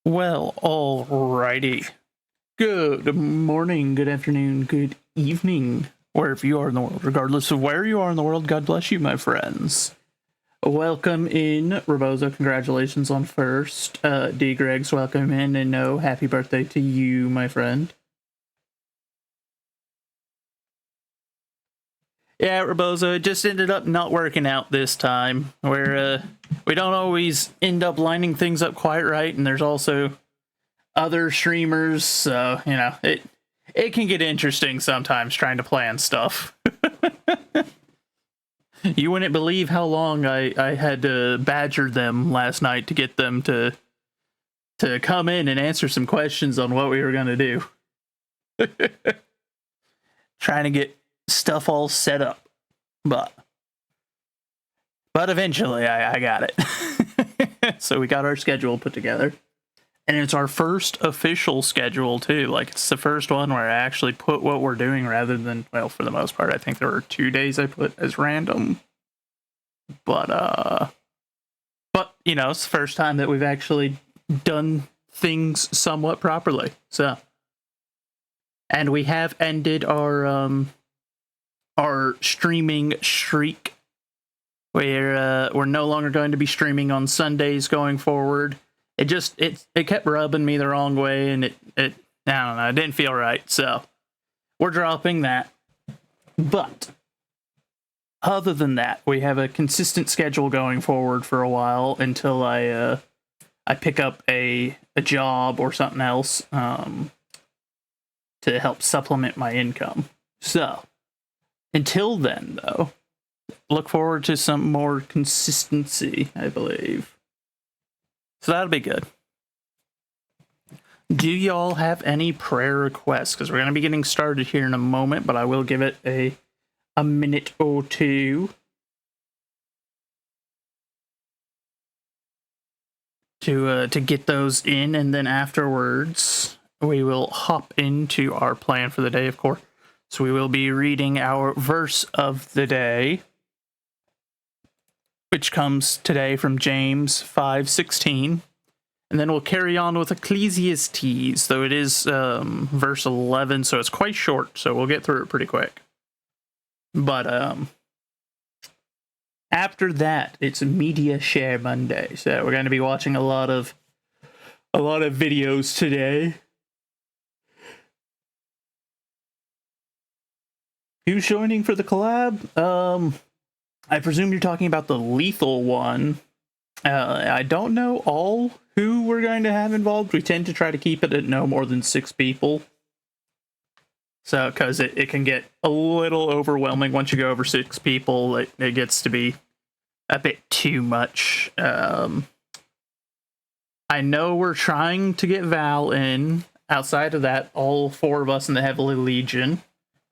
Well, alrighty. Good morning, good afternoon, good evening, wherever you are in the world. Regardless of where you are in the world, God bless you, my friends. Welcome in, Rebozo. Congratulations on first. D. Greg's welcome in, and no, happy birthday to you, my friend. Yeah, Rebozo, it just ended up not working out this time. We don't always end up lining things up quite right, and there's also other streamers, so it can get interesting sometimes trying to plan stuff. You wouldn't believe how long I had to badger them last night to get them to come in and answer some questions on what we were going to do. Trying to get stuff all set up, but eventually I got it. So we got our schedule put together. And it's our first official schedule, too. Like, it's the first one where I actually put what we're doing rather than, well, for the most part, I think there were 2 days I put as random. But, it's the first time that we've actually done things somewhat properly. So, and we have ended our streaming streak. We're no longer going to be streaming on Sundays going forward. It kept rubbing me the wrong way, and it I don't know, it didn't feel right, so we're dropping that. But other than that, we have a consistent schedule going forward for a while until I pick up a job or something else to help supplement my income. So until then, though, look forward to some more consistency, I believe. So that'll be good. Do y'all have any prayer requests? Because we're going to be getting started here in a moment, but I will give it a minute or two to get those in, and then afterwards we will hop into our plan for the day, of course. So we will be reading our verse of the day, which comes today from James 5:16. And then we'll carry on with Ecclesiastes, though it is verse 11, so it's quite short, so we'll get through it pretty quick. But after that, it's Media Share Monday, so we're going to be watching a lot of videos today. Who's joining for the collab? I presume you're talking about the lethal one. I don't know all who we're going to have involved. We tend to try to keep it at no more than 6 people. So, because it can get a little overwhelming once you go over 6 people. It gets to be a bit too much. I know we're trying to get Val in. Outside of that, all 4 of us in the Heavenly Legion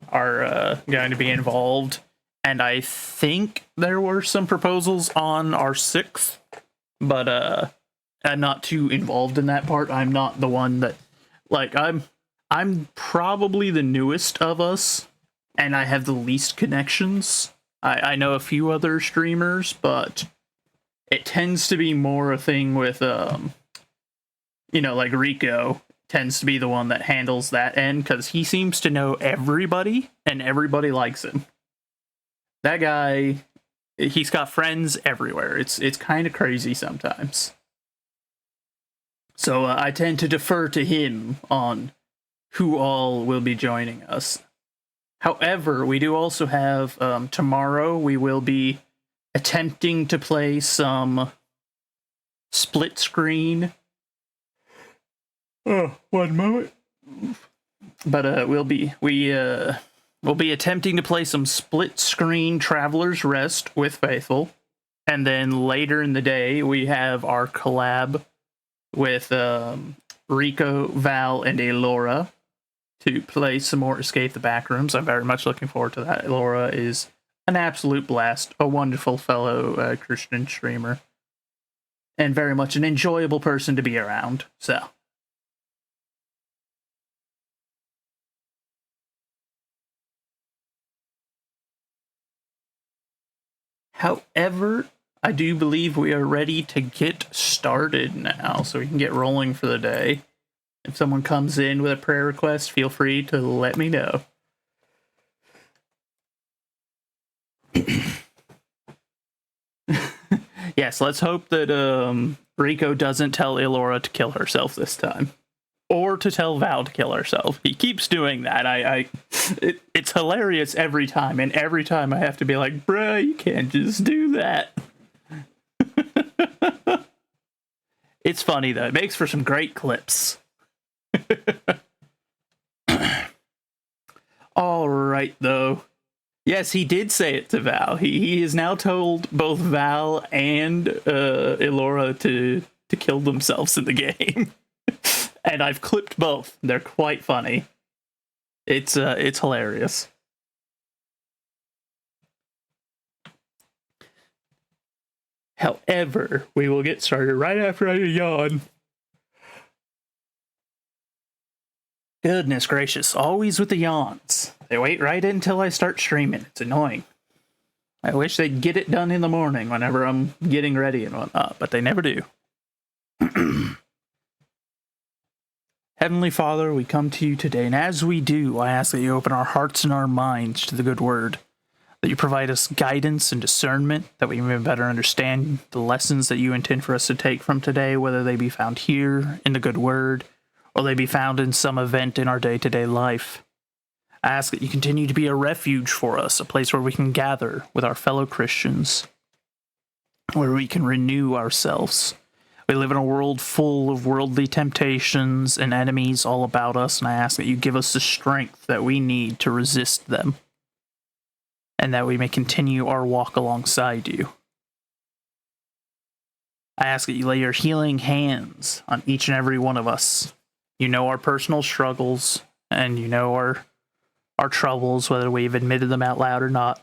are going to be involved. And I think there were some proposals on our 6th, but I'm not too involved in that part. I'm not the one that, like, I'm probably the newest of us, and I have the least connections. I know a few other streamers, but it tends to be more a thing with, like Rico tends to be the one that handles that end, because he seems to know everybody, and everybody likes him. That guy, he's got friends everywhere. It's kind of crazy sometimes. So I tend to defer to him on who all will be joining us. However, we do also have, tomorrow we will be attempting to play some split screen. Oh, 1 moment. But we'll be attempting to play some split screen Traveler's Rest with Faithful. And then later in the day, we have our collab with Rico, Val, and Elora to play some more Escape the Backrooms. I'm very much looking forward to that. Elora is an absolute blast, a wonderful fellow Christian streamer, and very much an enjoyable person to be around. So however, I do believe we are ready to get started now, so we can get rolling for the day. If someone comes in with a prayer request, feel free to let me know. Yes, let's hope that Rico doesn't tell Elora to kill herself this time. Or to tell Val to kill herself. He keeps doing that. It's hilarious every time, and every time I have to be like, bruh, you can't just do that. It's funny, though. It makes for some great clips. All right, though. Yes, he did say it to Val. He has now told both Val and Elora to kill themselves in the game. And I've clipped both. They're quite funny. It's hilarious. However, we will get started right after I yawn. Goodness gracious, always with the yawns. They wait right until I start streaming. It's annoying. I wish they'd get it done in the morning whenever I'm getting ready and whatnot, but they never do. Heavenly Father, we come to you today, and as we do, I ask that you open our hearts and our minds to the good word, that you provide us guidance and discernment, that we may better understand the lessons that you intend for us to take from today, whether they be found here in the good word, or they be found in some event in our day-to-day life. I ask that you continue to be a refuge for us, a place where we can gather with our fellow Christians, where we can renew ourselves. We live in a world full of worldly temptations and enemies all about us, and I ask that you give us the strength that we need to resist them, and that we may continue our walk alongside you. I ask that you lay your healing hands on each and every one of us. You know our personal struggles, and you know our troubles, whether we've admitted them out loud or not.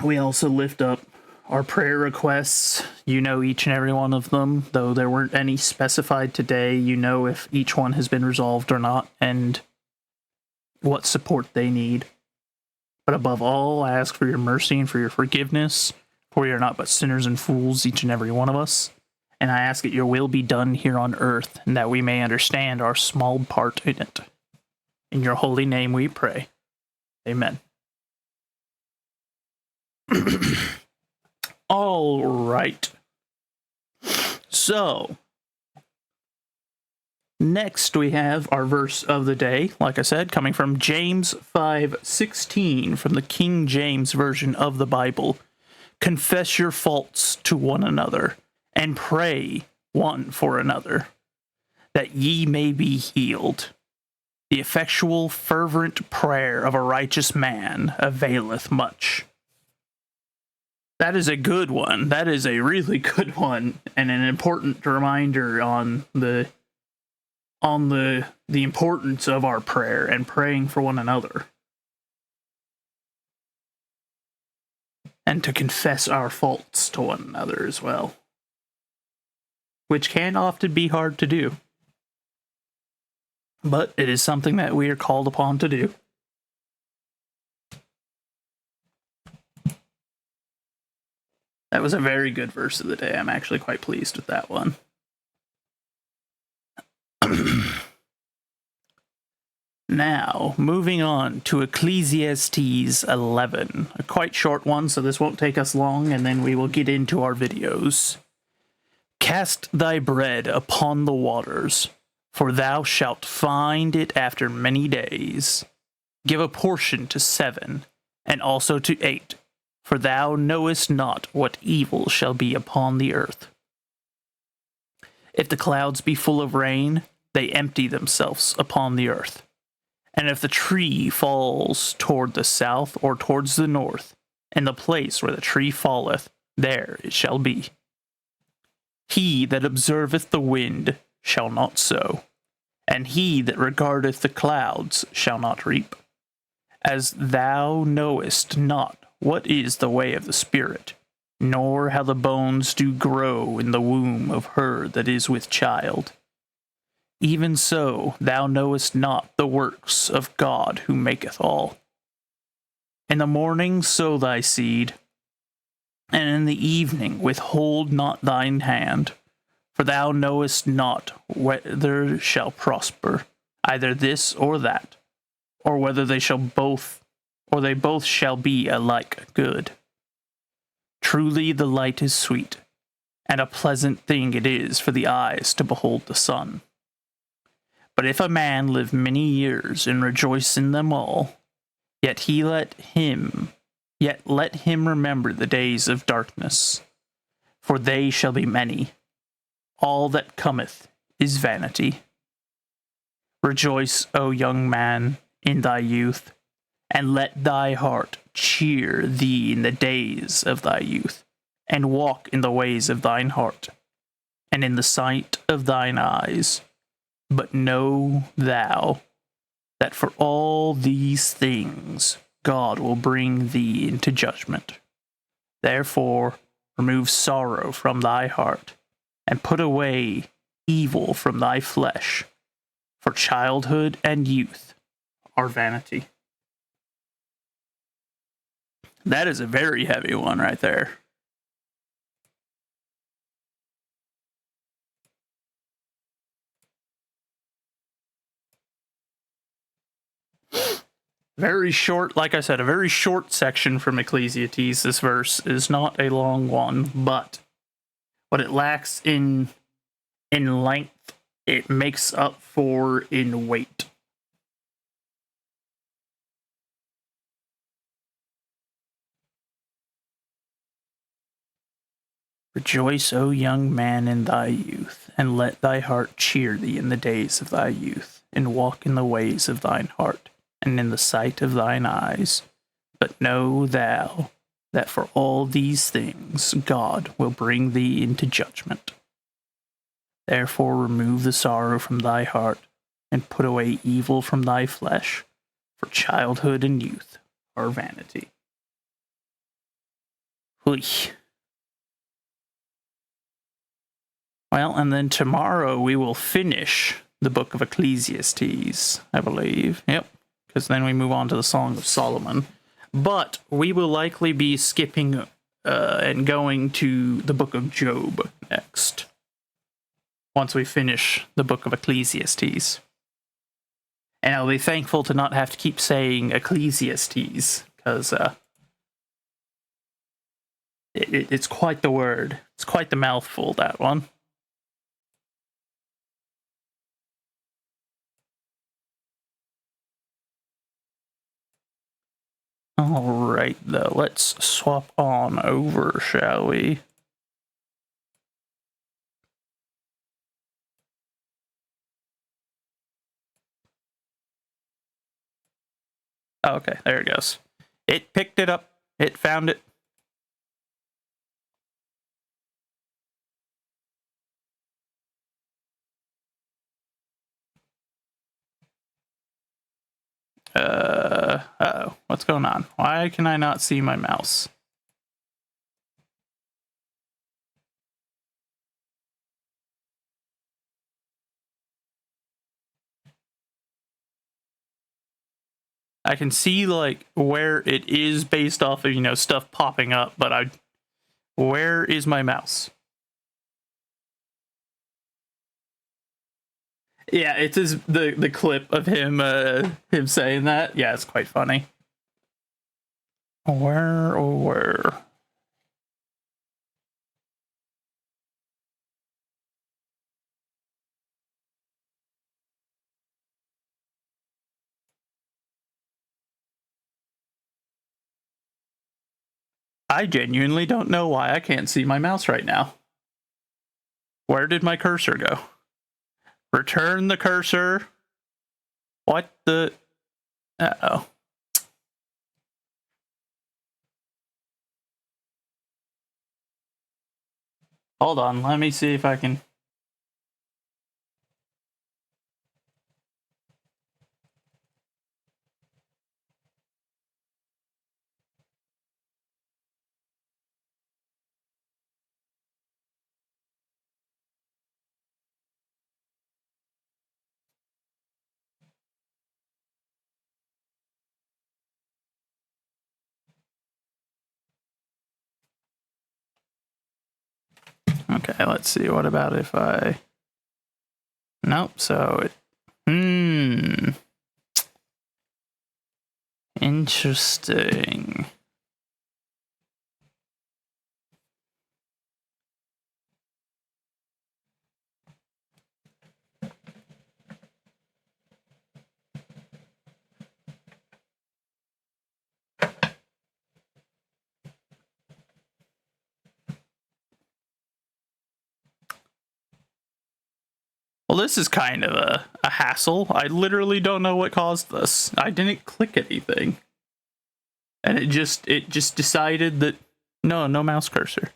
We also lift up our prayer requests. You know each and every one of them, though there weren't any specified today. You know if each one has been resolved or not, and what support they need. But above all, I ask for your mercy and for your forgiveness, for we are not but sinners and fools, each and every one of us. And I ask that your will be done here on earth, and that we may understand our small part in it. In your holy name we pray. Amen. All right. So, next we have our verse of the day, like I said, coming from James 5:16 from the King James Version of the Bible. Confess your faults to one another, and pray one for another, that ye may be healed. The effectual, fervent prayer of a righteous man availeth much. That is a good one. That is a really good one, and an important reminder on the importance of our prayer and praying for one another. And to confess our faults to one another as well, which can often be hard to do. But it is something that we are called upon to do. That was a very good verse of the day. I'm actually quite pleased with that one. Now, moving on to Ecclesiastes 11. A quite short one, so this won't take us long, and then we will get into our videos. Cast thy bread upon the waters, for thou shalt find it after many days. Give a portion to 7, and also to 8, for thou knowest not what evil shall be upon the earth. If the clouds be full of rain, they empty themselves upon the earth. And if the tree falls toward the south or towards the north, in the place where the tree falleth, there it shall be. He that observeth the wind shall not sow, and he that regardeth the clouds shall not reap. As thou knowest not what is the way of the Spirit, nor how the bones do grow in the womb of her that is with child, even so thou knowest not the works of God who maketh all. In the morning sow thy seed, and in the evening withhold not thine hand, for thou knowest not whether shall prosper, either this or that, or whether they shall both, or they both shall be alike good. Truly the light is sweet, and a pleasant thing it is for the eyes to behold the sun. But if a man live many years and rejoice in them all, yet let him remember the days of darkness, for they shall be many. All that cometh is vanity. Rejoice, O young man, in thy youth, and let thy heart cheer thee in the days of thy youth, and walk in the ways of thine heart, and in the sight of thine eyes. But know thou that for all these things God will bring thee into judgment. Therefore remove sorrow from thy heart, and put away evil from thy flesh, for childhood and youth are vanity. That is a very heavy one right there. Very short, like I said, a very short section from Ecclesiastes. This verse is not a long one, but what it lacks in length, it makes up for in weight. Rejoice, O young man, in thy youth, and let thy heart cheer thee in the days of thy youth, and walk in the ways of thine heart, and in the sight of thine eyes. But know thou that for all these things God will bring thee into judgment. Therefore remove the sorrow from thy heart, and put away evil from thy flesh, for childhood and youth are vanity. Oy. Well, and then tomorrow we will finish the book of Ecclesiastes, I believe. Yep, because then we move on to the Song of Solomon. But we will likely be skipping and going to the book of Job next, once we finish the book of Ecclesiastes. And I'll be thankful to not have to keep saying Ecclesiastes, because it's quite the word. It's quite the mouthful, that one. Alright, though, let's swap on over, shall we? Oh, okay, there it goes. It picked it up. It found it. Uh-oh. What's going on? Why can I not see my mouse? I can see, like, where it is based off of, you know, stuff popping up, but where is my mouse? Yeah, it's the clip of him saying that. Yeah, it's quite funny. Where? I genuinely don't know why I can't see my mouse right now. Where did my cursor go? Return the cursor. What the? Uh-oh. Hold on, let me see if I can... Okay, let's see. What about if I... Nope, so it... Interesting. Well, this is kind of a hassle. I literally don't know what caused this. I didn't click anything. And it just decided that no mouse cursor.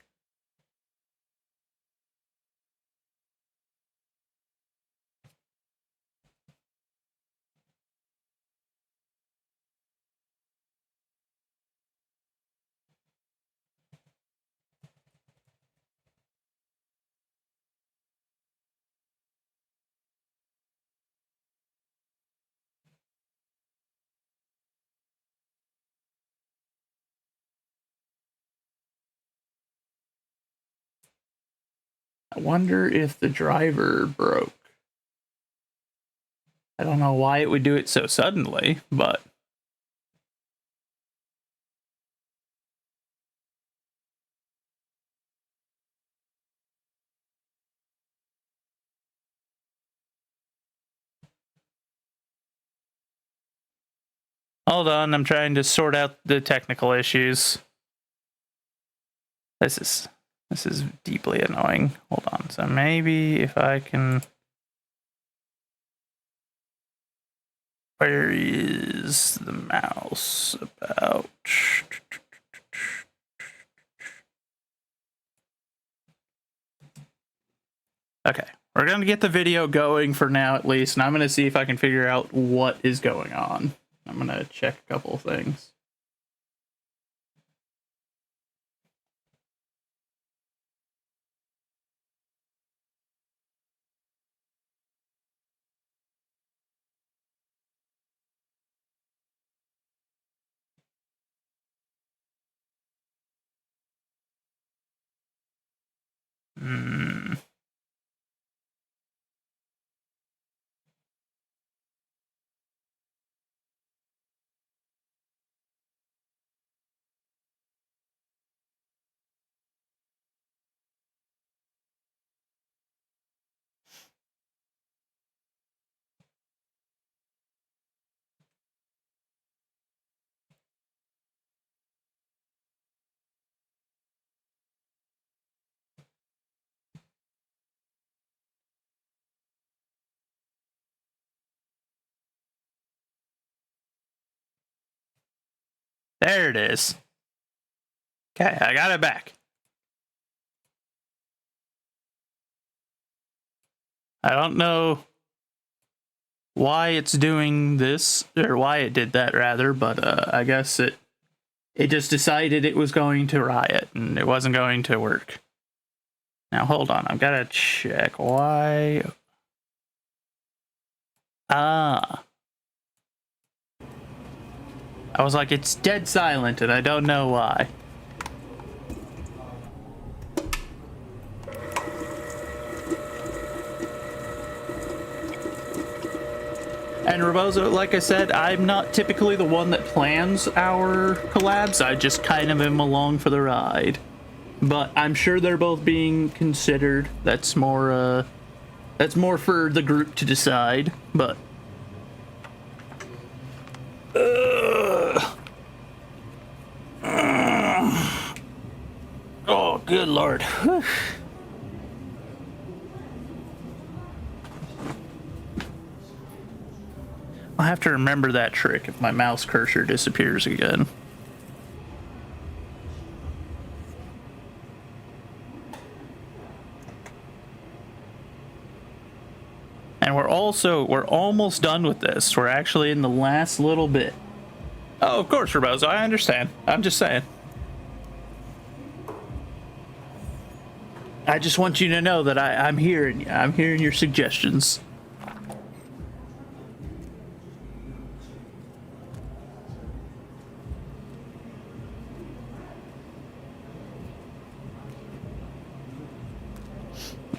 I wonder if the driver broke. I don't know why it would do it so suddenly, but... Hold on, I'm trying to sort out the technical issues. This is deeply annoying. Hold on, so maybe if I can... Where is the mouse about? Okay, we're gonna get the video going for now at least, and I'm gonna see if I can figure out what is going on. I'm gonna check a couple of things. There it is. Okay, I got it back. I don't know why it's doing this, or why it did that rather, but I guess it just decided it was going to riot and it wasn't going to work. Now hold on, I've got to check why. I was like, it's dead silent and I don't know why. And Rebozo, like I said, I'm not typically the one that plans our collabs. I just kind of am along for the ride. But I'm sure they're both being considered. That's more for the group to decide. But oh, good Lord. I'll have to remember that trick if my mouse cursor disappears again. And we're almost done with this. We're actually in the last little bit. Oh, of course, Rebozo, I understand. I'm just saying. I just want you to know that I'm hearing you. I'm hearing your suggestions.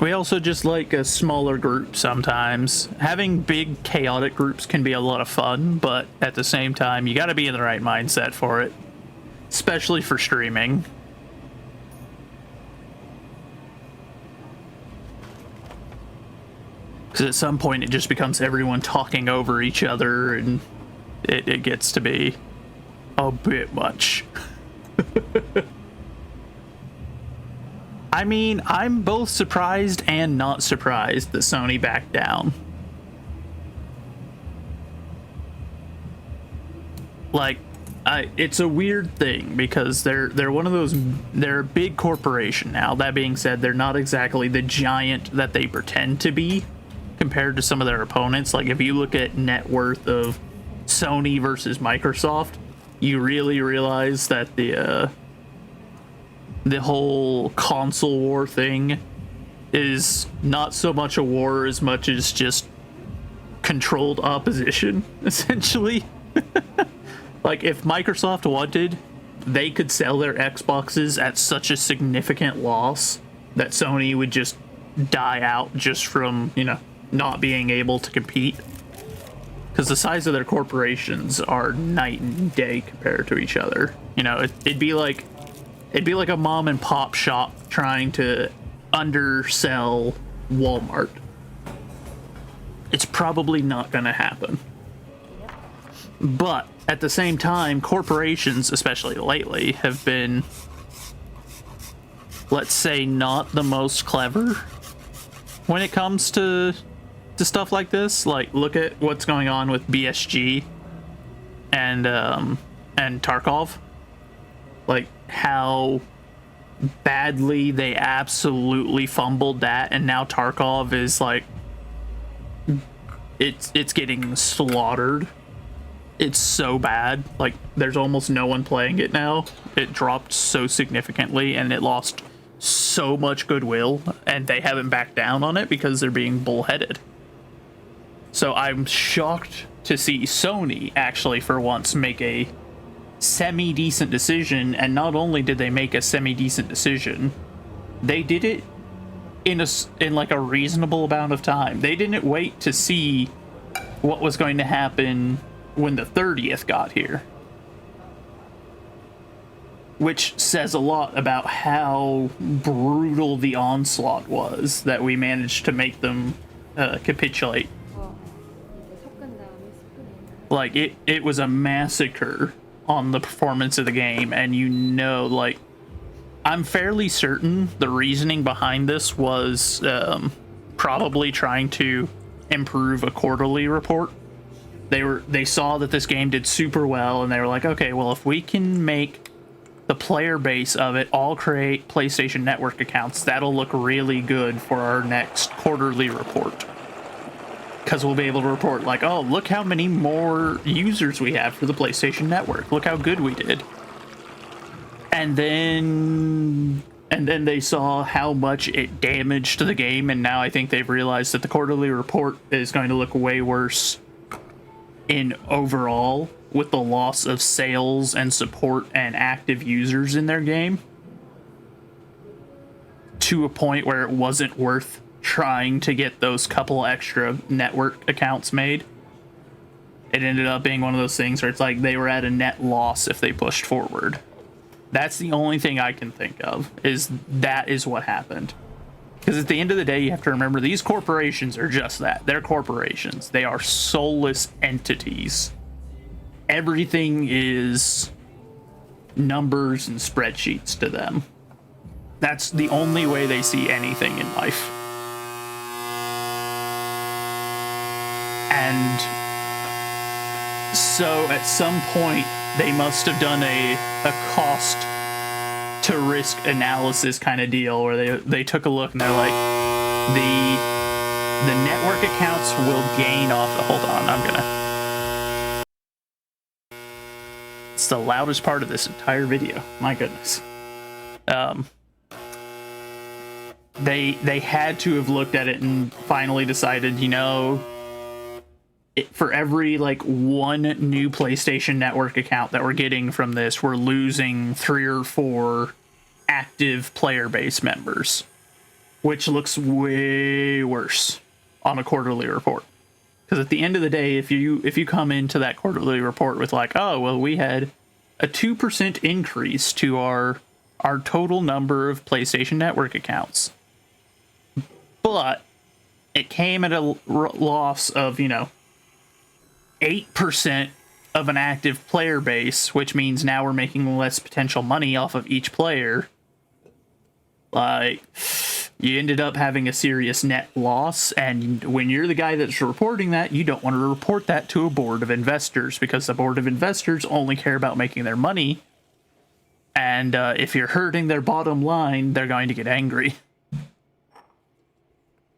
We also just like a smaller group sometimes. Having big chaotic groups can be a lot of fun, but at the same time, you got to be in the right mindset for it, especially for streaming. Because at some point, it just becomes everyone talking over each other, and it gets to be a bit much. I mean, I'm both surprised and not surprised that Sony backed down. Like, it's a weird thing because they're one of those, they're a big corporation now. That being said, they're not exactly the giant that they pretend to be compared to some of their opponents. Like, if you look at net worth of Sony versus Microsoft, you really realize that the whole console war thing is not so much a war as much as just controlled opposition, essentially. Like, if Microsoft wanted, they could sell their Xboxes at such a significant loss that Sony would just die out just from, you know, not being able to compete. Because the size of their corporations are night and day compared to each other. You know, it'd be like a mom and pop shop trying to undersell Walmart. It's probably not going to happen. But at the same time, corporations, especially lately, have been, let's say, not the most clever when it comes to stuff like this. Like, look at what's going on with BSG and Tarkov. Like, how badly they absolutely fumbled that, and now Tarkov is like, it's getting slaughtered. It's so bad. Like, there's almost no one playing it now. It dropped so significantly, and it lost so much goodwill, and they haven't backed down on it because they're being bullheaded. So I'm shocked to see Sony actually, for once, make a semi-decent decision. And not only did they make a semi-decent decision, they did it in like a reasonable amount of time. They didn't wait to see what was going to happen when the 30th got here, which says a lot about how brutal the onslaught was that we managed to make them capitulate. Like, it was a massacre on the performance of the game, and you know, like, I'm fairly certain the reasoning behind this was probably trying to improve a quarterly report. They saw that this game did super well, and they were like, okay, well, if we can make the player base of it all create PlayStation Network accounts, that'll look really good for our next quarterly report. Because we'll be able to report, like, oh, look how many more users we have for the PlayStation Network. Look how good we did. And then they saw how much it damaged the game, and now I think they've realized that the quarterly report is going to look way worse in overall, with the loss of sales and support and active users in their game, to a point where it wasn't worth trying to get those couple extra network accounts made. It ended up being one of those things where it's like they were at a net loss if they pushed forward. That's the only thing I can think of, is that is what happened. Because at the end of the day, you have to remember, these corporations are just that. They're corporations. They are soulless entities. Everything is numbers and spreadsheets to them. That's the only way they see anything in life. And so at some point, they must have done a cost to risk analysis kind of deal, where they took a look and they're like, the network accounts will gain off the, hold on, it's the loudest part of this entire video, my goodness. They had to have looked at it and finally decided, you know, for every like one new PlayStation Network account that we're getting from this, we're losing 3 or 4 active player base members. which looks way worse on a quarterly report. Because at the end of the day, if you come into that quarterly report with like, oh, well, we had a 2% increase to our total number of PlayStation Network accounts, but it came at a loss of, 8% of an active player base, which means now we're making less potential money off of each player. Like, you ended up having a serious net loss, and when you're the guy that's reporting that, you don't want to report that to a board of investors, because the board of investors only care about making their money, and if you're hurting their bottom line, they're going to get angry.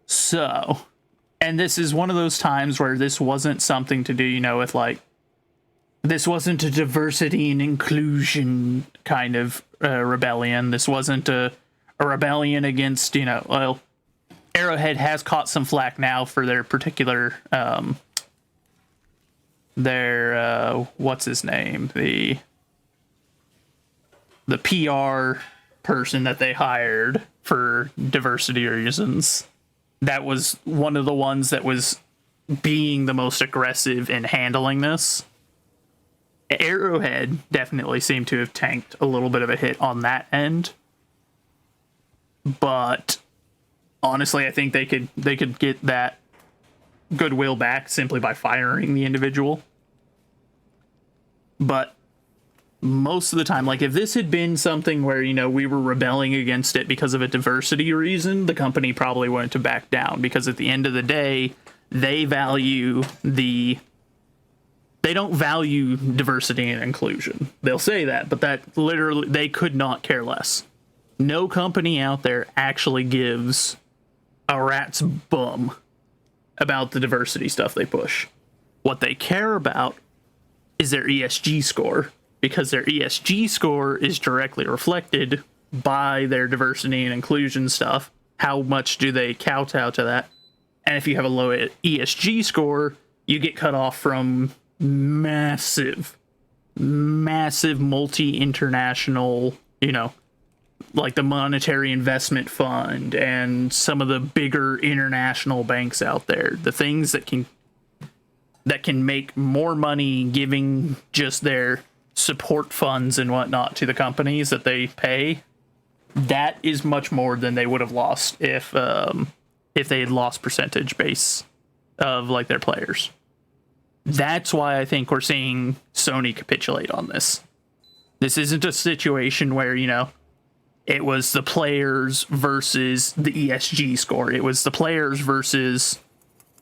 So, and this is one of those times where this wasn't something to do, with like, this wasn't a diversity and inclusion kind of rebellion. This wasn't a rebellion against, well, Arrowhead has caught some flack now for their particular, what's his name? The PR person that they hired for diversity reasons. That was one of the ones that was being the most aggressive in handling this. Arrowhead definitely seemed to have tanked a little bit of a hit on that end. But honestly, I think they could get that goodwill back simply by firing the individual. But most of the time, like, if this had been something where, we were rebelling against it because of a diversity reason, the company probably wouldn't have backed down, because at the end of the day, they don't value diversity and inclusion. They'll say that, but that literally, they could not care less. No company out there actually gives a rat's bum about the diversity stuff they push. What they care about is their ESG score, because their ESG score is directly reflected by their diversity and inclusion stuff. How much do they kowtow to that? And if you have a low ESG score, you get cut off from massive multi-international, like the Monetary Investment Fund and some of the bigger international banks out there, the things that can make more money giving just their support funds and whatnot to the companies that they pay. That is much more than they would have lost if they had lost percentage base of like their players. That's why I think we're seeing Sony capitulate on this. This isn't a situation where, it was the players versus the ESG score. It was the players versus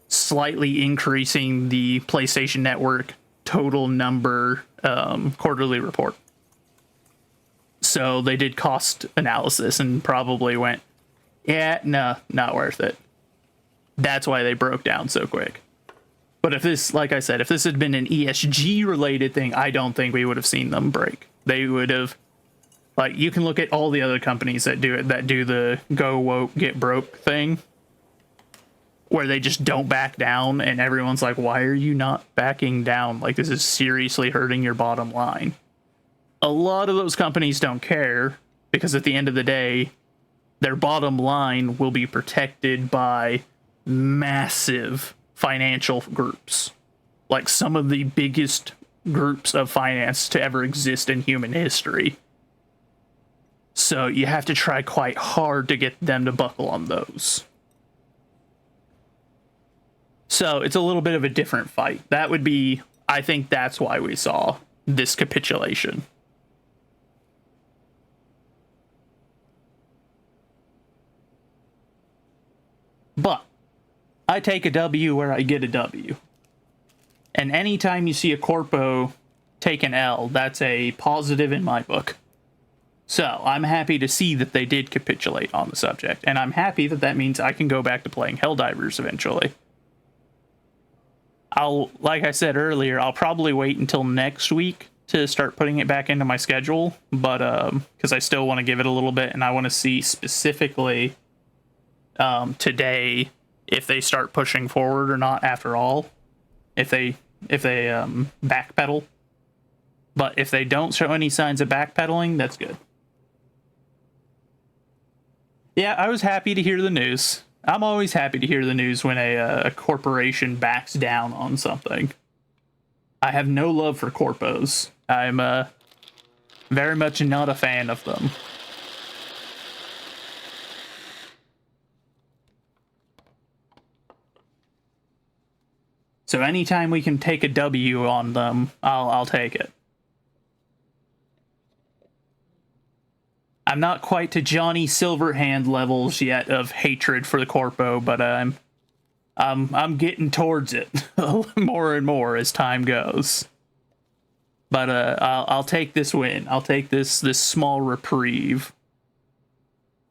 slightly increasing the PlayStation Network total number quarterly report. So they did cost analysis and probably went, yeah, no, not worth it. That's why they broke down so quick. But if this, like I said, if this had been an ESG related thing, I don't think we would have seen them break. They would have, like, you can look at all the other companies that do it, that do the go woke, get broke thing, where they just don't back down, and everyone's like, why are you not backing down? Like, this is seriously hurting your bottom line. A lot of those companies don't care, because at the end of the day, their bottom line will be protected by massive financial groups, like some of the biggest groups of finance to ever exist in human history. So you have to try quite hard to get them to buckle on those. So it's a little bit of a different fight. That would be, I think that's why we saw this capitulation. But I take a W where I get a W. And anytime you see a corpo take an L, that's a positive in my book. So I'm happy to see that they did capitulate on the subject. And I'm happy that that means I can go back to playing Helldivers eventually. Like I said earlier, I'll probably wait until next week to start putting it back into my schedule. But, because I still want to give it a little bit, and I want to see specifically today if they start pushing forward or not after all. If they backpedal. But if they don't show any signs of backpedaling, that's good. Yeah, I was happy to hear the news. I'm always happy to hear the news when a corporation backs down on something. I have no love for corpos. I'm very much not a fan of them. So anytime we can take a W on them, I'll take it. I'm not quite to Johnny Silverhand levels yet of hatred for the corpo, but I'm getting towards it more and more as time goes. But I'll take this win. I'll take this small reprieve.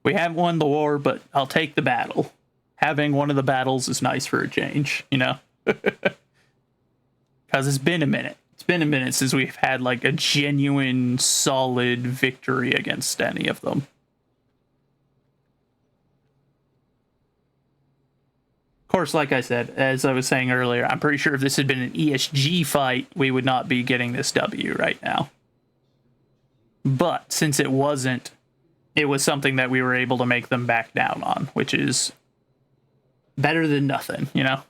We haven't won the war, but I'll take the battle. Having one of the battles is nice for a change, you know? Because it's been a minute. It's been a minute since we've had like a genuine, solid victory against any of them. Of course, like I said, as I was saying earlier, I'm pretty sure if this had been an ESG fight, we would not be getting this W right now. But since it wasn't, it was something that we were able to make them back down on, which is better than nothing, you know?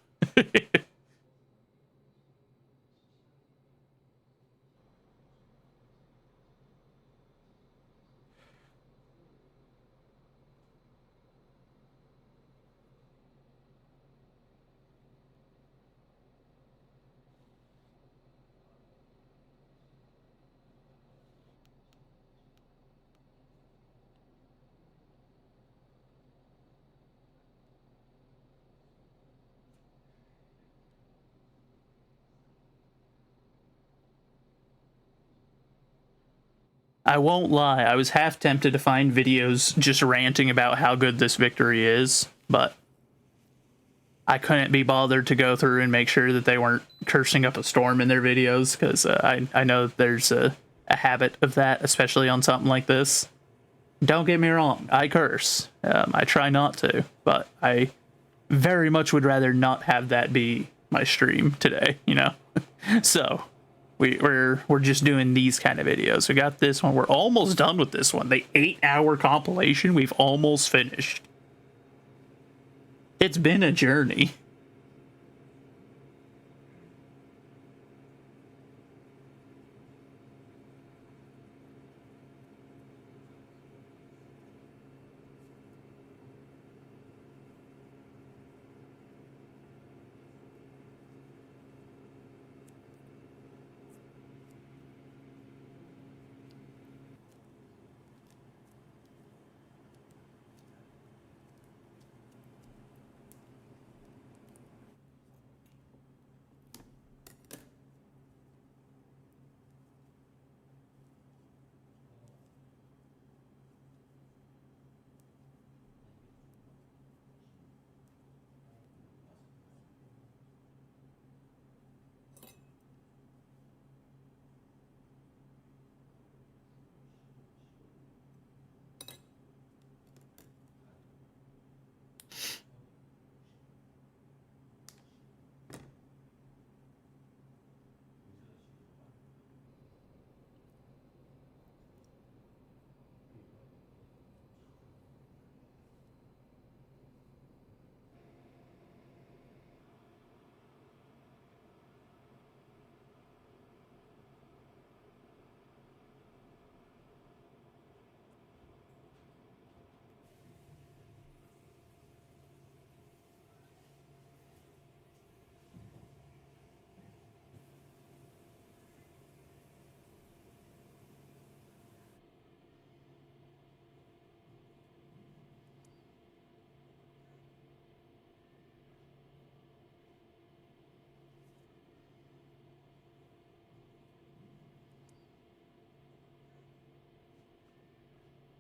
I won't lie, I was half tempted to find videos just ranting about how good this victory is, but I couldn't be bothered to go through and make sure that they weren't cursing up a storm in their videos, because I know there's a habit of that, especially on something like this. Don't get me wrong, I curse. I try not to, but I very much would rather not have that be my stream today, you know? So, we're just doing these kind of videos. We got this one. We're almost done with this one. The 8-hour compilation, we've almost finished. It's been a journey.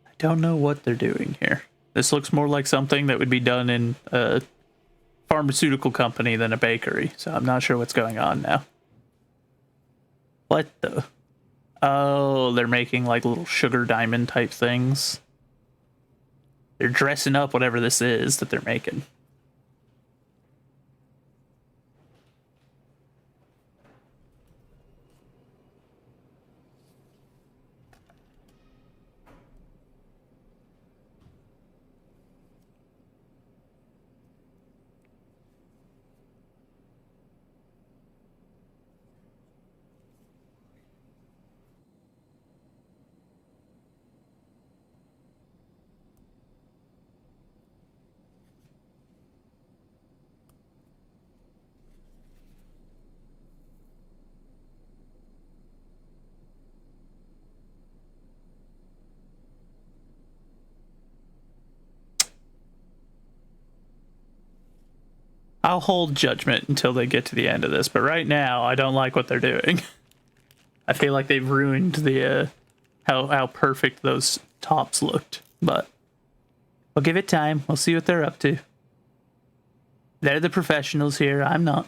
I don't know what they're doing here. This looks more like something that would be done in a pharmaceutical company than a bakery, so I'm not sure what's going on now. What the? Oh, they're making like little sugar diamond type things. They're dressing up whatever this is that they're making. I'll hold judgment until they get to the end of this, but right now I don't like what they're doing. I feel like they've ruined the how perfect those tops looked, but we'll give it time. We'll see what they're up to. They're the professionals here. I'm not.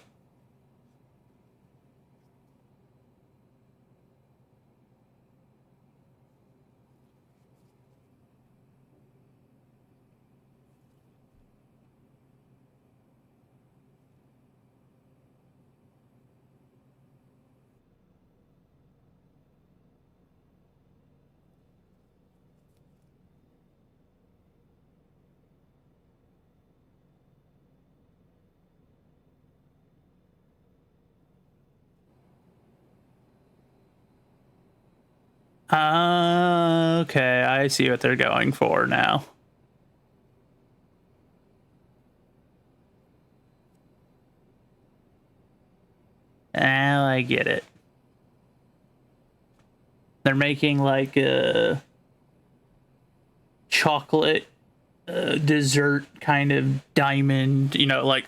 Okay, I see what they're going for now. Now I get it. They're making like a chocolate dessert kind of diamond, you know, like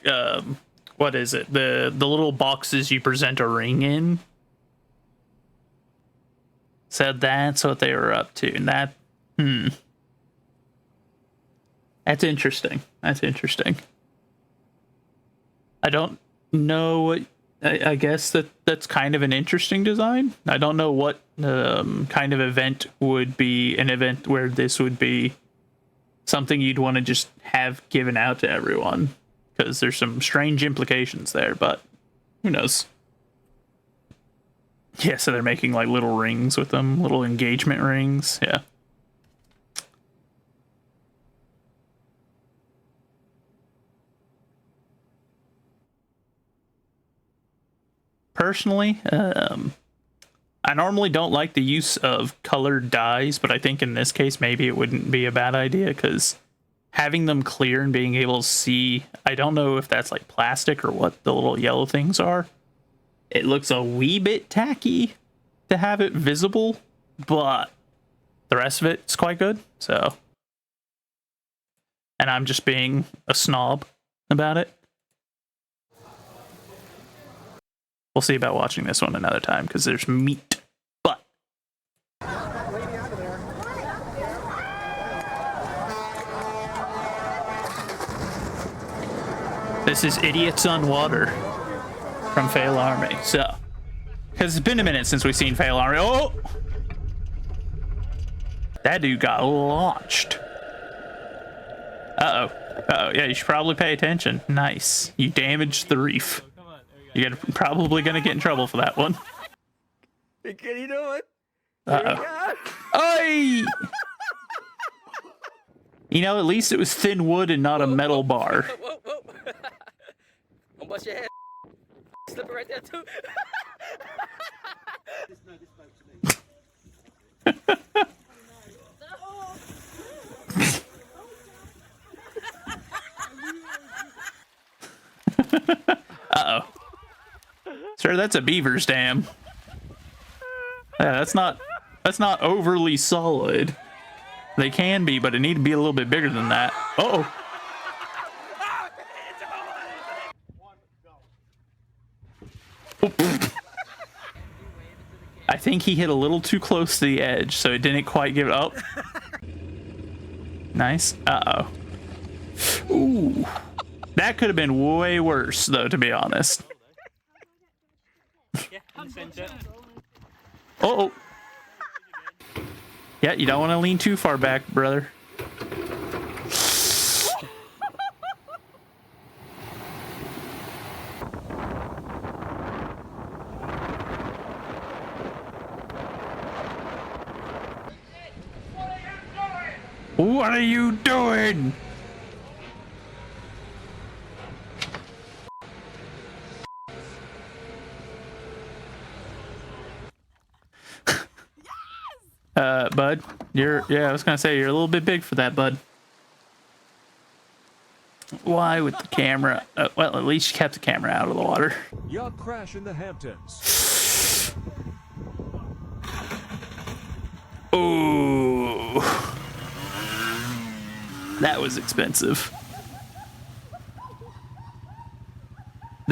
what is it? The little boxes you present a ring in. So that's what they were up to. And that that's interesting. That's interesting. I don't know what I guess that's kind of an interesting design. I don't know what kind of event would be an event where this would be something you'd want to just have given out to everyone, because there's some strange implications there, but who knows? Yeah, so they're making like little rings with them, little engagement rings. Yeah. Personally, I normally don't like the use of colored dyes, but I think in this case maybe it wouldn't be a bad idea, because having them clear and being able to see, I don't know if that's like plastic or what the little yellow things are. It looks a wee bit tacky to have it visible, but the rest of it's quite good, so. And I'm just being a snob about it. We'll see about watching this one another time, because there's meat, but. This is Idiots on Water from Fail Army, so. Because it's been a minute since we've seen Fail Army. Oh! That dude got launched. Uh-oh. Uh-oh, yeah, you should probably pay attention. Nice. You damaged the reef. You're probably gonna get in trouble for that one. Can you do it? Uh-oh. Oi! You know, at least it was thin wood and not a metal bar. Whoa, whoa. Don't bust your head. Slip it right there, too. Uh-oh. Sir, that's a beaver's dam. Yeah, that's not overly solid. They can be, but it need to be a little bit bigger than that. Uh-oh. I think he hit a little too close to the edge, so it didn't quite give it up. Nice. Uh-oh. Ooh. That could have been way worse, though, to be honest. Uh-oh. Yeah, you don't want to lean too far back, brother. What are you doing? Bud, I was gonna say, you're a little bit big for that, bud. Why with the camera? Well, at least you kept the camera out of the water. Yacht crash in the Hamptons. Ooh. That was expensive.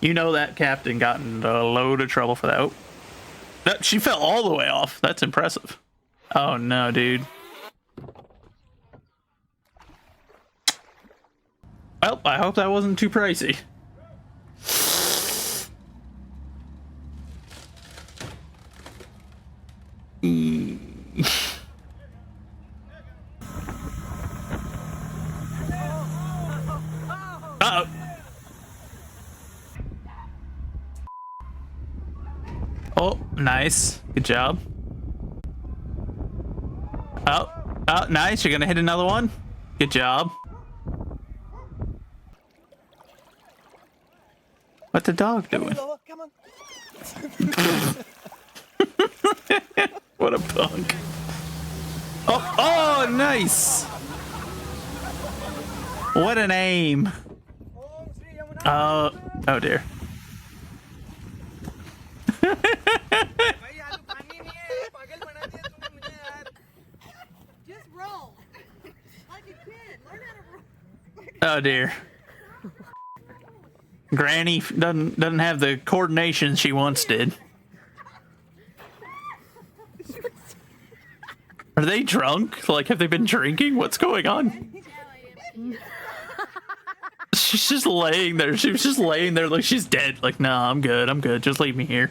You know that captain got in a load of trouble for that. Oh, she fell all the way off. That's impressive. Oh no, dude. Well, I hope that wasn't too pricey. Uh-oh. Oh, nice. Good job. Oh, oh, nice. You're gonna hit another one. Good job. What the dog doing? Come on. What a punk. Oh, oh, nice. What an aim. Oh dear. Just roll. Like a kid. Learn how to roll. Oh dear. Granny doesn't have the coordination she once did. Are they drunk? Like, have they been drinking? What's going on? She's just laying there. She was just laying there like she's dead. Like, no, I'm good. I'm good. Just leave me here.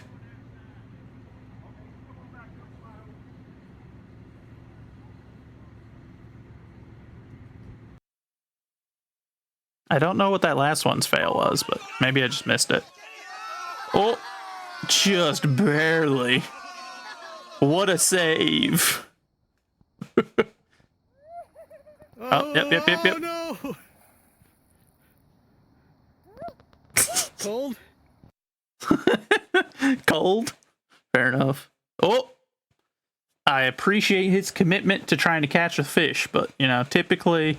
I don't know what that last one's fail was, but maybe I just missed it. Oh, just barely. What a save. Oh, yep. No. Cold? Cold? Fair enough. Oh! I appreciate his commitment to trying to catch a fish, but, you know, typically,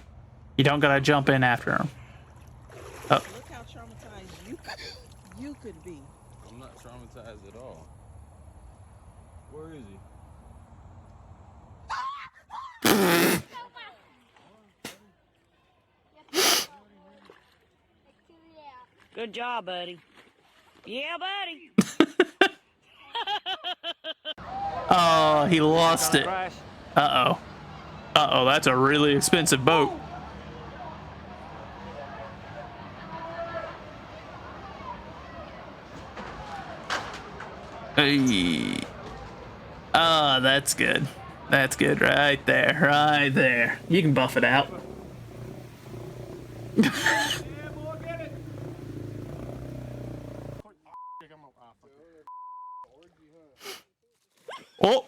you don't gotta jump in after him. Oh. Look how traumatized you could be. I'm not traumatized at all. Where is he? Good job, buddy. Yeah, buddy. Oh, he lost it. Uh-oh. Uh-oh, that's a really expensive boat. Hey. Oh, that's good. That's good right there. Right there. You can buff it out. Oh,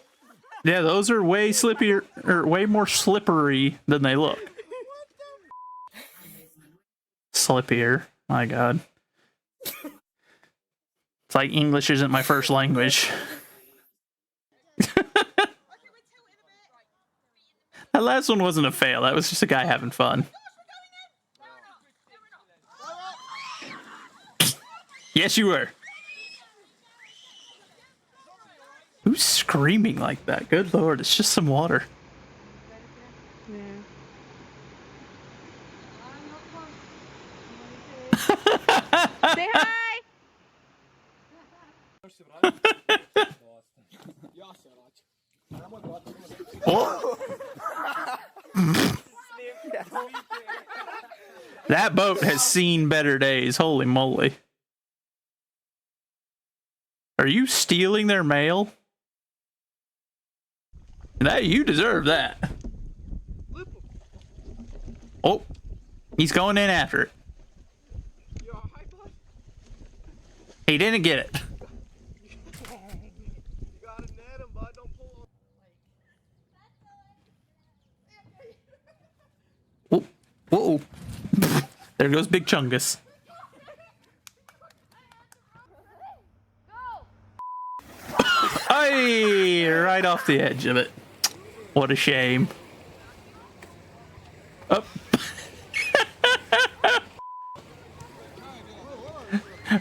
yeah, those are way slippier, or way more slippery than they look. Slippier, my god. It's like English isn't my first language. That last one wasn't a fail, that was just a guy having fun. Yes, you were. Who's screaming like that? Good lord, it's just some water. Say hi. Oh. That boat has seen better days, holy moly. Are you stealing their mail? That you deserve that. Oh, he's going in after it. He didn't get it. Whoa, whoa. There goes Big Chungus. Hey, right off the edge of it. What a shame. Up.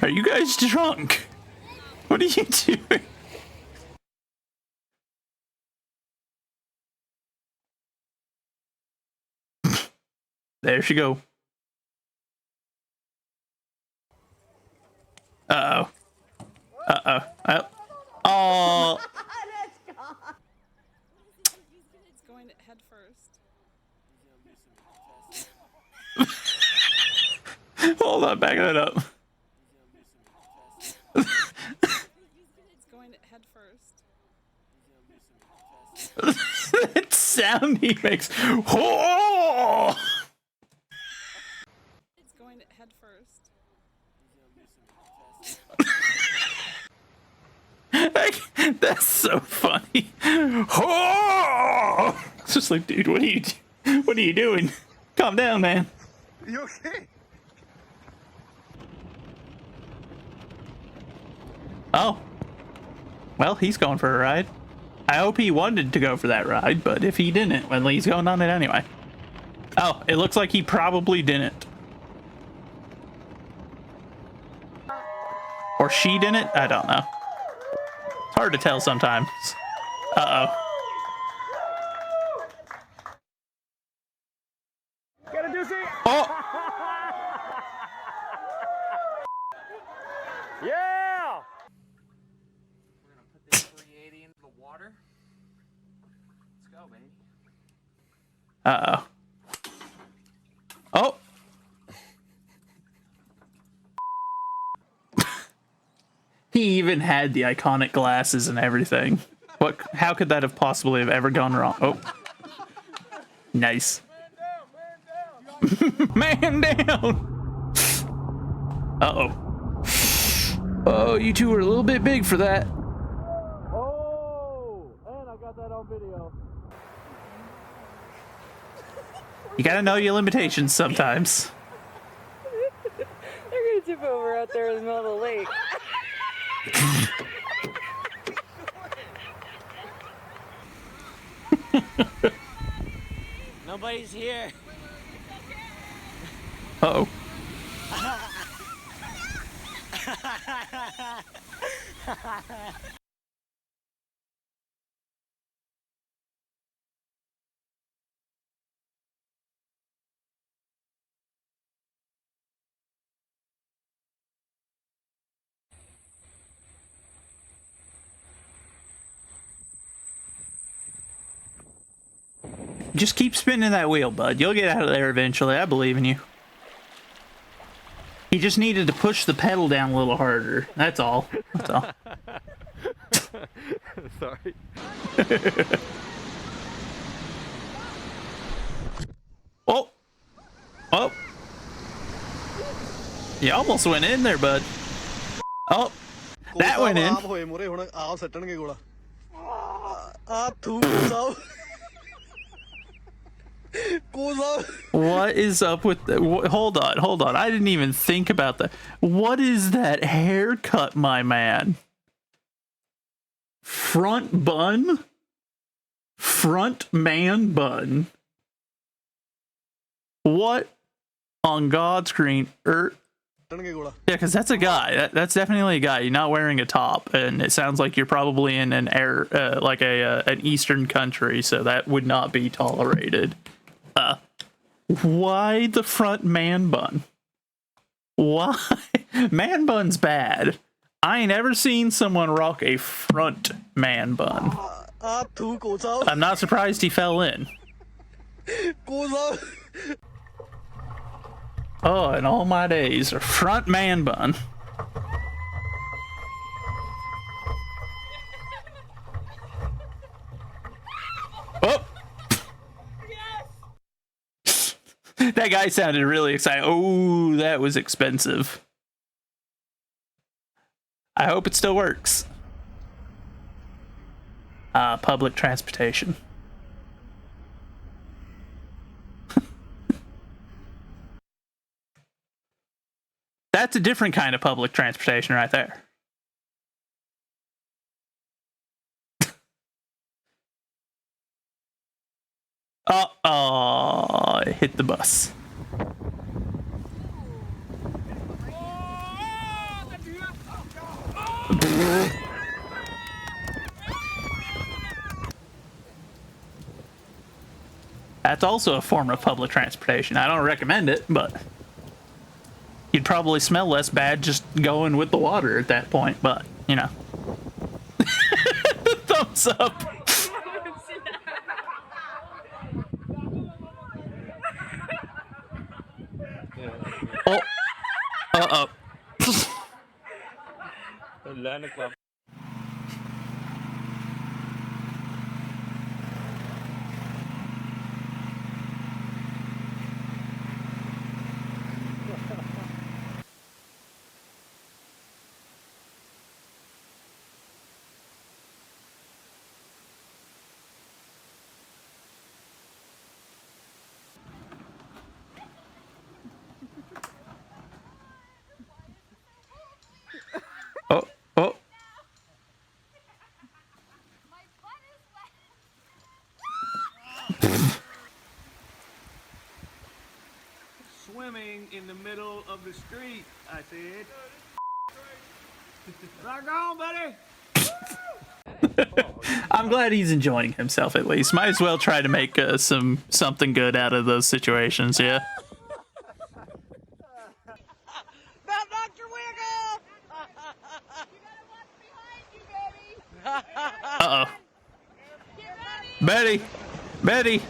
Are you guys drunk? What are you doing? There she go. Uh-oh. Uh-oh. Oh. It's going head first. Hold on, back that up. It's going head first. That sound he makes. Oh! It's going head first. That's so funny. Oh! It's just like, dude, what are you doing? Calm down, man. You okay? Oh. Well, he's going for a ride. I hope he wanted to go for that ride, but if he didn't, well, he's going on it anyway. Oh, it looks like he probably didn't. Or she didn't? I don't know. It's hard to tell sometimes. Uh-oh. Get a doozy! Oh! Yeah! We're gonna put this 380 into the water. Let's go, baby. Uh-oh. Oh! He even had the iconic glasses and everything. How could that have possibly have ever gone wrong? Oh. Nice. Man down! Uh-oh. Oh, you two are a little bit big for that. Oh! And I got that on video. You gotta know your limitations sometimes. They're gonna tip over out there in the middle of the lake. Nobody's here. Uh-oh. Just keep spinning that wheel, bud. You'll get out of there eventually. I believe in you. He just needed to push the pedal down a little harder. That's all. That's all. Sorry. Oh! Oh! You almost went in there, bud. Oh! That went in. What is up with the, hold on. I didn't even think about that. What is that haircut, my man? Front bun? Front man bun? What on God's green earth? Yeah, because that's a guy. That's definitely a guy. You're not wearing a top, and it sounds like you're probably in an an Eastern country, so that would not be tolerated. Why the front man bun? Why? Man bun's bad. I ain't ever seen someone rock a front man bun. I'm not surprised he fell in. Oh, in all my days, a front man bun. Oh! That guy sounded really excited. Oh, that was expensive. I hope it still works. Public transportation. That's a different kind of public transportation right there. Oh, it hit the bus. That's also a form of public transportation. I don't recommend it, but you'd probably smell less bad just going with the water at that point, but, you know. Thumbs up. Oh. Uh-oh. Oh, oh. Swimming in the middle of the street, I said. Rock on, buddy! I'm glad he's enjoying himself at least. Might as well try to make something good out of those situations, yeah. About Dr. Wiggle! You gotta watch behind you, baby! Uh-oh. Get ready! Betty! Betty!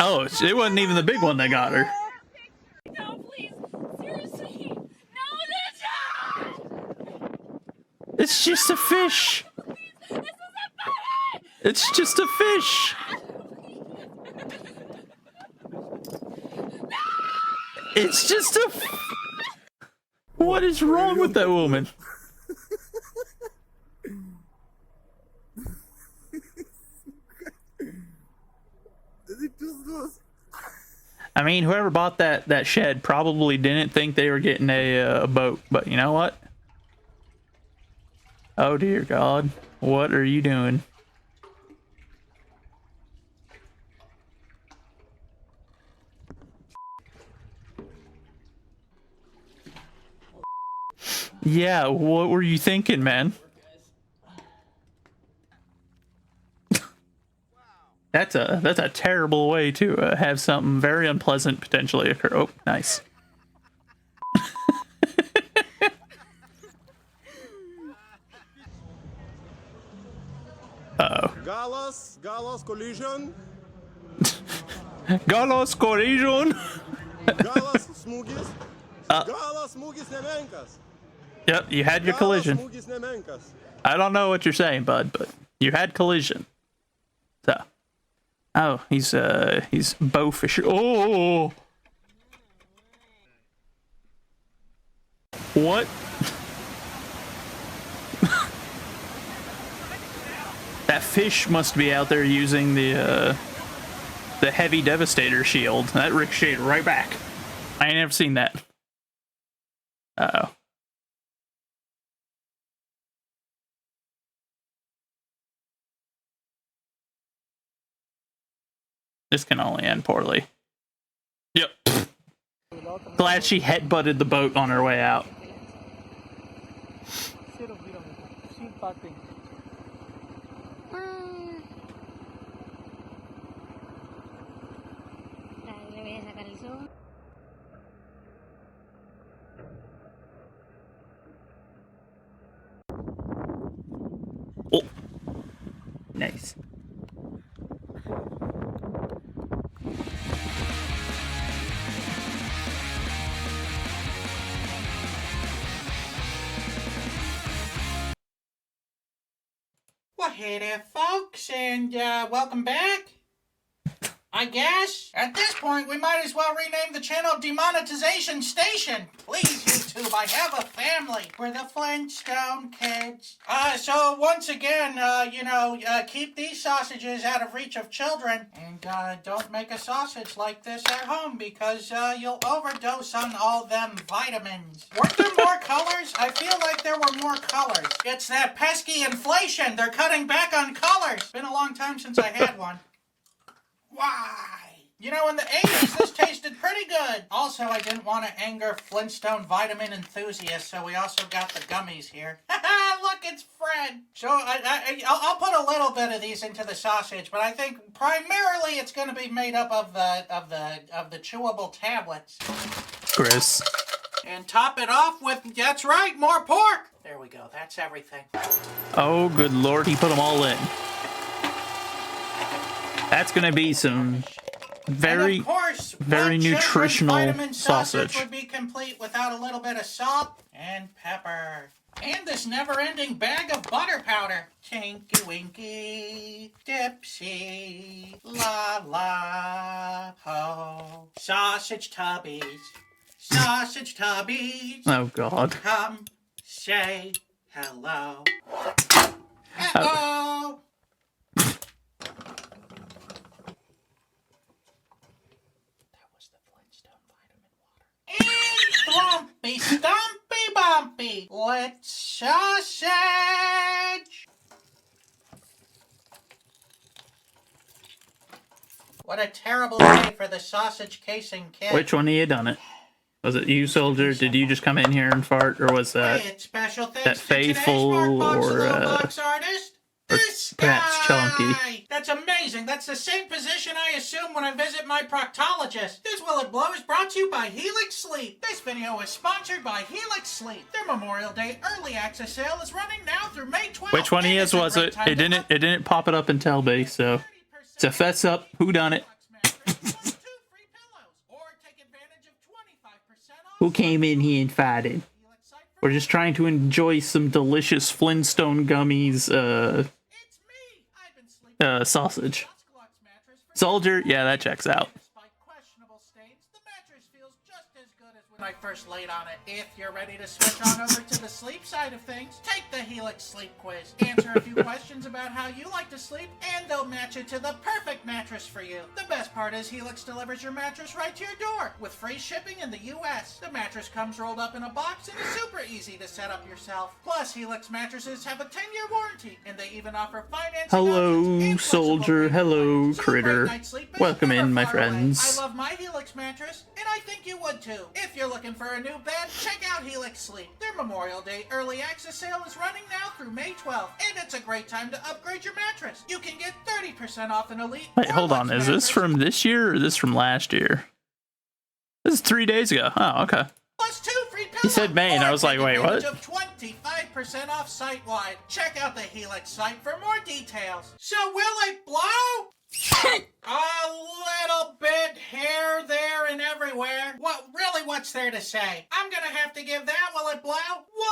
Oh, it wasn't even the big one that got her. No, please! Seriously! No, Ninja! It's just a fish. This isn't funny! It's just a fish. It's just a... What is wrong with that woman? I mean, whoever bought that shed probably didn't think they were getting a boat, but you know what? Oh dear God, what are you doing? Yeah, what were you thinking, man? That's a terrible way to have something very unpleasant potentially occur. Oh, nice. Uh-oh. Galos collision. Galos collision. Galos smugis. Galos smugis nemenkas. Yep, you had your collision. Smugis nemenkas. I don't know what you're saying, bud, but you had collision. So. Oh, he's bow fisher. Oh. What? That fish must be out there using the heavy devastator shield. That ricocheted right back. I ain't never seen that. Uh-oh. This can only end poorly. Yep. Glad she headbutted the boat on her way out. Oh. Nice. Well, hey there, folks, and welcome back. I guess at this point we might as well rename the channel Demonetization Station. Please, YouTube, I have a family. We're the Flintstone Kids. So once again, keep these sausages out of reach of children, and don't make a sausage like this at home because you'll overdose on all them vitamins. Weren't there more colors? I feel like there were more colors. It's that pesky inflation. They're cutting back on colors. Been a long time since I had one. Why? You know, in the 80s, this tasted pretty good. Also, I didn't want to anger Flintstone vitamin enthusiasts, so we also got the gummies here. Look, it's Fred. So I'll put a little bit of these into the sausage, but I think primarily it's going to be made up of the chewable tablets. Chris. And top it off with, that's right, more pork. There we go. That's everything. Oh, good lord, he put them all in. That's gonna be some very, and of course, very nutritional vitamin sausage. Would be complete without a little bit of salt and pepper. And this never-ending bag of butter powder. Tinky winky, dipsy, la la ho. Sausage tubbies, sausage tubbies. Oh god. Come say hello. Uh-oh. And thrumpy, stumpy, bumpy, let's sausage. What a terrible day for the sausage casing kid. Which one of you done it? Was it you, soldier? Did you just come in here and fart, or was that Special thanks that to Faithful or box artist? This perhaps guy! Chunky? That's amazing. That's the same position I assume when I visit my proctologist. This Will It Blow is brought to you by Helix Sleep. This video is sponsored by Helix Sleep. Their Memorial Day early access sale is running now through May 12th. Which one of you was it? It didn't pop it up in Telby, so fess up. Who done it? Who came in here and farted? We're just trying to enjoy some delicious Flintstone gummies, sausage. Soldier, yeah, that checks out. When I first laid on it. If you're ready to switch on over to the sleep side of things, take the Helix Sleep Quiz. Answer a few questions about how you like to sleep, and they'll match it to the perfect mattress for you. The best part is Helix delivers your mattress right to your door with free shipping in the US. The mattress comes rolled up in a box and is super easy to set up yourself. Plus, Helix mattresses have a 10-year warranty, and they even offer financing. Hello, soldier. Hello, critter. Welcome in, my friends. I love my Helix mattress, and I think you would too. If you're looking for a new bed, check out Helix Sleep. Their Memorial Day early access sale is running now through May 12th, and it's a great time to upgrade your mattress. You can get 30% off an Elite. Wait, hold on. Is this from this year or is this from last year? This is 3 days ago. Oh, okay. Plus 2 free pillows. He said May, and I was like, wait, what? 25% off site-wide. Check out the Helix site for more details. So will it blow? A little bit here, there, and everywhere. What's there to say? I'm gonna have to give that Will It Blow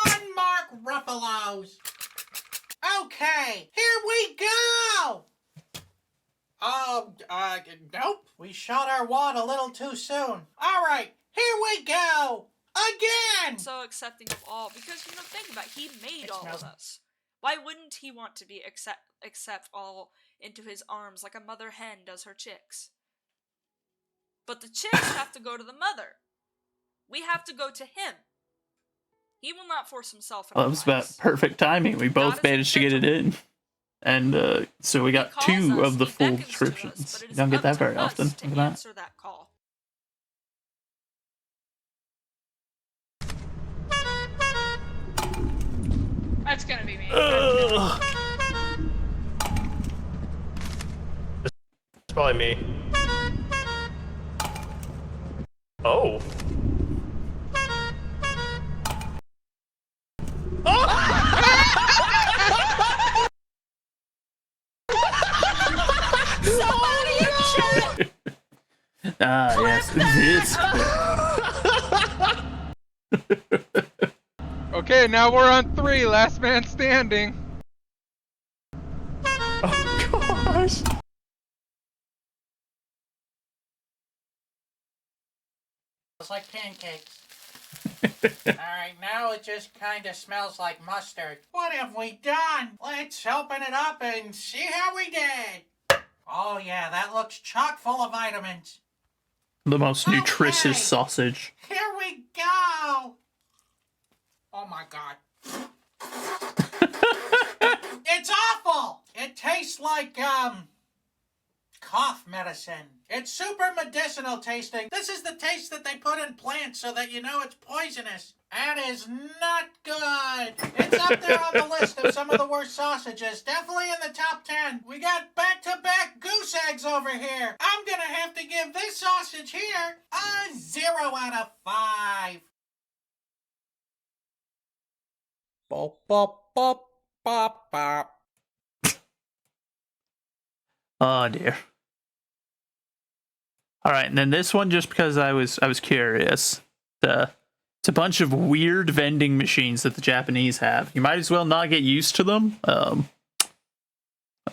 1 Mark Ruffalo's. Okay, here we go! Nope. We shot our wad a little too soon. Alright, here we go! Again! So accepting of all, because, think about it, he made all of us. Why wouldn't he want to be accept all into his arms like a mother hen does her chicks? But the chicks have to go to the mother. We have to go to him. He will not force himself. Well, it was about perfect timing. We both managed to get it in. And so we got 2 of the full descriptions. You don't get that very often. Look at that. Answer that call. That's gonna be me. It's probably me. Oh. Ah, yes, this. Okay, now we're on 3, last man standing. Oh gosh. It's like pancakes. Alright, now it just kinda smells like mustard. What have we done? Let's open it up and see how we did. Oh yeah, that looks chock full of vitamins. The most nutritious sausage. Here we go! Oh my god. It's awful! It tastes like, cough medicine. It's super medicinal tasting. This is the taste that they put in plants so that you know it's poisonous. That is not good. It's up there on the list of some of the worst sausages. Definitely in the top 10. We got back-to-back goose eggs over here. I'm gonna have to give this sausage here a 0 out of 5. Bop, bop, bop, bop, bop. Oh dear. All right, and then this one, just because I was curious. It's a bunch of weird vending machines that the Japanese have. You might as well not get used to them.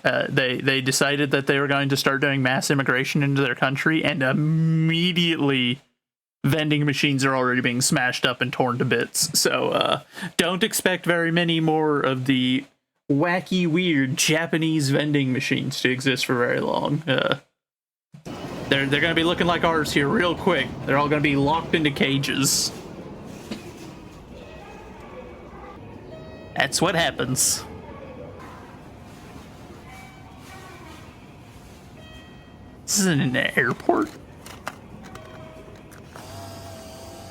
They decided that they were going to start doing mass immigration into their country, and immediately vending machines are already being smashed up and torn to bits. So don't expect very many more of the wacky, weird Japanese vending machines to exist for very long. They're going to be looking like ours here real quick. They're all going to be locked into cages. That's what happens. This isn't an airport?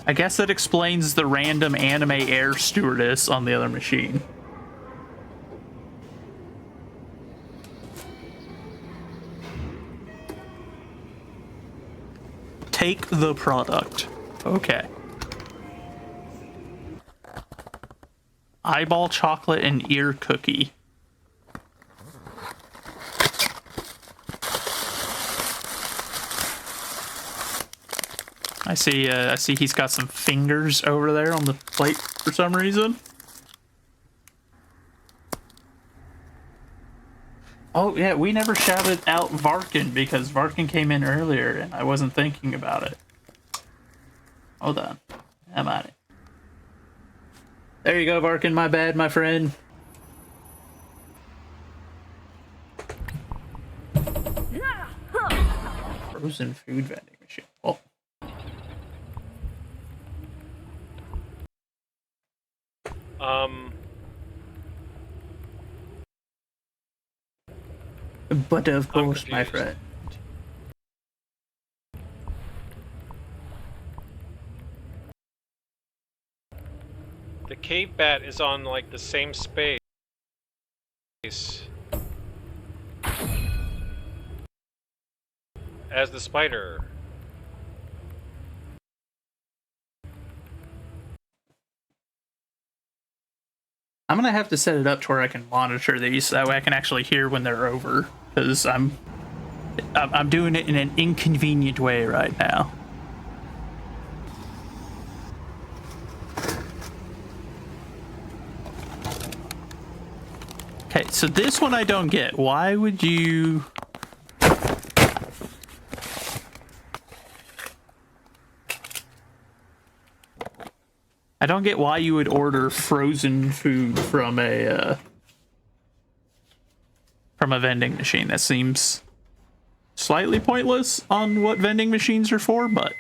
I guess that explains the random anime air stewardess on the other machine. Take the product. Okay. Eyeball chocolate and ear cookie. I see he's got some fingers over there on the plate for some reason. Oh yeah, we never shouted out Varkin because Varkin came in earlier and I wasn't thinking about it. Hold on. I'm on it. There you go, Varkin. My bad, my friend. Frozen food vending machine. Oh. But of course, my friend. The cave bat is on like the same space as the spider. I'm gonna have to set it up to where I can monitor these, that way I can actually hear when they're over, because I'm doing it in an inconvenient way right now. Okay, so this one I don't get. Why would you... I don't get why you would order frozen food from a vending machine. That seems slightly pointless on what vending machines are for, but...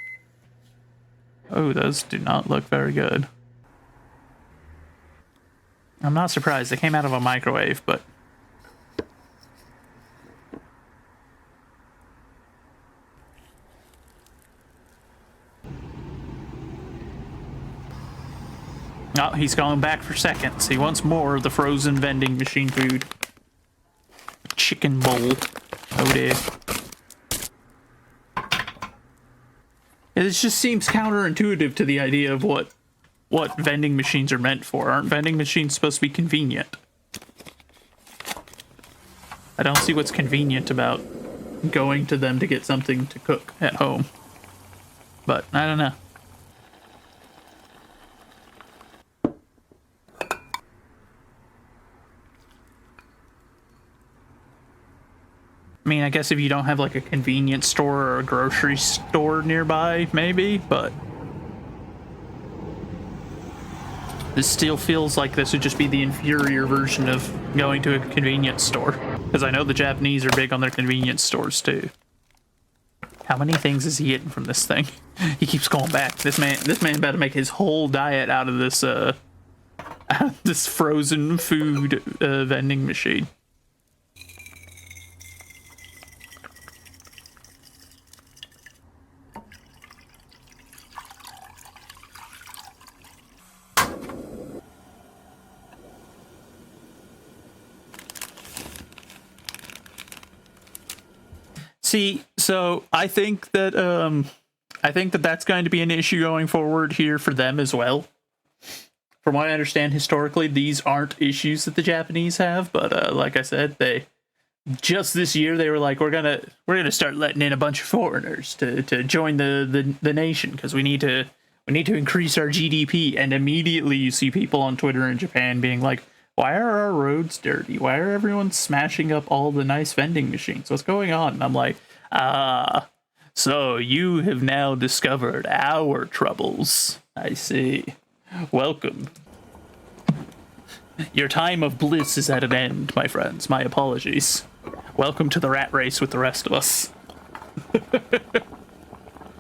Oh, those do not look very good. I'm not surprised. They came out of a microwave, but... Oh, he's going back for seconds. He wants more of the frozen vending machine food. Chicken bowl. Oh dear. Yeah, this just seems counterintuitive to the idea of what vending machines are meant for. Aren't vending machines supposed to be convenient? I don't see what's convenient about going to them to get something to cook at home. But, I don't know. I mean, I guess if you don't have like a convenience store or a grocery store nearby, maybe, but this still feels like this would just be the inferior version of going to a convenience store. Because I know the Japanese are big on their convenience stores too. How many things is he getting from this thing? He keeps going back. This man about to make his whole diet out of this frozen food vending machine. See, so I think that that's going to be an issue going forward here for them as well. from what I understand historically, these aren't issues that the Japanese have, but like I said, they just this year they were like, we're gonna start letting in a bunch of foreigners to join the nation because we need to increase our GDP. And immediately you see people on Twitter in Japan being like, why are our roads dirty? Why are everyone smashing up all the nice vending machines? What's going on? And I'm like, so you have now discovered our troubles. I see. Welcome. Your time of bliss is at an end, my friends. My apologies. Welcome to the rat race with the rest of us.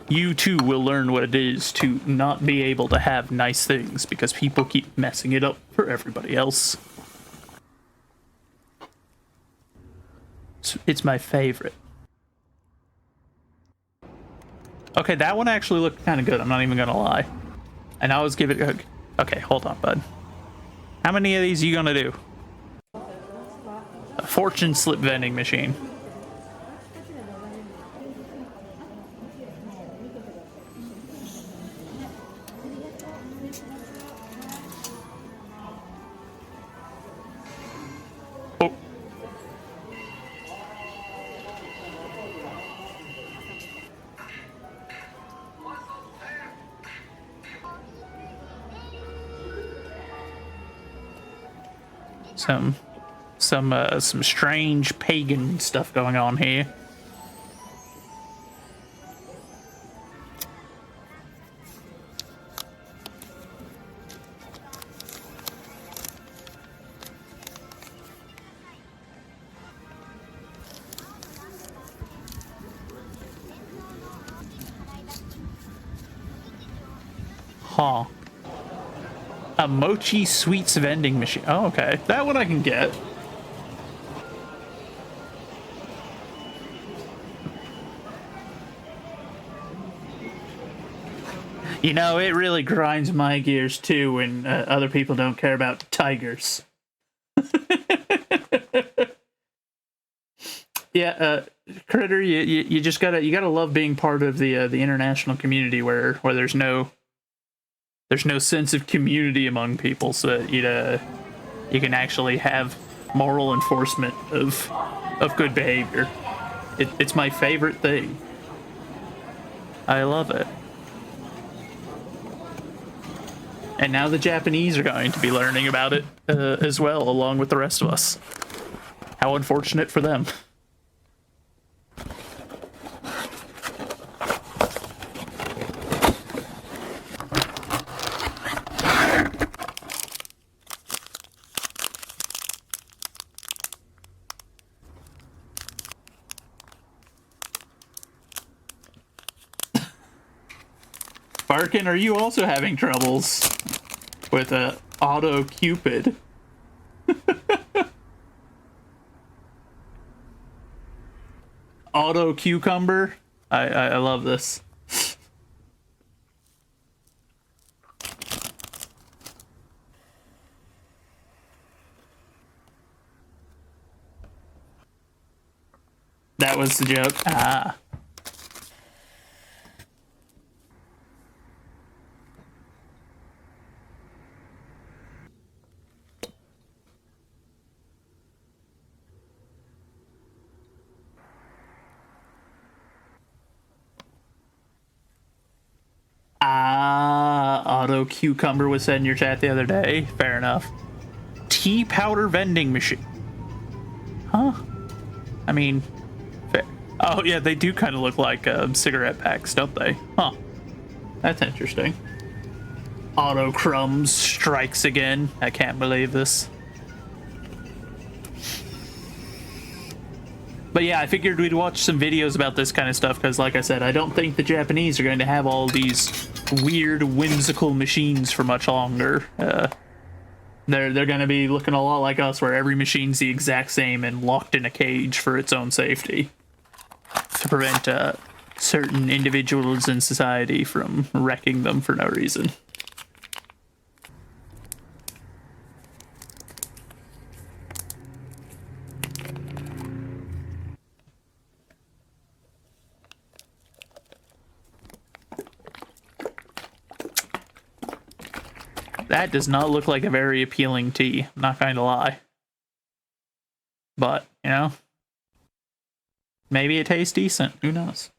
You too will learn what it is to not be able to have nice things because people keep messing it up for everybody else. It's my favorite. Okay, that one actually looked kind of good. I'm not even gonna lie. And I was giving it. Okay, hold on, bud. How many of these are you gonna do? A fortune slip vending machine. Oh. Some strange pagan stuff going on here. Huh. A mochi sweets vending machine. Oh, okay. That one I can get. You know, it really grinds my gears too when other people don't care about tigers. Yeah, Critter, you just gotta love being part of the international community where there's no sense of community among people, so that you can actually have moral enforcement of good behavior. It's my favorite thing. I love it. And now the Japanese are going to be learning about it as well, along with the rest of us. How unfortunate for them. Barkin, are you also having troubles with Auto Cupid? Auto Cucumber? I love this. That was the joke. Ah. Auto Cucumber was said in your chat the other day. Fair enough. Tea powder vending machine. Huh? I mean, fair. Oh yeah, they do kind of look like cigarette packs, don't they? Huh. That's interesting. Auto Crumbs strikes again. I can't believe this. But yeah, I figured we'd watch some videos about this kind of stuff because, like I said, I don't think the Japanese are going to have all these weird, whimsical machines for much longer. They're going to be looking a lot like us, where every machine's the exact same and locked in a cage for its own safety to prevent certain individuals in society from wrecking them for no reason. That does not look like a very appealing tea. I'm not going to lie. But, you know, maybe it tastes decent. Who knows?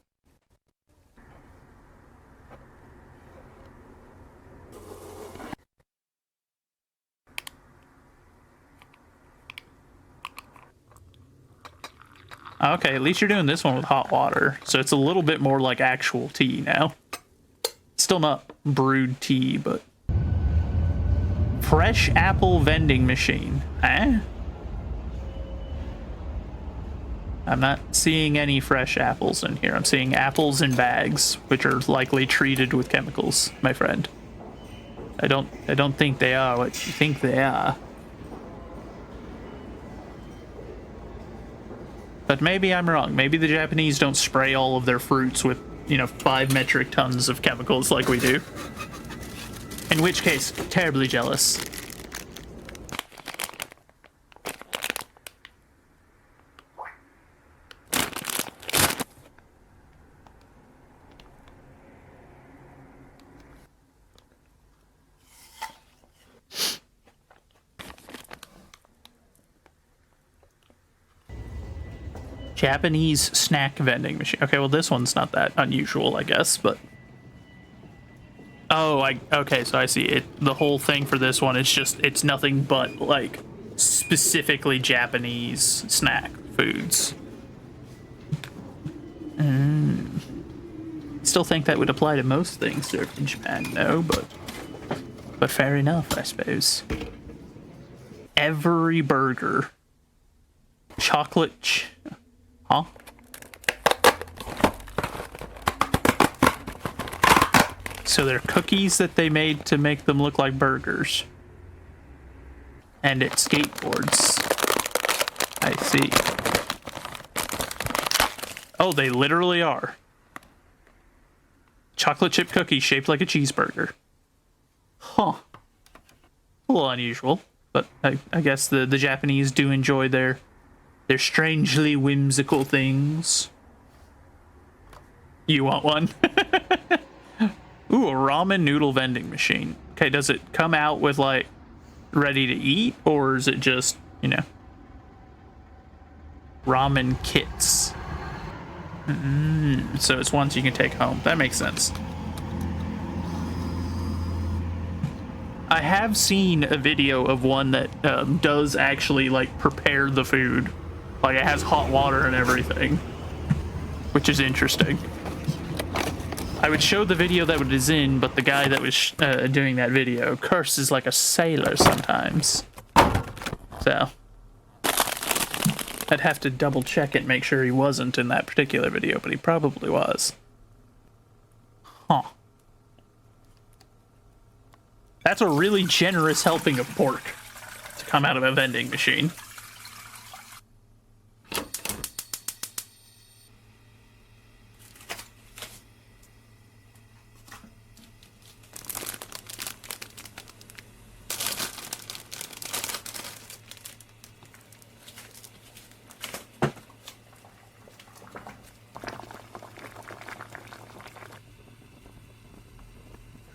Okay, at least you're doing this one with hot water. So it's a little bit more like actual tea now. Still not brewed tea, but... Fresh apple vending machine. Eh? I'm not seeing any fresh apples in here. I'm seeing apples in bags, which are likely treated with chemicals, my friend. I don't think they are what you think they are. But maybe I'm wrong. Maybe the Japanese don't spray all of their fruits with, you know, 5 metric tons of chemicals like we do. In which case, terribly jealous. Japanese snack vending machine. Okay, well this one's not that unusual, I guess, but... Oh, okay, so I see it. The whole thing for this one is just, it's nothing but, like, specifically Japanese snack foods. Still think that would apply to most things served in Japan, no, but fair enough, I suppose. Every burger. Chocolate... Huh? So they're cookies that they made to make them look like burgers. And it's skateboards. I see. Oh, they literally are. Chocolate chip cookie shaped like a cheeseburger. Huh. A little unusual, but I guess the Japanese do enjoy their strangely whimsical things. You want one? Ooh, a ramen noodle vending machine. Okay, does it come out with, like, ready to eat? Or is it just, you know, ramen kits? So it's ones you can take home. That makes sense. I have seen a video of one that does actually, like, prepare the food. Like, it has hot water and everything, which is interesting. I would show the video that it is in, but the guy that was doing that video curses like a sailor sometimes. So, I'd have to double check it and make sure he wasn't in that particular video, but he probably was. Huh. That's a really generous helping of pork to come out of a vending machine.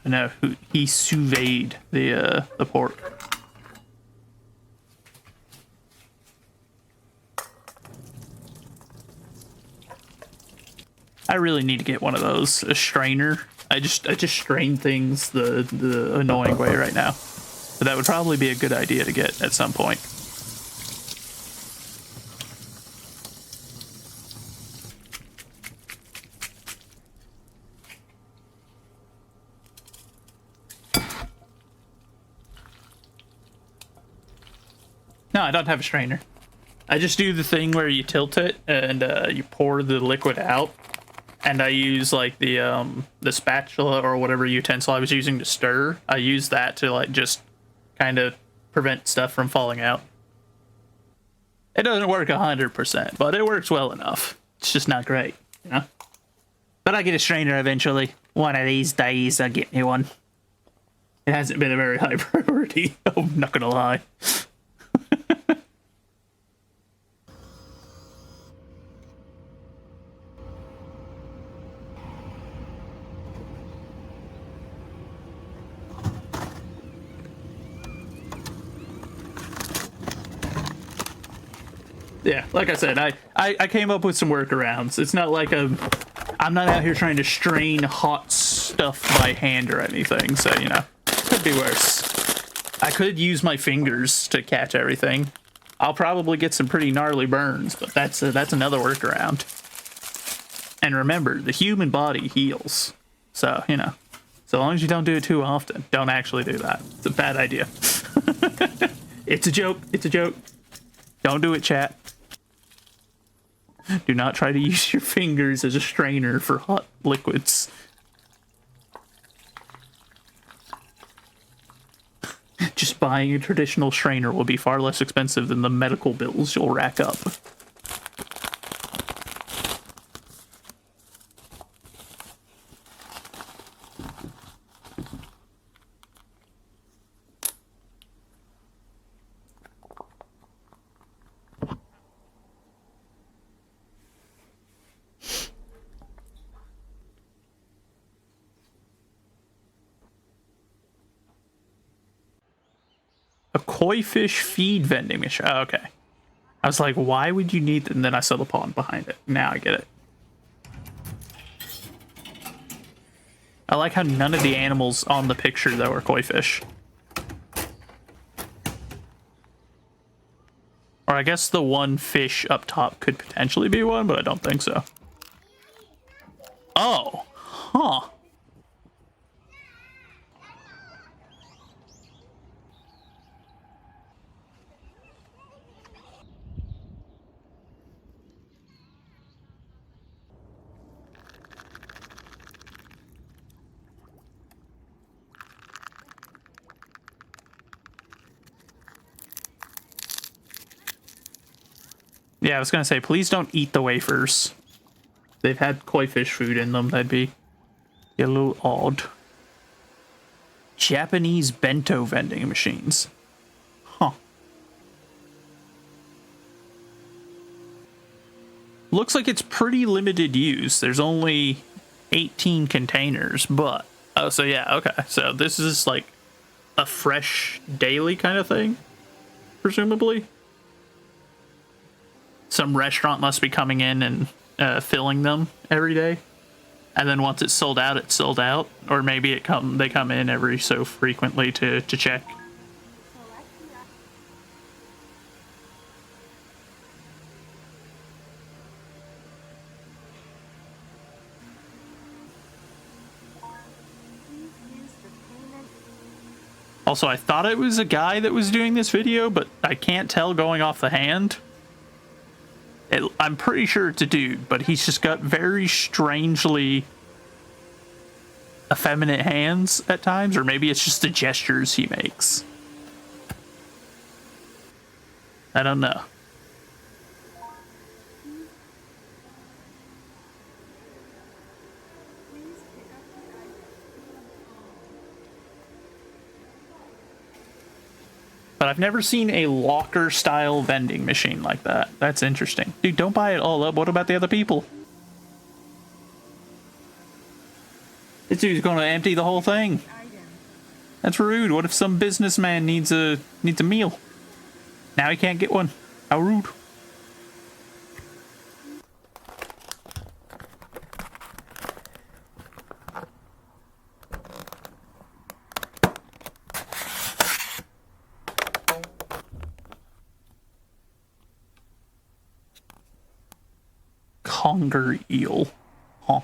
No, he sous vide the pork. I really need to get one of those, a strainer. I just strain things the annoying way right now. But that would probably be a good idea to get at some point. No, I don't have a strainer. I just do the thing where you tilt it and you pour the liquid out. And I use like the spatula or whatever utensil I was using to stir. I use that to like just kind of prevent stuff from falling out. It doesn't work 100%, but it works well enough. It's just not great, you know? But I'll get a strainer eventually. One of these days I'll get me one. It hasn't been a very high priority, I'm not gonna lie. Yeah, like I said, I came up with some workarounds. It's not like I'm not out here trying to strain hot stuff by hand or anything, so, you know, could be worse. I could use my fingers to catch everything. I'll probably get some pretty gnarly burns, but that's another workaround. And remember, the human body heals. So, you know, so long as you don't do it too often, don't actually do that. It's a bad idea. It's a joke. It's a joke. Don't do it, chat. Do not try to use your fingers as a strainer for hot liquids. Just buying a traditional strainer will be far less expensive than the medical bills you'll rack up. A koi fish feed vending machine. Oh, okay. I was like, why would you need that? And then I saw the pond behind it. Now I get it. I like how none of the animals on the picture, though, are koi fish. Or I guess the one fish up top could potentially be one, but I don't think so. Oh. Huh. Yeah, I was gonna say, please don't eat the wafers. They've had koi fish food in them. That'd be a little odd. Japanese bento vending machines. Huh. Looks like it's pretty limited use. There's only 18 containers, but... Oh, so yeah, okay. So this is like a fresh daily kind of thing, presumably. Some restaurant must be coming in and filling them every day. And then once it's sold out, it's sold out. Or maybe they come in every so frequently to check. Also, I thought it was a guy that was doing this video, but I can't tell going off the hand. I'm pretty sure it's a dude, but he's just got very strangely effeminate hands at times, or maybe it's just the gestures he makes. I don't know. But I've never seen a locker-style vending machine like that. That's interesting. Dude, don't buy it all up. What about the other people? This dude's gonna empty the whole thing. That's rude. What if some businessman needs a meal? Now he can't get one. How rude. Conger eel. Huh.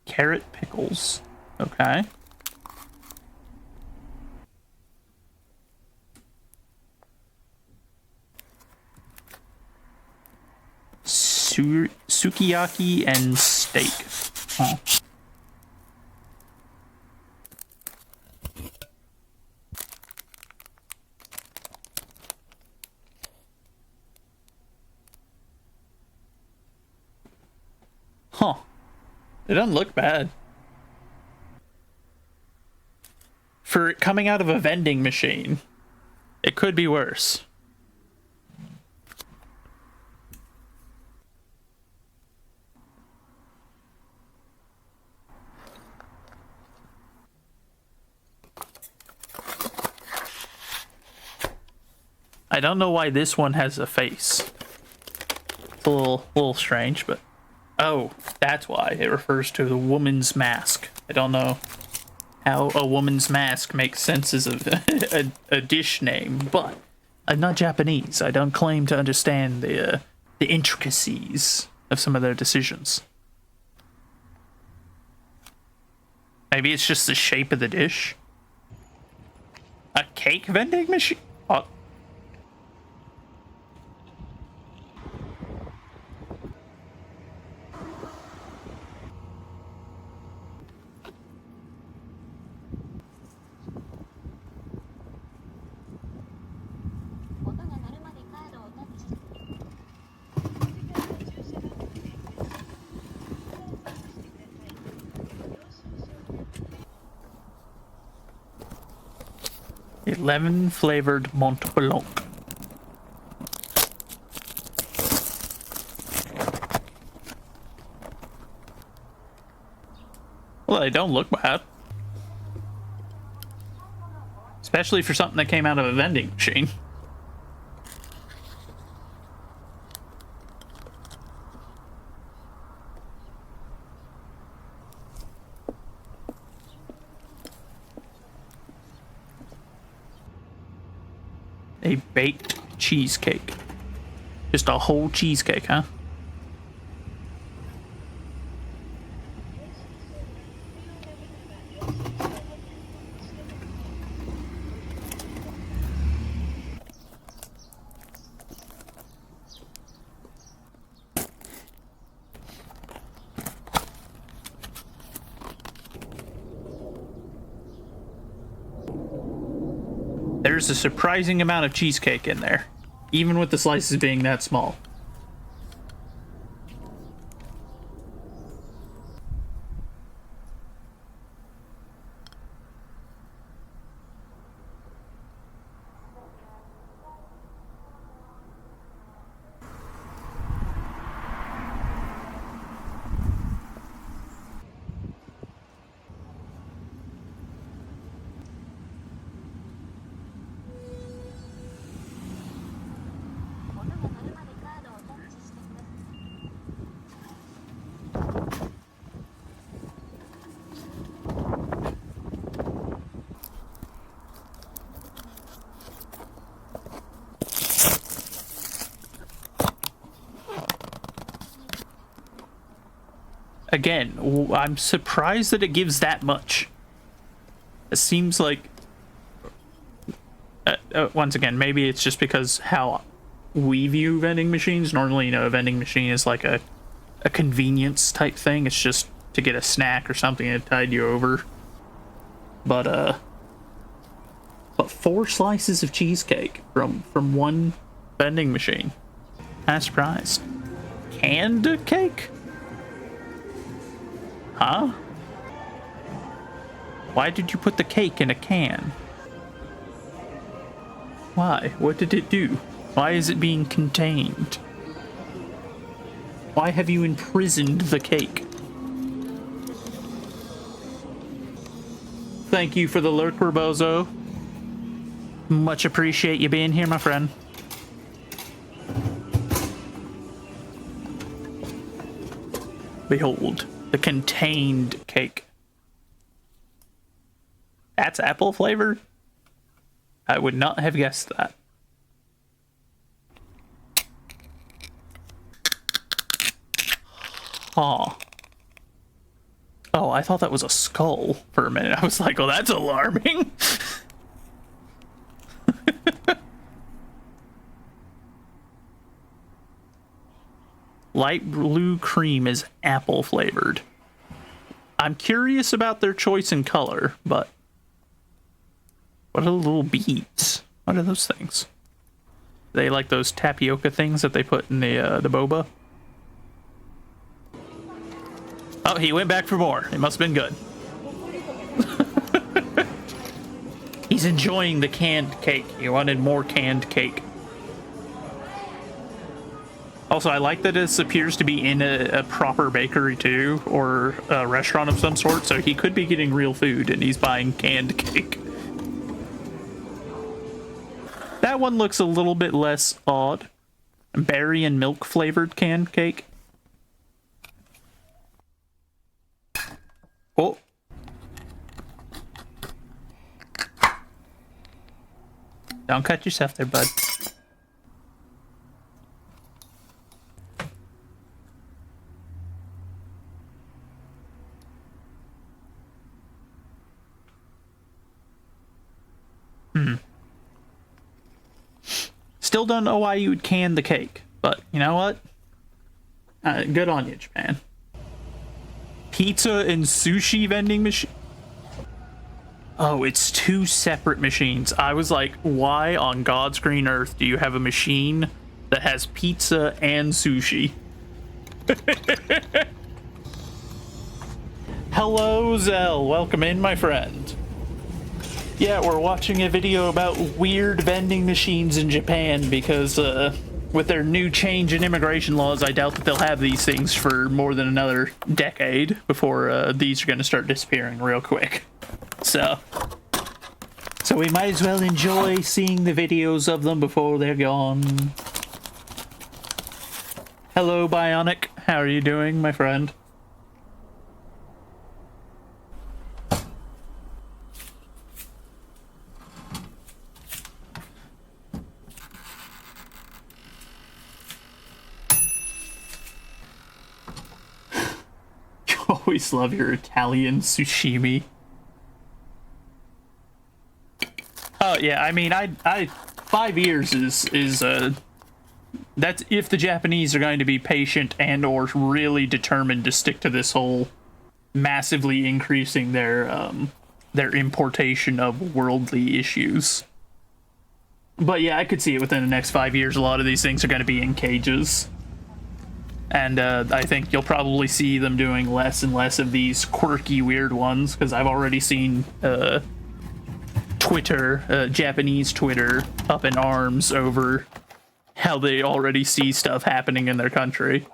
Carrot pickles. Okay. Sukiyaki and steak. Huh. Huh. It doesn't look bad. For it coming out of a vending machine, it could be worse. I don't know why this one has a face. It's a little strange, but oh, that's why it refers to the woman's mask. I don't know how a woman's mask makes sense as a dish name, but I'm not Japanese. I don't claim to understand the intricacies of some of their decisions. Maybe it's just the shape of the dish. A cake vending machine? Oh. Lemon flavored Mont Blanc. Well, they don't look bad. Especially for something that came out of a vending machine. A baked cheesecake. Just a whole cheesecake, huh? There's a surprising amount of cheesecake in there, even with the slices being that small. Again, I'm surprised that it gives that much. It seems like... once again, maybe it's just because how we view vending machines. Normally, you know, a vending machine is like a convenience type thing. It's just to get a snack or something to tide you over. But 4 slices of cheesecake from one vending machine. I'm surprised. Canned cake? Huh? Why did you put the cake in a can? Why? What did it do? Why is it being contained? Why have you imprisoned the cake? Thank you for the lurk, Rebozo. Much appreciate you being here, my friend. Behold, the contained cake. That's apple flavored? I would not have guessed that. Huh. Oh, I thought that was a skull for a minute. I was like, oh, that's alarming. Light blue cream is apple flavored. I'm curious about their choice in color, but what are the little beads? What are those things? They like those tapioca things that they put in the boba? Oh, he went back for more. It must have been good. He's enjoying the canned cake. He wanted more canned cake. Also, I like that this appears to be in a proper bakery too, or a restaurant of some sort, so he could be getting real food and he's buying canned cake. That one looks a little bit less odd. Berry and milk flavored canned cake. Oh. Don't cut yourself there, bud. Still don't know why you would can the cake, but you know what? Good on you, Japan. Pizza and sushi vending machine. Oh, it's two separate machines. I was like, why on God's green earth do you have a machine that has pizza and sushi? Hello, Zell. Welcome in, my friend. Yeah, we're watching a video about weird vending machines in Japan because with their new change in immigration laws, I doubt that they'll have these things for more than another decade before these are going to start disappearing real quick. So we might as well enjoy seeing the videos of them before they're gone. Hello, Bionic. How are you doing, my friend? Always love your Italian sushimi. Oh yeah, I mean, I 5 years is that's if the Japanese are going to be patient and or really determined to stick to this whole massively increasing their importation of worldly issues. But yeah, I could see it within the next 5 years. A lot of these things are going to be in cages. And I think you'll probably see them doing less and less of these quirky, weird ones, because I've already seen Twitter, Japanese Twitter, up in arms over how they already see stuff happening in their country.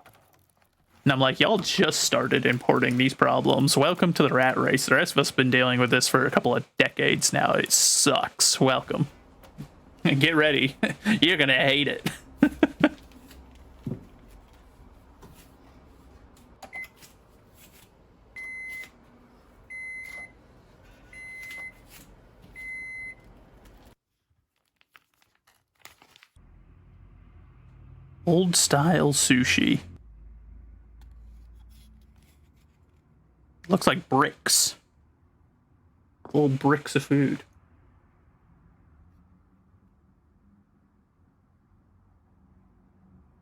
And I'm like, y'all just started importing these problems. Welcome to the rat race. The rest of us have been dealing with this for a couple of decades now. It sucks. Welcome. Get ready. You're gonna hate it. Old style sushi. Looks like bricks. Little bricks of food.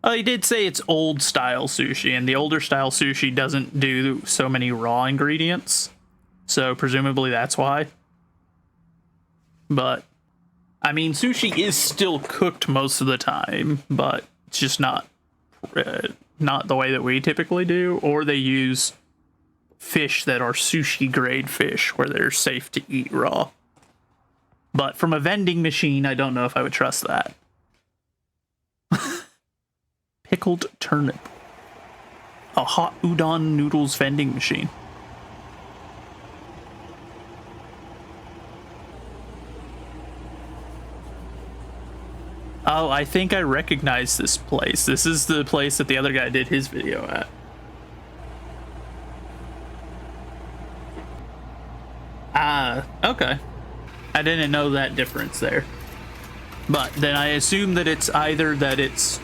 Oh, he did say it's old style sushi, and the older style sushi doesn't do so many raw ingredients. So presumably that's why. But, I mean, sushi is still cooked most of the time, but it's just not the way that we typically do, or they use fish that are sushi grade fish where they're safe to eat raw. But from a vending machine, I don't know if I would trust that. Pickled turnip. A hot udon noodles vending machine. Oh, I think I recognize this place. This is the place that the other guy did his video at. Ah, okay. I didn't know that difference there. But then I assume that it's either that it's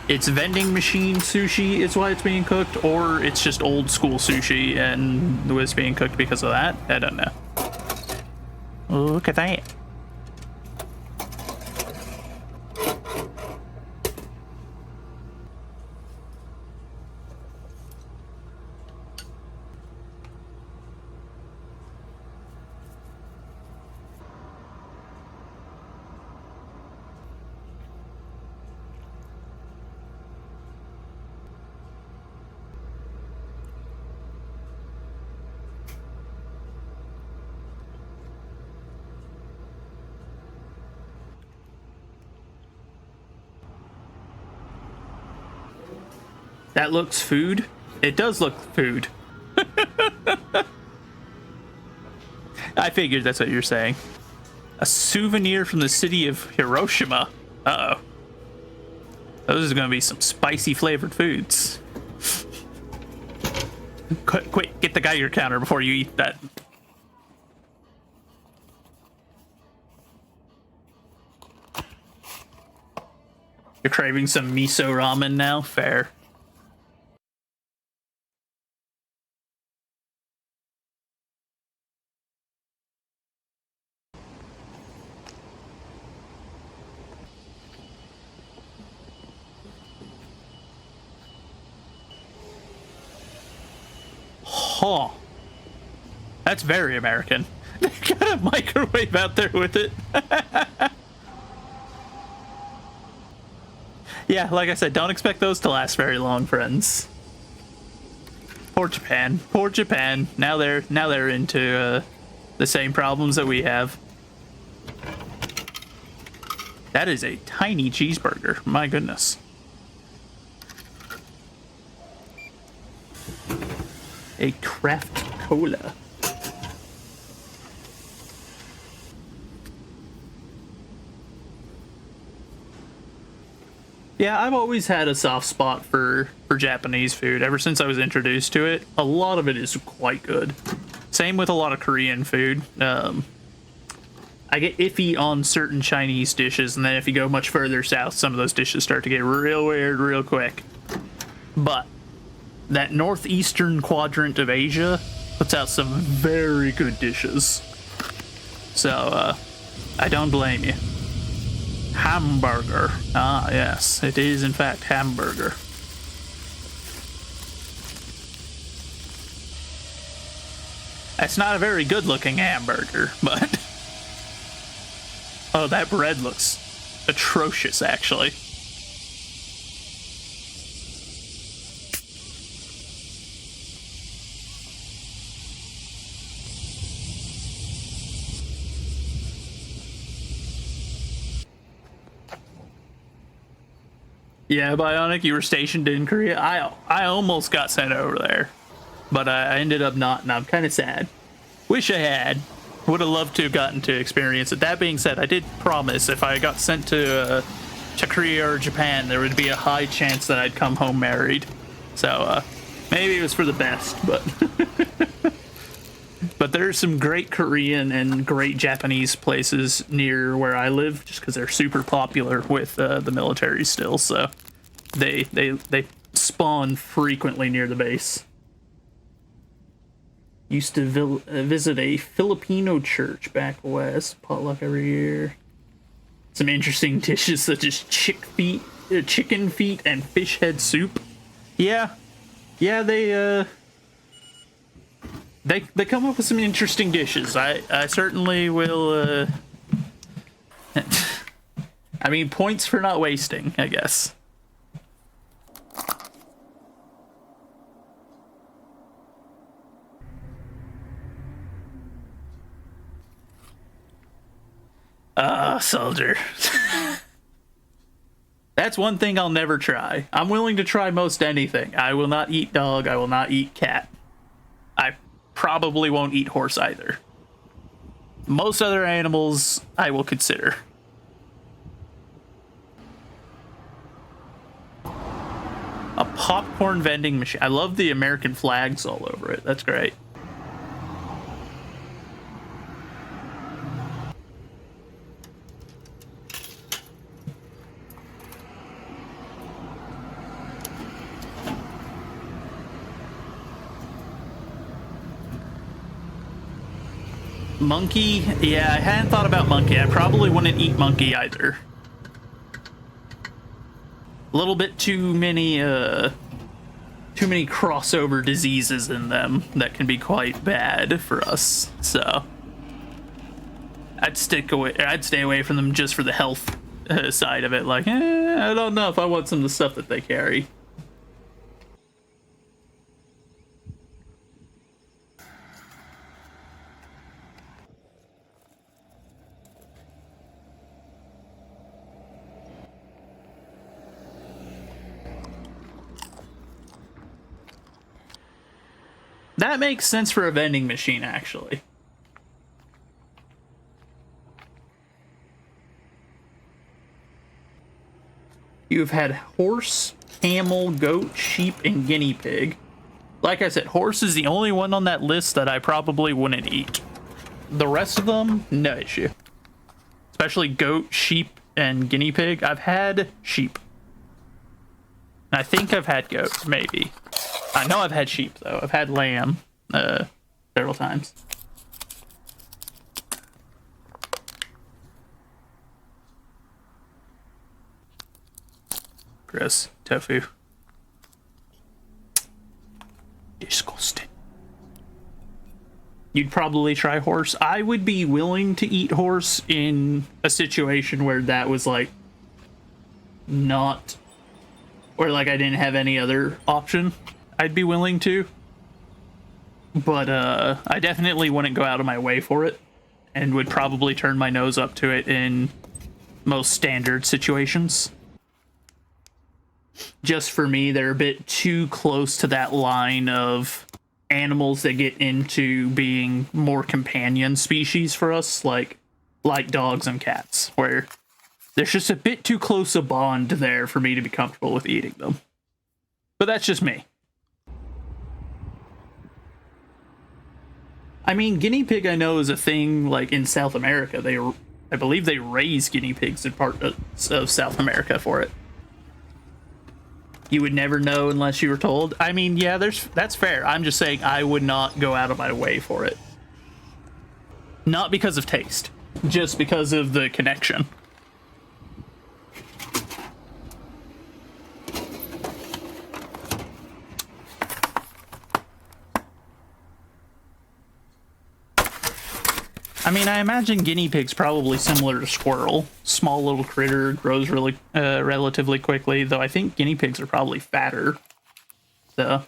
vending machine sushi is why it's being cooked, or it's just old school sushi and was being cooked because of that. I don't know. Look at that. That looks food? It does look food. I figured that's what you're saying. A souvenir from the city of Hiroshima. Uh-oh. Those are going to be some spicy flavored foods. Quick, get the Geiger counter before you eat that. You're craving some miso ramen now? Fair. Huh. That's very American. They got a microwave out there with it. Yeah, like I said, don't expect those to last very long, friends. Poor Japan. Poor Japan. Now they're into the same problems that we have. That is a tiny cheeseburger. My goodness. A craft cola. Yeah, I've always had a soft spot for Japanese food ever since I was introduced to it. A lot of it is quite good. Same with a lot of Korean food. I get iffy on certain Chinese dishes, and then if you go much further south, some of those dishes start to get real weird real quick. But that northeastern quadrant of Asia puts out some very good dishes. So, I don't blame you. Hamburger. Ah, yes, it is in fact hamburger. That's not a very good looking hamburger, but... Oh, that bread looks atrocious, actually. Yeah, Bionic, you were stationed in Korea. I almost got sent over there, but I ended up not, and I'm kind of sad. Wish I had. Would have loved to have gotten to experience it. That being said, I did promise if I got sent to Korea or Japan, there would be a high chance that I'd come home married. So maybe it was for the best, but but there's some great Korean and great Japanese places near where I live, just because they're super popular with the military still. So they spawn frequently near the base. Used to visit a Filipino church back west. Potluck every year. Some interesting dishes such as chicken feet and fish head soup. Yeah, they come up with some interesting dishes. I certainly will. I mean, points for not wasting, I guess. Soldier. That's one thing I'll never try. I'm willing to try most anything. I will not eat dog. I will not eat cat. I probably won't eat horse either. Most other animals I will consider. A popcorn vending machine. I love the American flags all over it. That's great. Monkey? Yeah, I hadn't thought about monkey. I probably wouldn't eat monkey either. A little bit too many crossover diseases in them that can be quite bad for us. So I'd stay away from them just for the health side of it. Like, I don't know if I want some of the stuff that they carry. That makes sense for a vending machine, actually. You've had horse, camel, goat, sheep, and guinea pig. Like I said, horse is the only one on that list that I probably wouldn't eat. The rest of them, no issue. Especially goat, sheep, and guinea pig. I've had sheep. I think I've had goat, maybe. I know I've had sheep, though. I've had lamb several times. Gross. Tofu. Disgusting. You'd probably try horse. I would be willing to eat horse in a situation where that was like not, or like I didn't have any other option. I'd be willing to, but I definitely wouldn't go out of my way for it, and would probably turn my nose up to it in most standard situations. Just for me, they're a bit too close to that line of animals that get into being more companion species for us, like dogs and cats, where there's just a bit too close a bond there for me to be comfortable with eating them. But that's just me. I mean, guinea pig I know is a thing like in South America. I believe they raise guinea pigs in part of South America for it. You would never know unless you were told. I mean, yeah, that's fair. I'm just saying I would not go out of my way for it. Not because of taste, just because of the connection. I mean, I imagine guinea pig's probably similar to squirrel. Small little critter, grows really relatively quickly, though I think guinea pigs are probably fatter. So.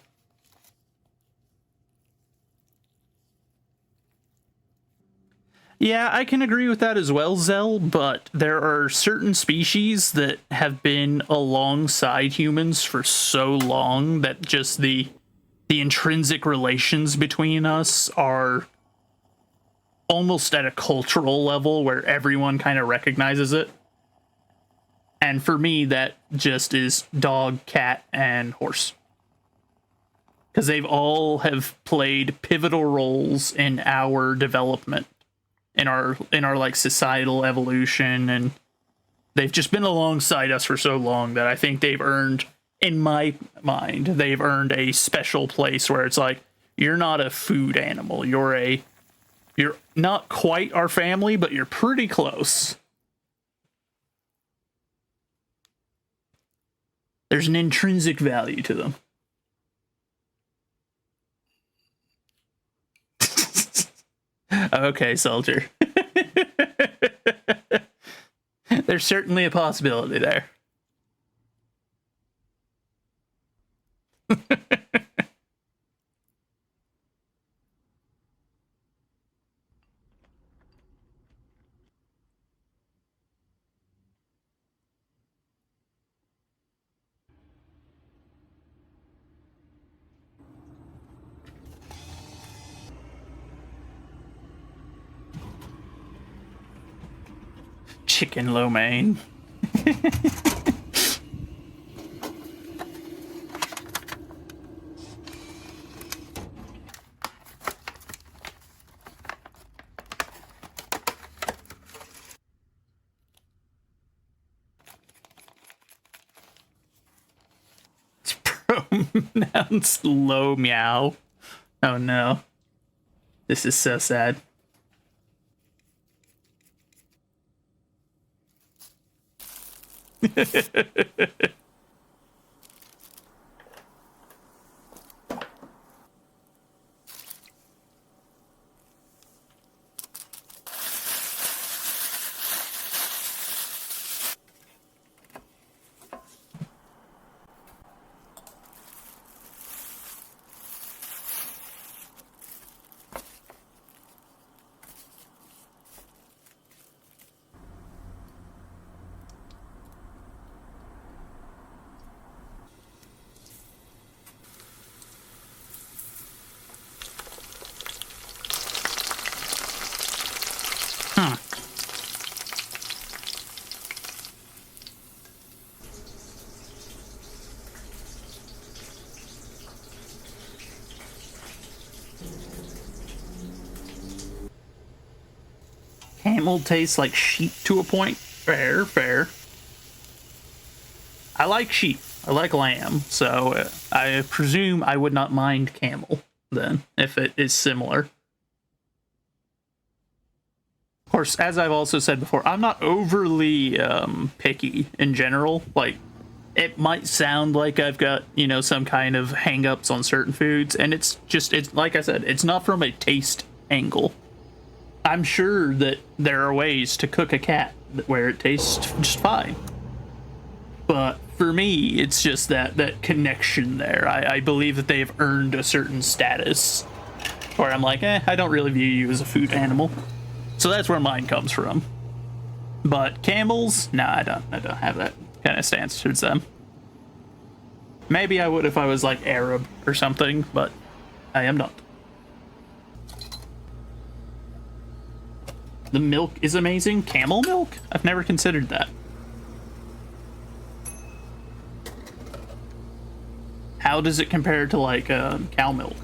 Yeah, I can agree with that as well, Zell, but there are certain species that have been alongside humans for so long that just the intrinsic relations between us are almost at a cultural level where everyone kind of recognizes it. And for me, that just is dog, cat, and horse. Because they've all have played pivotal roles in our development, in our like societal evolution, and they've just been alongside us for so long that I think they've earned, in my mind, they've earned a special place where it's like, you're not a food animal, you're not quite our family, but you're pretty close. There's an intrinsic value to them. Okay, soldier. There's certainly a possibility there. Chicken lo mein. It's pronounced low meow. Oh no. This is so sad. camel tastes like sheep to a point. Fair, fair. I like sheep. I like lamb, so I presume I would not mind camel then, if it is similar. Of course, as I've also said before, I'm not overly picky in general. Like, it might sound like I've got, you know, some kind of hang-ups on certain foods, and it's like I said, it's not from a taste angle. I'm sure that there are ways to cook a cat where it tastes just fine. But for me, it's just that connection there. I believe that they have earned a certain status where I'm like, I don't really view you as a food animal. So that's where mine comes from. But camels, nah, I don't have that kind of stance towards them. Maybe I would if I was like Arab or something, but I am not. The milk is amazing. Camel milk? I've never considered that. How does it compare to like cow milk?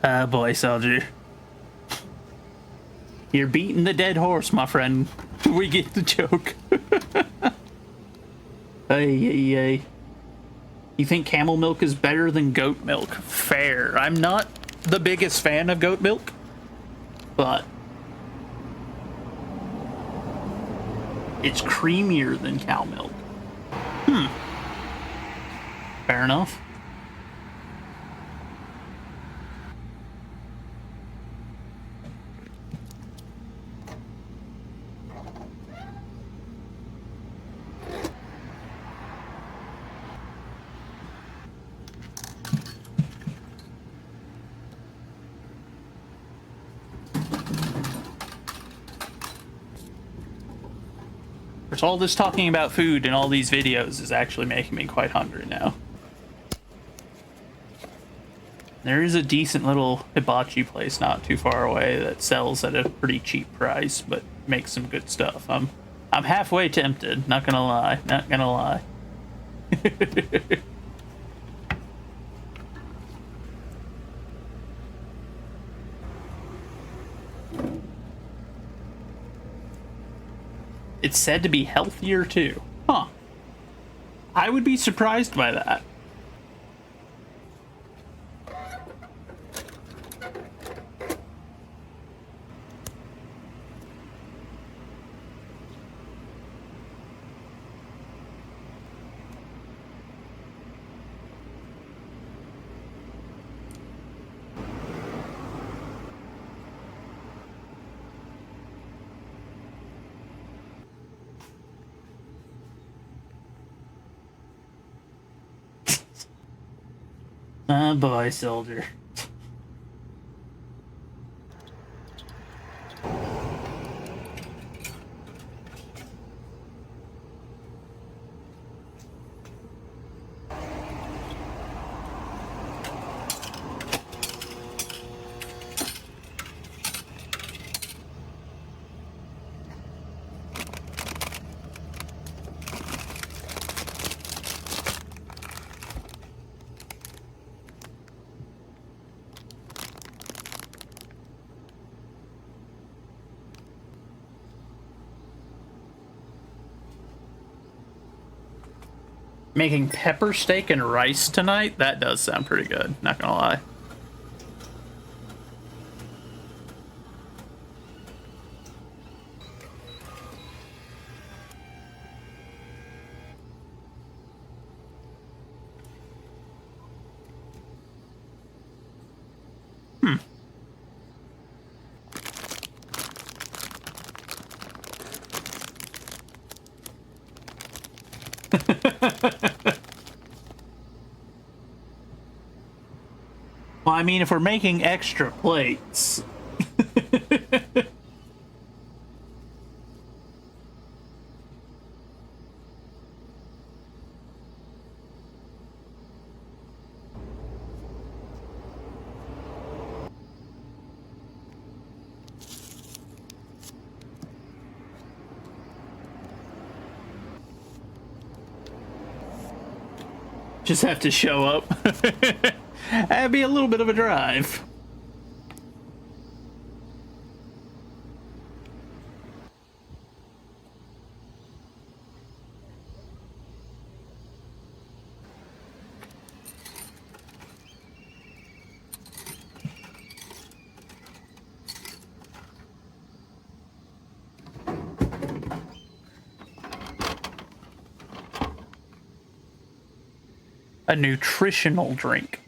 Ah, boy, soldier. You're beating the dead horse, my friend. We get the joke. Hey. You think camel milk is better than goat milk? Fair. I'm not the biggest fan of goat milk, but it's creamier than cow milk. Fair enough. All this talking about food in all these videos is actually making me quite hungry now. There is a decent little hibachi place not too far away that sells at a pretty cheap price, but makes some good stuff. I'm halfway tempted, not gonna lie. It's said to be healthier too. Huh. I would be surprised by that. Oh boy, soldier. Making pepper steak and rice tonight? That does sound pretty good, not gonna lie. Well, I mean, if we're making extra plates. Just have to show up. That'd be a little bit of a drive. A nutritional drink.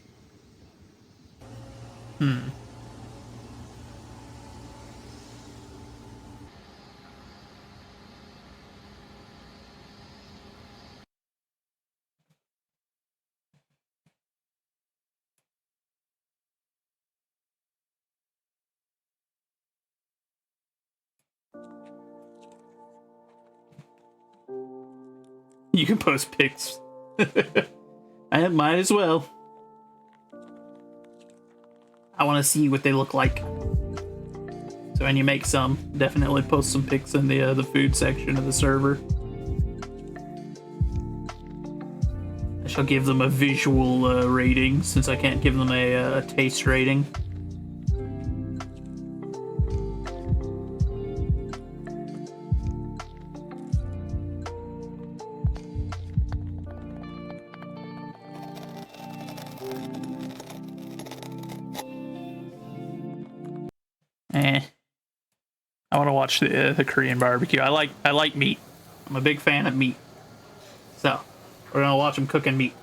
You can post pics. I might as well. I want to see what they look like. So when you make some, definitely post some pics in the food section of the server. I shall give them a visual rating since I can't give them a taste rating. I want to watch the Korean barbecue. I like meat. I'm a big fan of meat. So we're gonna watch them cooking meat.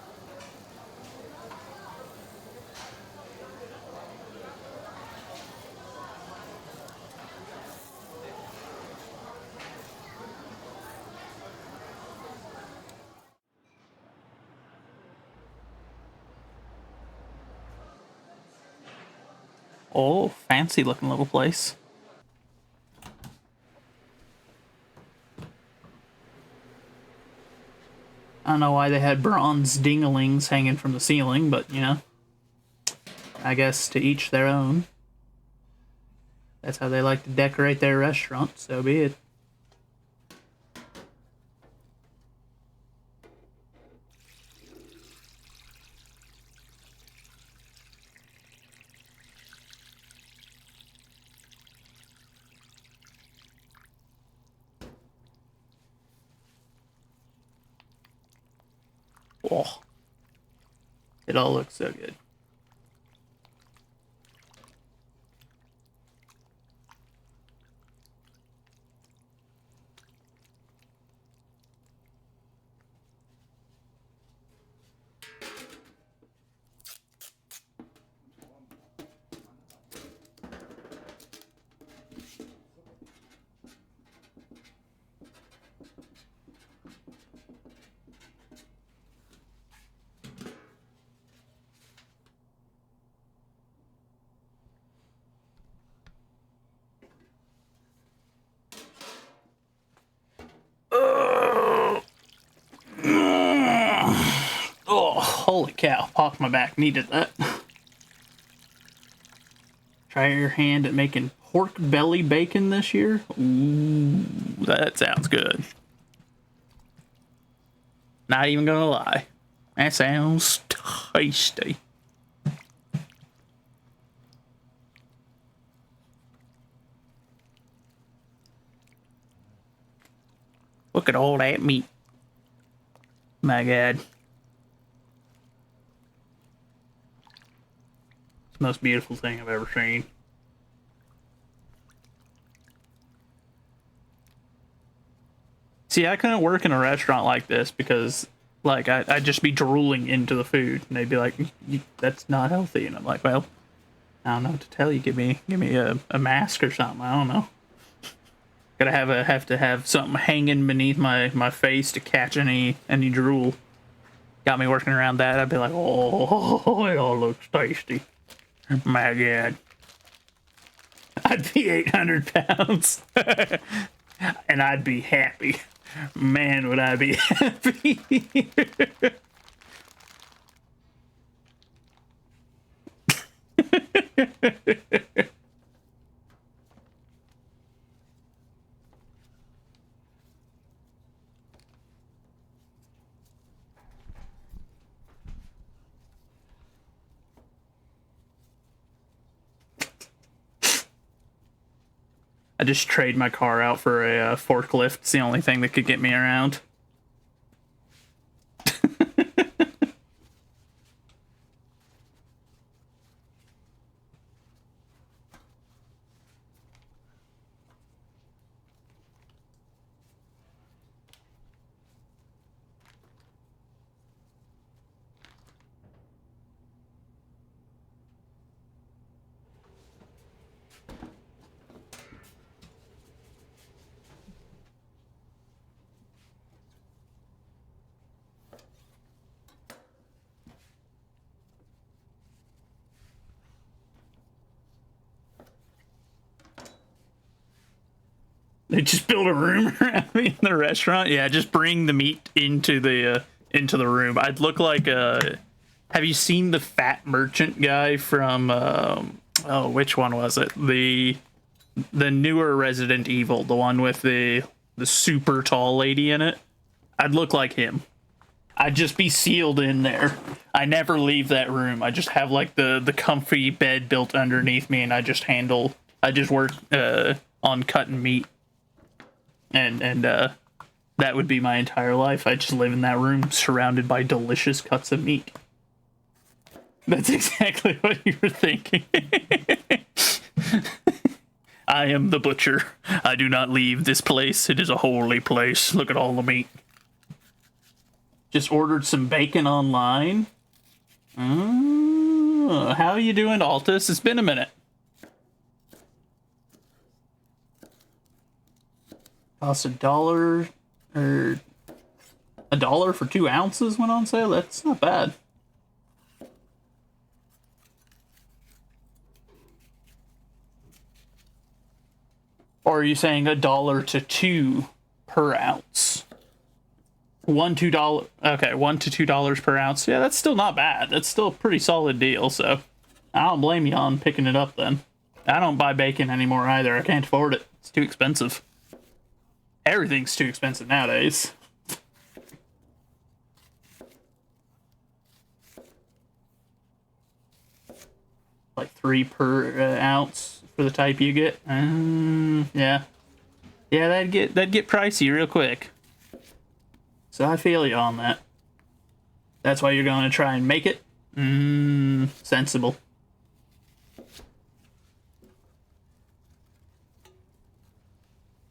Oh, fancy looking little place. I don't know why they had bronze dinglings hanging from the ceiling, but, you know, I guess to each their own. That's how they like to decorate their restaurant, so be it. Oh, it all looks so good. Oh, holy cow. Popped my back. Needed that. Try your hand at making pork belly bacon this year? Ooh, that sounds good. Not even gonna lie. That sounds tasty. Look at all that meat. My God. It's the most beautiful thing I've ever seen. See, I couldn't work in a restaurant like this because, like, I'd just be drooling into the food, and they'd be like, "That's not healthy," and I'm like, "Well, I don't know what to tell you. Give me a mask or something. I don't know. Gotta have to have something hanging beneath my face to catch any drool." Got me working around that. I'd be like, "Oh, it all looks tasty." My God. I'd be 800 pounds. And I'd be happy. Man, would I be happy. I just trade my car out for a forklift. It's the only thing that could get me around. They just build a room around me in the restaurant. Yeah, just bring the meat into the room. I'd look like a. Have you seen the fat merchant guy from? Oh, which one was it? The newer Resident Evil, the one with the super tall lady in it. I'd look like him. I'd just be sealed in there. I never leave that room. I just have like the comfy bed built underneath me, and I just work on cutting meat. And that would be my entire life. I just live in that room surrounded by delicious cuts of meat. That's exactly what you were thinking. I am the butcher. I do not leave this place. It is a holy place. Look at all the meat. Just ordered some bacon online. How you doing, Altus? It's been a minute. Cost $1 or $1 for 2 ounces went on sale. That's not bad. Or are you saying $1 to $2 per ounce? $1-2. Okay, $1 to $2 per ounce. Yeah, that's still not bad. That's still a pretty solid deal. So I don't blame you on picking it up then. I don't buy bacon anymore either. I can't afford it. It's too expensive. Everything's too expensive nowadays. Like 3 per ounce for the type you get. Yeah, that'd get pricey real quick. So I feel you on that. That's why you're going to try and make it. Sensible.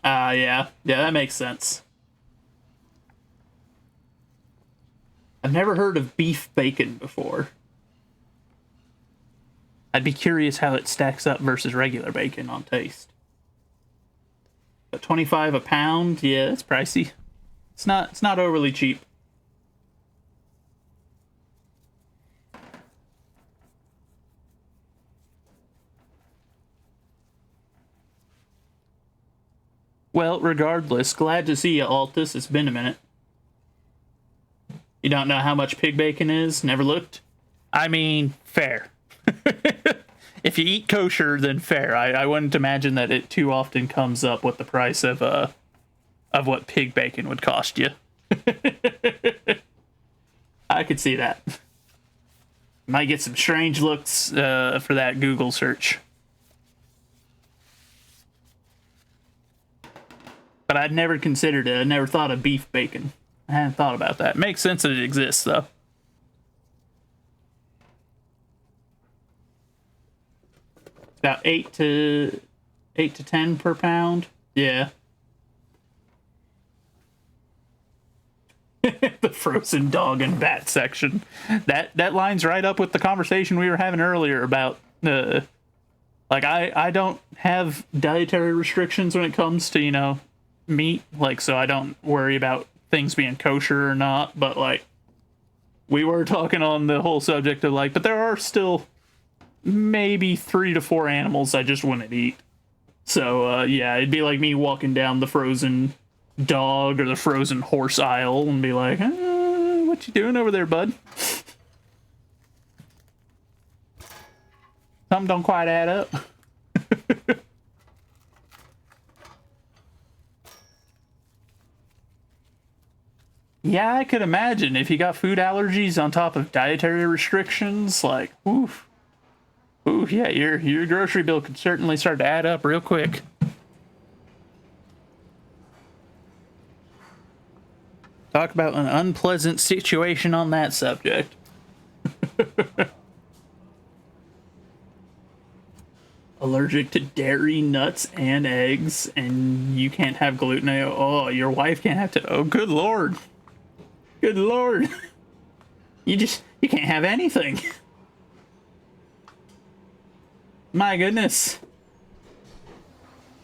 Yeah, that makes sense. I've never heard of beef bacon before. I'd be curious how it stacks up versus regular bacon on taste. But $25 a pound, yeah, it's pricey. It's not overly cheap. Well, regardless, glad to see you, Altus. It's been a minute. You don't know how much pig bacon is? Never looked? I mean, fair. If you eat kosher, then fair. I wouldn't imagine that it too often comes up with the price of what pig bacon would cost you. I could see that. Might get some strange looks for that Google search. But I'd never considered it. I never thought of beef bacon. I hadn't thought about that. Makes sense that it exists, though. About 8 to 10 per pound. Yeah. The frozen dog and bat section. That lines right up with the conversation we were having earlier about like I don't have dietary restrictions when it comes to, meat, like, so I don't worry about things being kosher or not, but like we were talking on the whole subject of like, but there are still maybe 3 to 4 animals I just wouldn't eat. So yeah, it'd be like me walking down the frozen dog or the frozen horse aisle and be like, what you doing over there, bud? Something don't quite add up. Yeah, I could imagine if you got food allergies on top of dietary restrictions, like, oof, yeah, your grocery bill could certainly start to add up real quick. Talk about an unpleasant situation on that subject. Allergic to dairy, nuts, and eggs, and you can't have gluten. Oh, your wife can't have to. Oh, good lord. Good lord. You can't have anything. My goodness.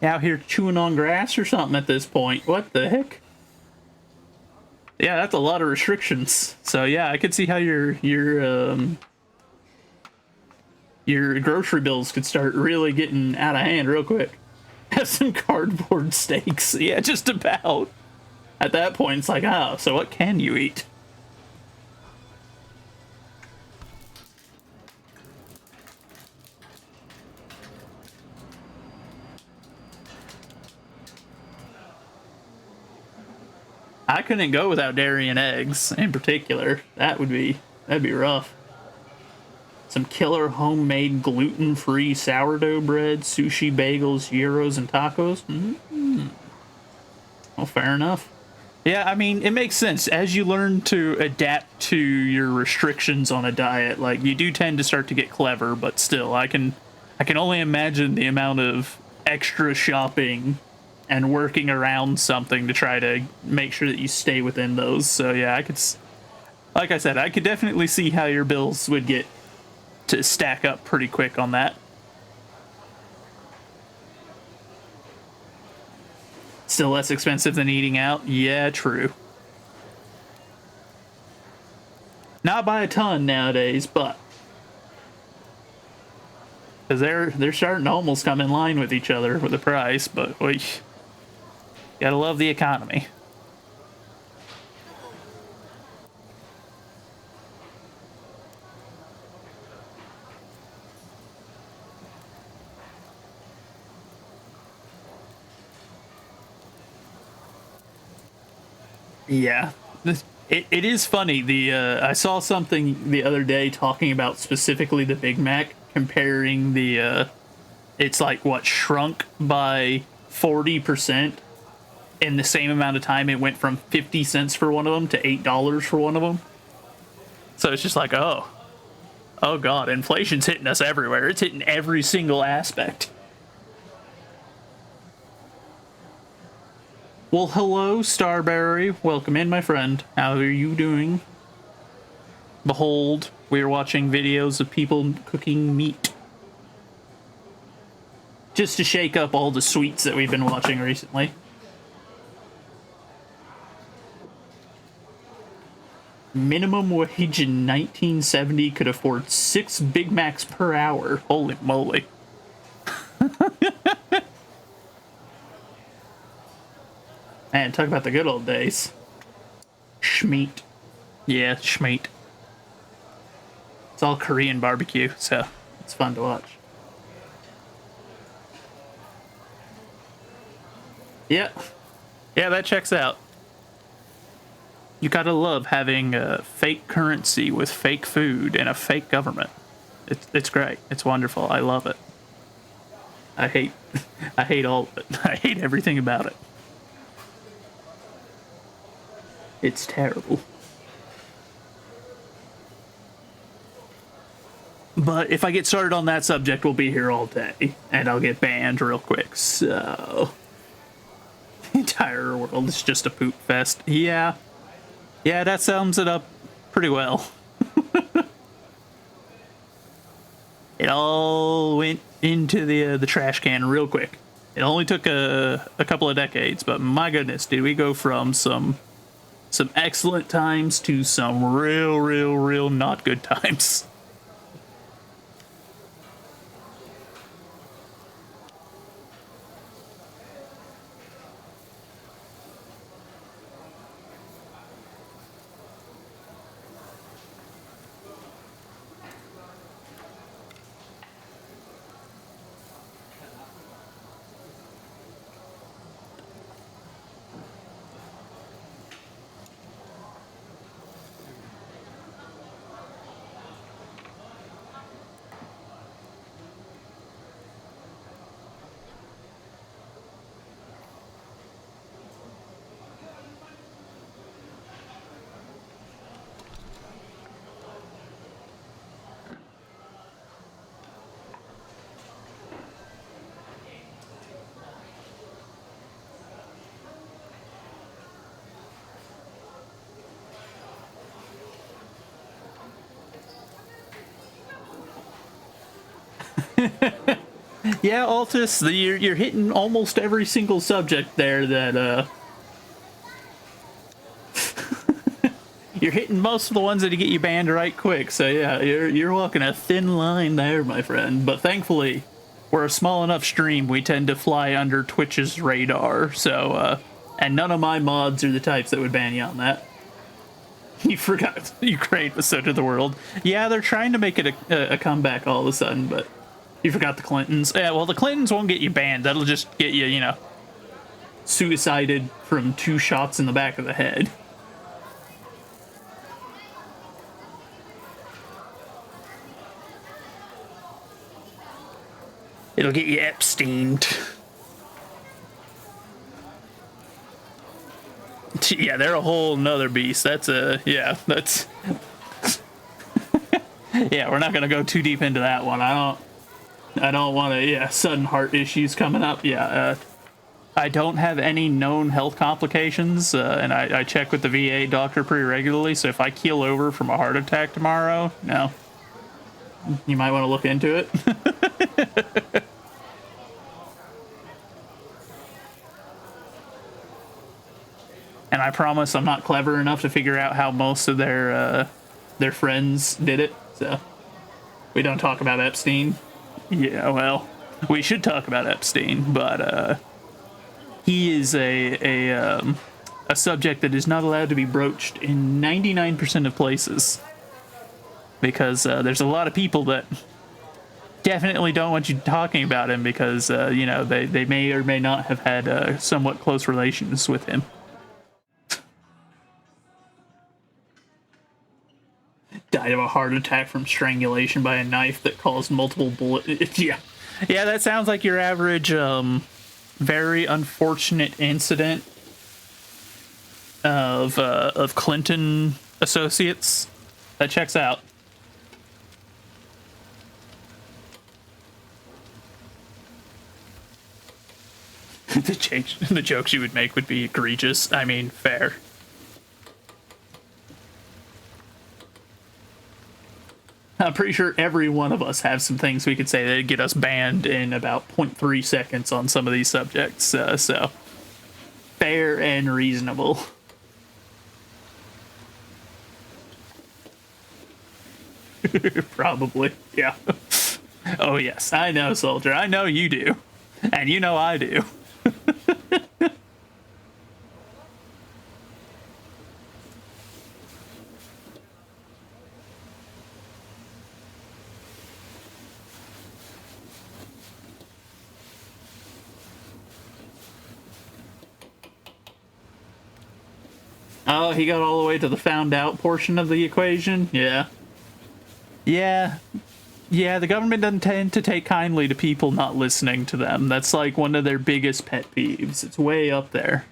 Out here chewing on grass or something at this point. What the heck? Yeah, that's a lot of restrictions. So yeah, I could see how your grocery bills could start really getting out of hand real quick. Have some cardboard steaks. Yeah, just about. At that point, it's like, oh, so what can you eat? I couldn't go without dairy and eggs in particular. That'd be rough. Some killer homemade gluten-free sourdough bread, sushi, bagels, gyros, and tacos. Well, fair enough. Yeah, I mean, it makes sense. As you learn to adapt to your restrictions on a diet, like, you do tend to start to get clever, but still, I can only imagine the amount of extra shopping and working around something to try to make sure that you stay within those. So yeah, like I said, I could definitely see how your bills would get to stack up pretty quick on that. Still less expensive than eating out? Yeah, true. Not by a ton nowadays, but because they're starting to almost come in line with each other with the price, but we gotta love the economy. Yeah, it is funny. I saw something the other day talking about specifically the Big Mac, comparing it's like what shrunk by 40% in the same amount of time. It went from 50 cents for one of them to $8 for one of them. So it's just like, oh god, inflation's hitting us everywhere. It's hitting every single aspect. Well, hello, Starberry. Welcome in, my friend. How are you doing? Behold, we are watching videos of people cooking meat. Just to shake up all the sweets that we've been watching recently. Minimum wage in 1970 could afford 6 Big Macs per hour. Holy moly. Man, talk about the good old days. Schmeat. Yeah, schmeat. It's all Korean barbecue, so it's fun to watch. Yeah. Yeah, that checks out. You gotta love having a fake currency with fake food and a fake government. It's great. It's wonderful. I love it. I hate all of it. I hate everything about it. It's terrible. But if I get started on that subject, we'll be here all day. And I'll get banned real quick, so... The entire world is just a poop fest. Yeah. Yeah, that sums it up pretty well. It all went into the trash can real quick. It only took a couple of decades, but my goodness, did we go from some excellent times to some real not good times. Yeah, Altus, you're hitting almost every single subject there that you're hitting most of the ones that get you banned right quick. So yeah, you're walking a thin line there, my friend. But thankfully, we're a small enough stream. We tend to fly under Twitch's radar. So and none of my mods are the types that would ban you on that. You forgot Ukraine was so to the world. Yeah, they're trying to make it a comeback all of a sudden, but you forgot the Clintons. Yeah, well, the Clintons won't get you banned. That'll just get you, you know, suicided from 2 shots in the back of the head. It'll get you Epsteined. Yeah, they're a whole nother beast. That's yeah, that's... Yeah, we're not gonna go too deep into that one. I don't want to, yeah, sudden heart issues coming up. Yeah, I don't have any known health complications, and I check with the VA doctor pretty regularly, so if I keel over from a heart attack tomorrow, no. You might want to look into it. And I promise I'm not clever enough to figure out how most of their friends did it, so we don't talk about Epstein. Yeah, well, we should talk about Epstein, but he is a subject that is not allowed to be broached in 99% of places, because there's a lot of people that definitely don't want you talking about him because you know, they may or may not have had somewhat close relations with him. Died of a heart attack from strangulation by a knife that caused multiple bullets. Yeah, that sounds like your average, very unfortunate incident of Clinton associates. That checks out. The jokes you would make would be egregious. I mean, fair. I'm pretty sure every one of us have some things we could say that'd get us banned in about 0.3 seconds on some of these subjects, so fair and reasonable. Probably, yeah. Oh yes, I know, soldier, I know you do. And you know I do. Oh, he got all the way to the found out portion of the equation? Yeah. Yeah, the government doesn't tend to take kindly to people not listening to them. That's like one of their biggest pet peeves. It's way up there.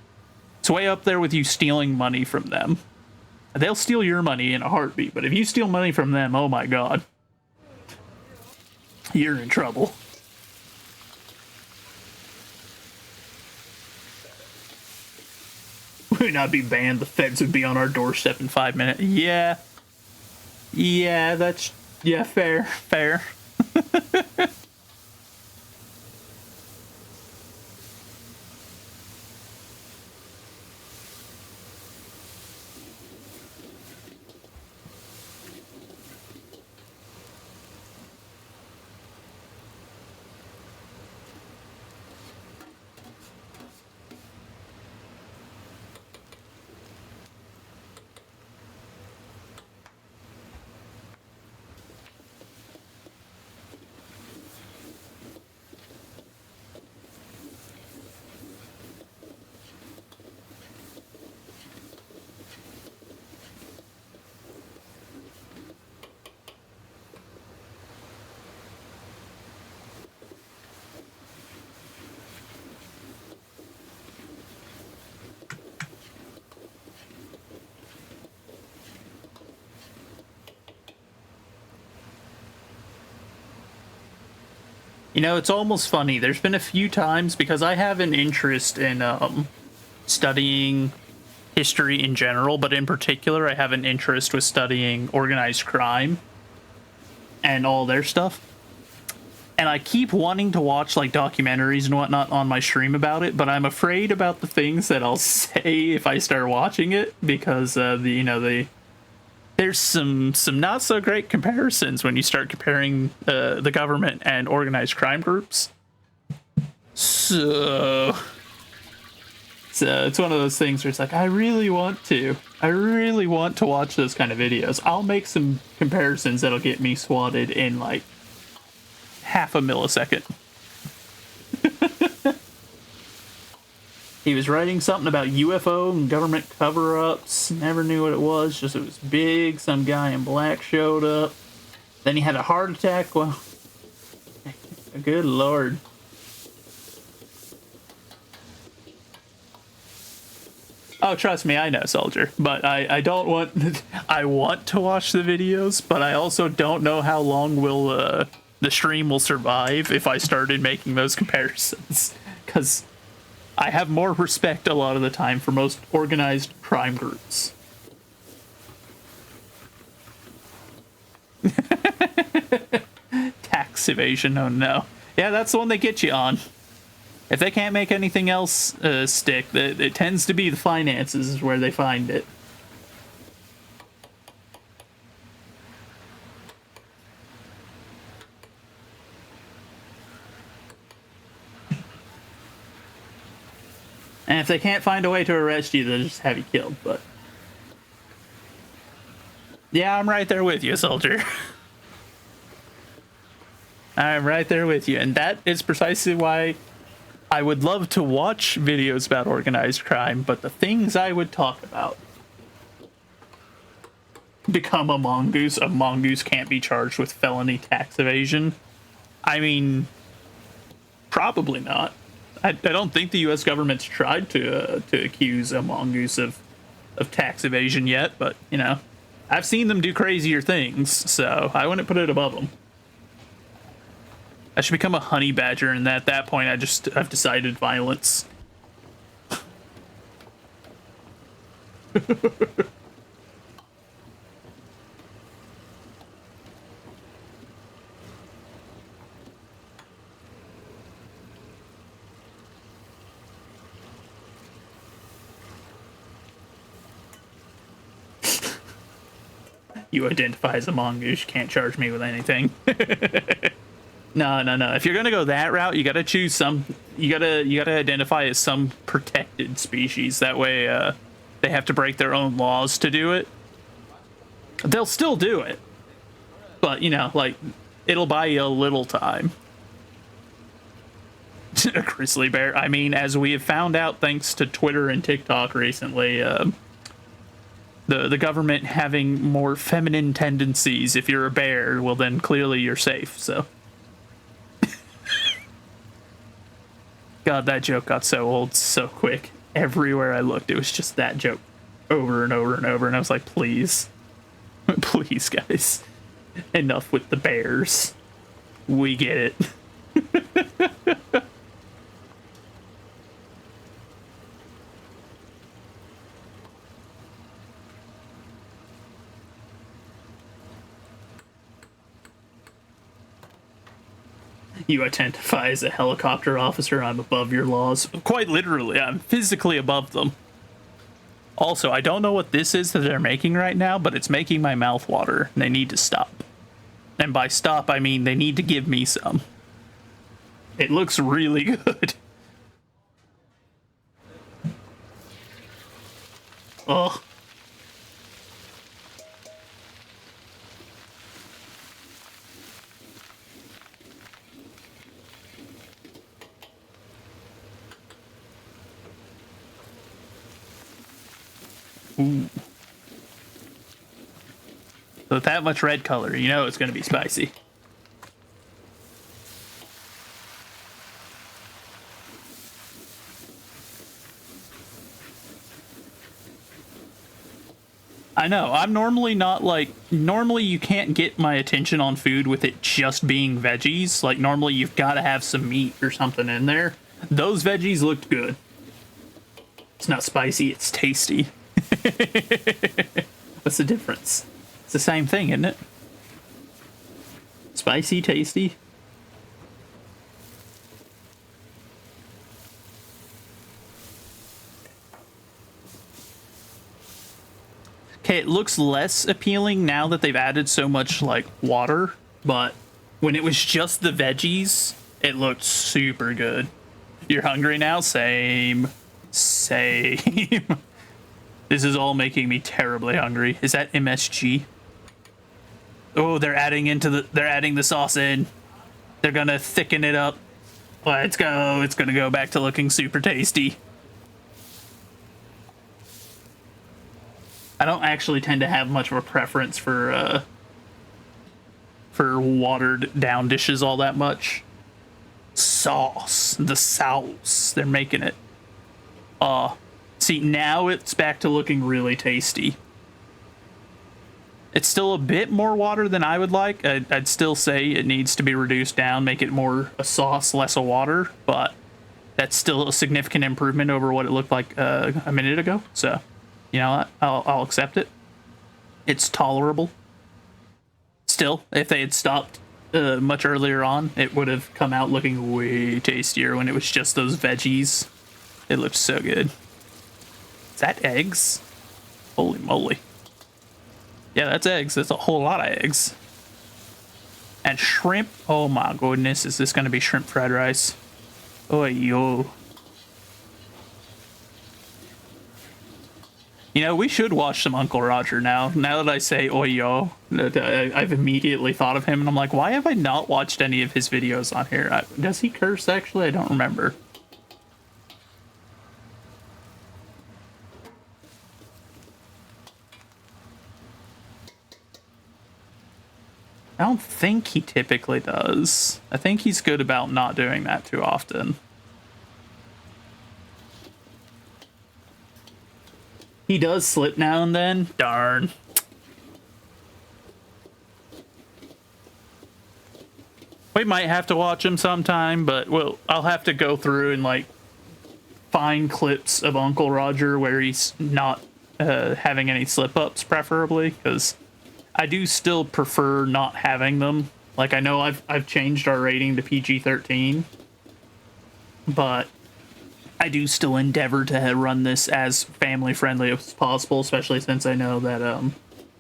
It's way up there with you stealing money from them. They'll steal your money in a heartbeat, but if you steal money from them, oh my god. You're in trouble. We'd not be banned, the feds would be on our doorstep in 5 minutes. Yeah, that's... Yeah, fair. You know, it's almost funny. There's been a few times, because I have an interest in studying history in general, but in particular I have an interest with studying organized crime and all their stuff. And I keep wanting to watch like documentaries and whatnot on my stream about it, but I'm afraid about the things that I'll say if I start watching it because there's some not so great comparisons when you start comparing the government and organized crime groups. So it's one of those things where it's like I really want to watch those kind of videos. I'll make some comparisons that'll get me swatted in like half a millisecond. He was writing something about UFO and government cover-ups. Never knew what it was. Just it was big. Some guy in black showed up. Then he had a heart attack. Well, good lord. Oh, trust me, I know, Soldier. But I don't want... I want to watch the videos, but I also don't know how long will the stream will survive if I started making those comparisons. Because I have more respect a lot of the time for most organized crime groups. Tax evasion, oh no. Yeah, that's the one they get you on. If they can't make anything else stick, it tends to be the finances is where they find it. And if they can't find a way to arrest you, they'll just have you killed, but... Yeah, I'm right there with you, Soldier. I'm right there with you, and that is precisely why I would love to watch videos about organized crime, but the things I would talk about become a mongoose. A mongoose can't be charged with felony tax evasion. I mean, probably not. I don't think the U.S. government's tried to accuse a mongoose of tax evasion yet, but, you know, I've seen them do crazier things, so I wouldn't put it above them. I should become a honey badger, and at that point, I've decided violence. You identify as a mongoose, you can't charge me with anything. No. If you're gonna go that route, you gotta choose some. You gotta identify as some protected species. That way, they have to break their own laws to do it. They'll still do it, but you know, like it'll buy you a little time. A grizzly bear. I mean, as we have found out thanks to Twitter and TikTok recently, the government having more feminine tendencies. If you're a bear, well then clearly you're safe. So. God, that joke got so old so quick. Everywhere I looked, it was just that joke over and over and over. And I was like, please. Please, guys. Enough with the bears. We get it. You identify as a helicopter officer, I'm above your laws. Quite literally, I'm physically above them. Also, I don't know what this is that they're making right now, but it's making my mouth water, and they need to stop. And by stop, I mean they need to give me some. It looks really good. Ugh. Ooh. So with that much red color, you know it's going to be spicy. I know, I'm normally not like... Normally you can't get my attention on food with it just being veggies. Like, normally you've got to have some meat or something in there. Those veggies looked good. It's not spicy, it's tasty. What's the difference? It's the same thing, isn't it? Spicy, tasty. Okay, it looks less appealing now that they've added so much, like, water, but when it was just the veggies, it looked super good. You're hungry now? Same. Same. This is all making me terribly hungry. Is that MSG? Oh, they're adding the sauce in. They're gonna thicken it up. Let's go. It's gonna go back to looking super tasty. I don't actually tend to have much of a preference for watered down dishes all that much. Sauce. The sauce. They're making it. See, now it's back to looking really tasty. It's still a bit more water than I would like. I'd still say it needs to be reduced down, make it more a sauce, less a water, but that's still a significant improvement over what it looked like a minute ago. So, you know what? I'll accept it. It's tolerable. Still, if they had stopped much earlier on, it would have come out looking way tastier when it was just those veggies. It looked so good. Is that eggs? Holy moly. Yeah, that's eggs. That's a whole lot of eggs. And shrimp. Oh my goodness. Is this going to be shrimp fried rice? Oh, yo. You know, we should watch some Uncle Roger now. Now that I say "oi yo," I've immediately thought of him, and I'm like, why have I not watched any of his videos on here? Does he curse, actually? I don't remember. I don't think he typically does. I think he's good about not doing that too often. He does slip now and then. Darn. We might have to watch him sometime, but I'll have to go through and like find clips of Uncle Roger where he's not having any slip-ups, preferably, because I do still prefer not having them. Like, I know I've changed our rating to PG-13, but I do still endeavor to run this as family-friendly as possible, especially since I know that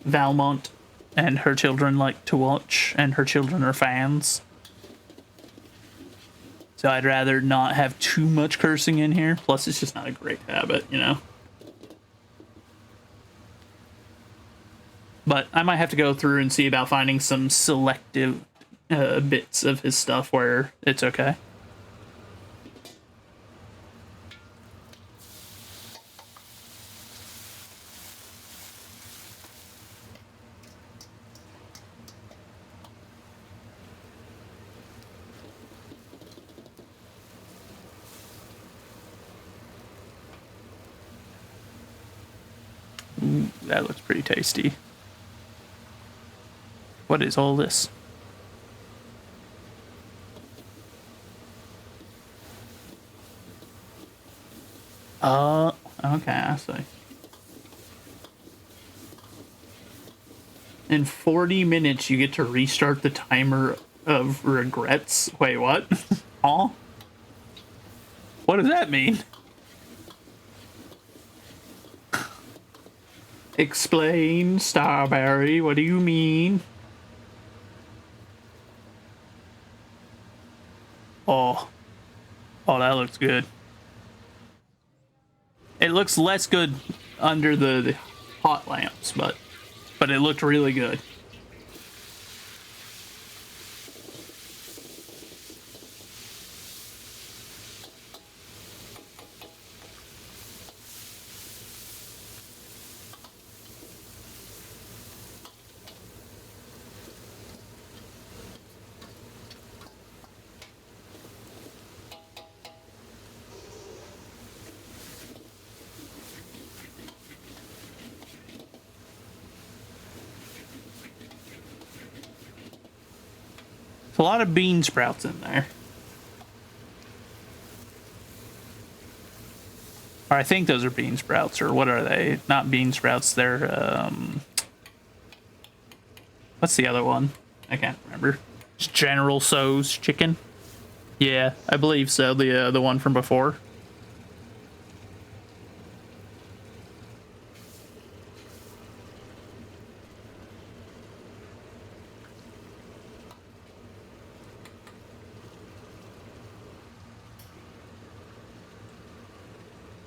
Valmont and her children like to watch, and her children are fans. So I'd rather not have too much cursing in here. Plus, it's just not a great habit, you know? But I might have to go through and see about finding some selective bits of his stuff where it's okay. Ooh, that looks pretty tasty. What is all this? Okay, I see. In 40 minutes, you get to restart the timer of regrets. Wait, what? Huh? What does that mean? Explain, Starberry. What do you mean? Oh, that looks good. It looks less good under the hot lamps, but it looked really good. A lot of bean sprouts in there. Or I think those are bean sprouts, or what are they? Not bean sprouts, they're, what's the other one? I can't remember. It's General Tso's chicken? Yeah, I believe so, the one from before.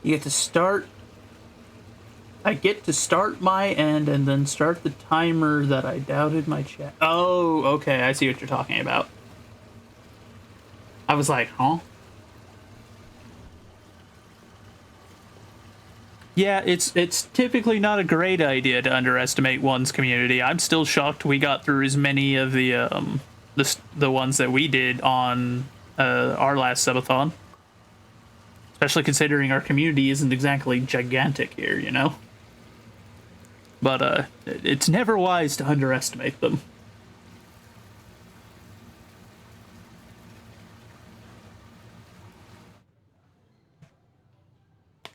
You get to start. I get to start my end and then start the timer that I doubted my chat. Oh, okay. I see what you're talking about. I was like, huh? Yeah, it's typically not a great idea to underestimate one's community. I'm still shocked we got through as many of the ones that we did on our last subathon. Especially considering our community isn't exactly gigantic here, you know? But it's never wise to underestimate them.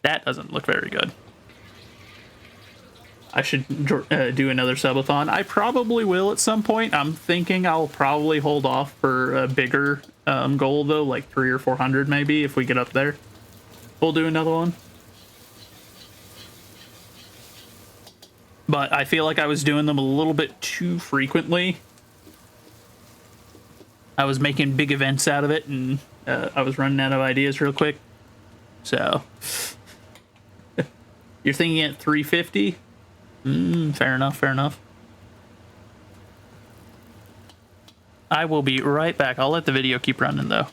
That doesn't look very good. I should do another subathon. I probably will at some point. I'm thinking I'll probably hold off for a bigger goal, though, like 300 or 400 maybe, if we get up there. We'll do another one. But I feel like I was doing them a little bit too frequently. I was making big events out of it, and I was running out of ideas real quick. So, you're thinking at 350? Fair enough, fair enough. I will be right back. I'll let the video keep running, though.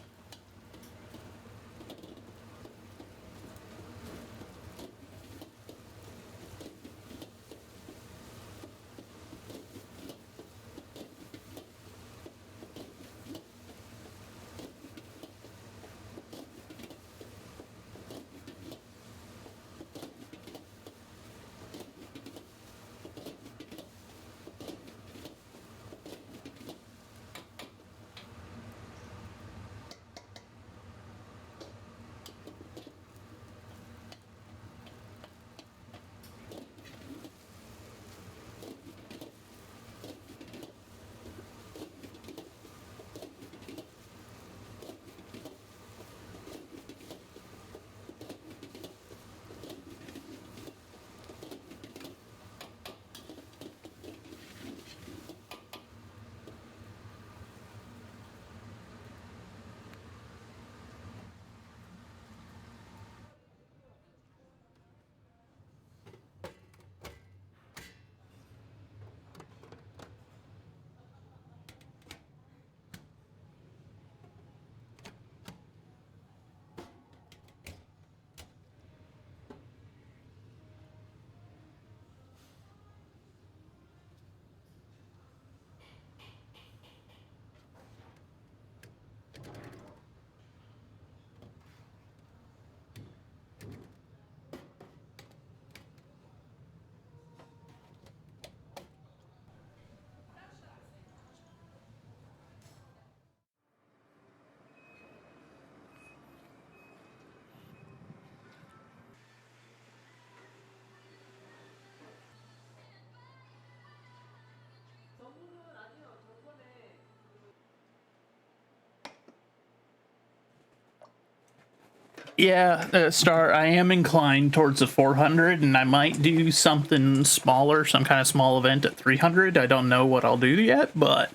Yeah, Star, I am inclined towards the 400, and I might do something smaller, some kind of small event at 300. I don't know what I'll do yet, but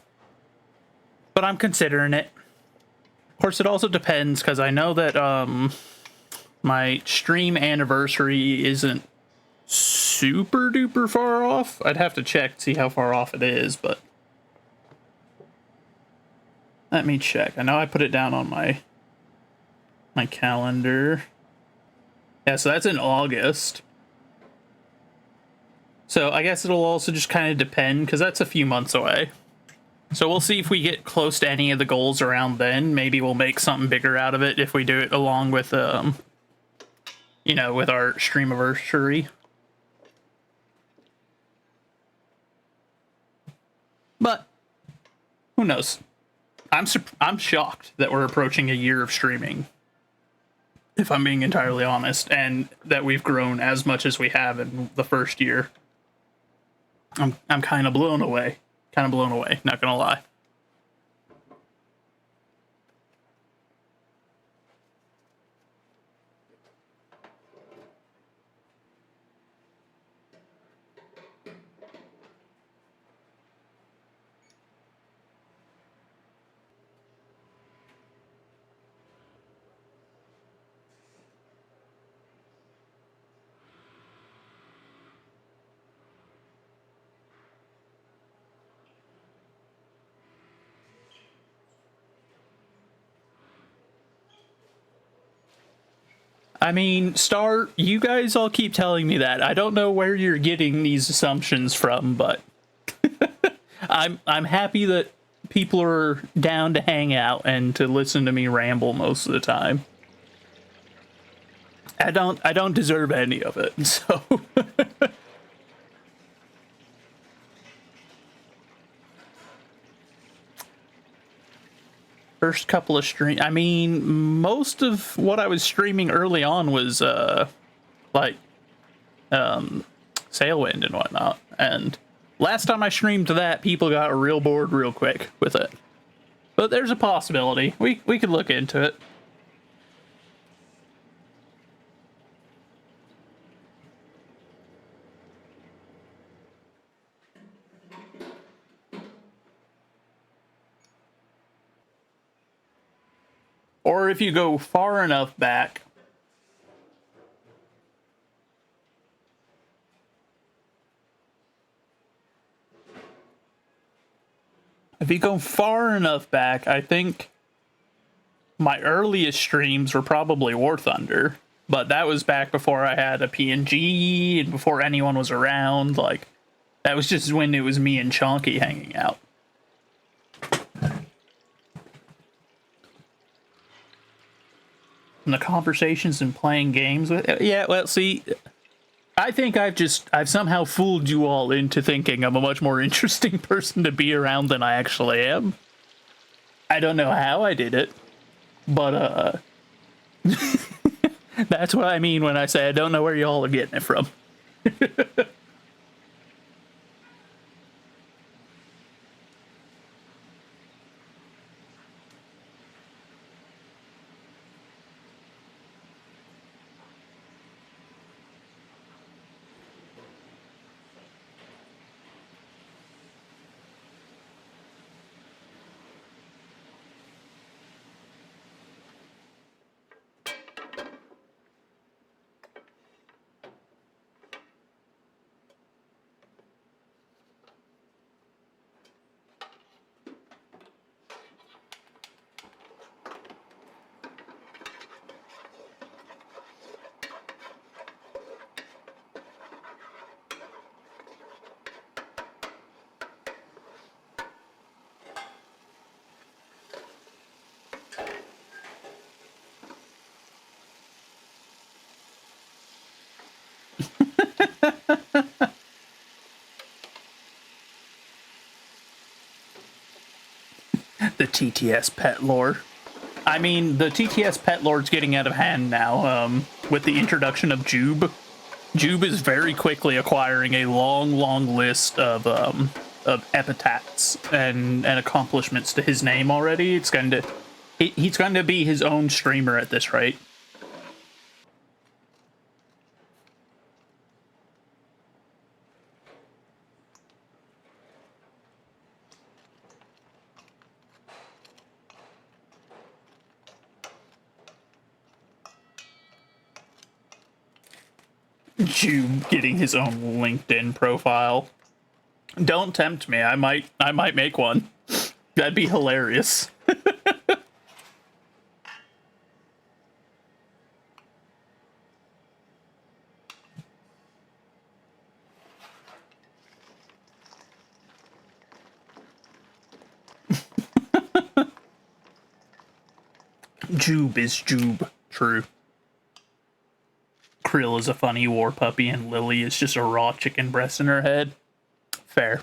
I'm considering it. Of course, it also depends, because I know that my stream anniversary isn't super duper far off. I'd have to check to see how far off it is, but let me check. I know I put it down on my calendar. Yeah, so that's in August. So I guess it'll also just kind of depend, because that's a few months away. So we'll see if we get close to any of the goals around then. Maybe we'll make something bigger out of it if we do it along with, you know, with our stream anniversary. But who knows? I'm shocked that we're approaching a year of streaming, if I'm being entirely honest, and that we've grown as much as we have in the first year. I'm kind of blown away. Not gonna lie. I mean, Star, you guys all keep telling me that. I don't know where you're getting these assumptions from, but I'm happy that people are down to hang out and to listen to me ramble most of the time. I don't deserve any of it, so first couple of I mean, most of what I was streaming early on was like Sailwind and whatnot. And last time I streamed that, people got real bored real quick with it. But there's a possibility. We could look into it. Or if you go far enough back, I think my earliest streams were probably War Thunder, but that was back before I had a PNG and before anyone was around. Like, that was just when it was me and Chonky hanging out. And the conversations and playing games with, yeah, well, see, I think I've somehow fooled you all into thinking I'm a much more interesting person to be around than I actually am. I don't know how I did it, but that's what I mean when I say I don't know where y'all are getting it from. The TTS pet lore. I mean, the TTS pet lore's getting out of hand now, with the introduction of Jube. Jube is very quickly acquiring a long list of epithets and accomplishments to his name already. It's going to... He's going to be his own streamer at this rate. Jube getting his own LinkedIn profile. Don't tempt me. I might make one. That'd be hilarious. Jube is Jube. True. Krill is a funny war puppy and Lily is just a raw chicken breast in her head. Fair.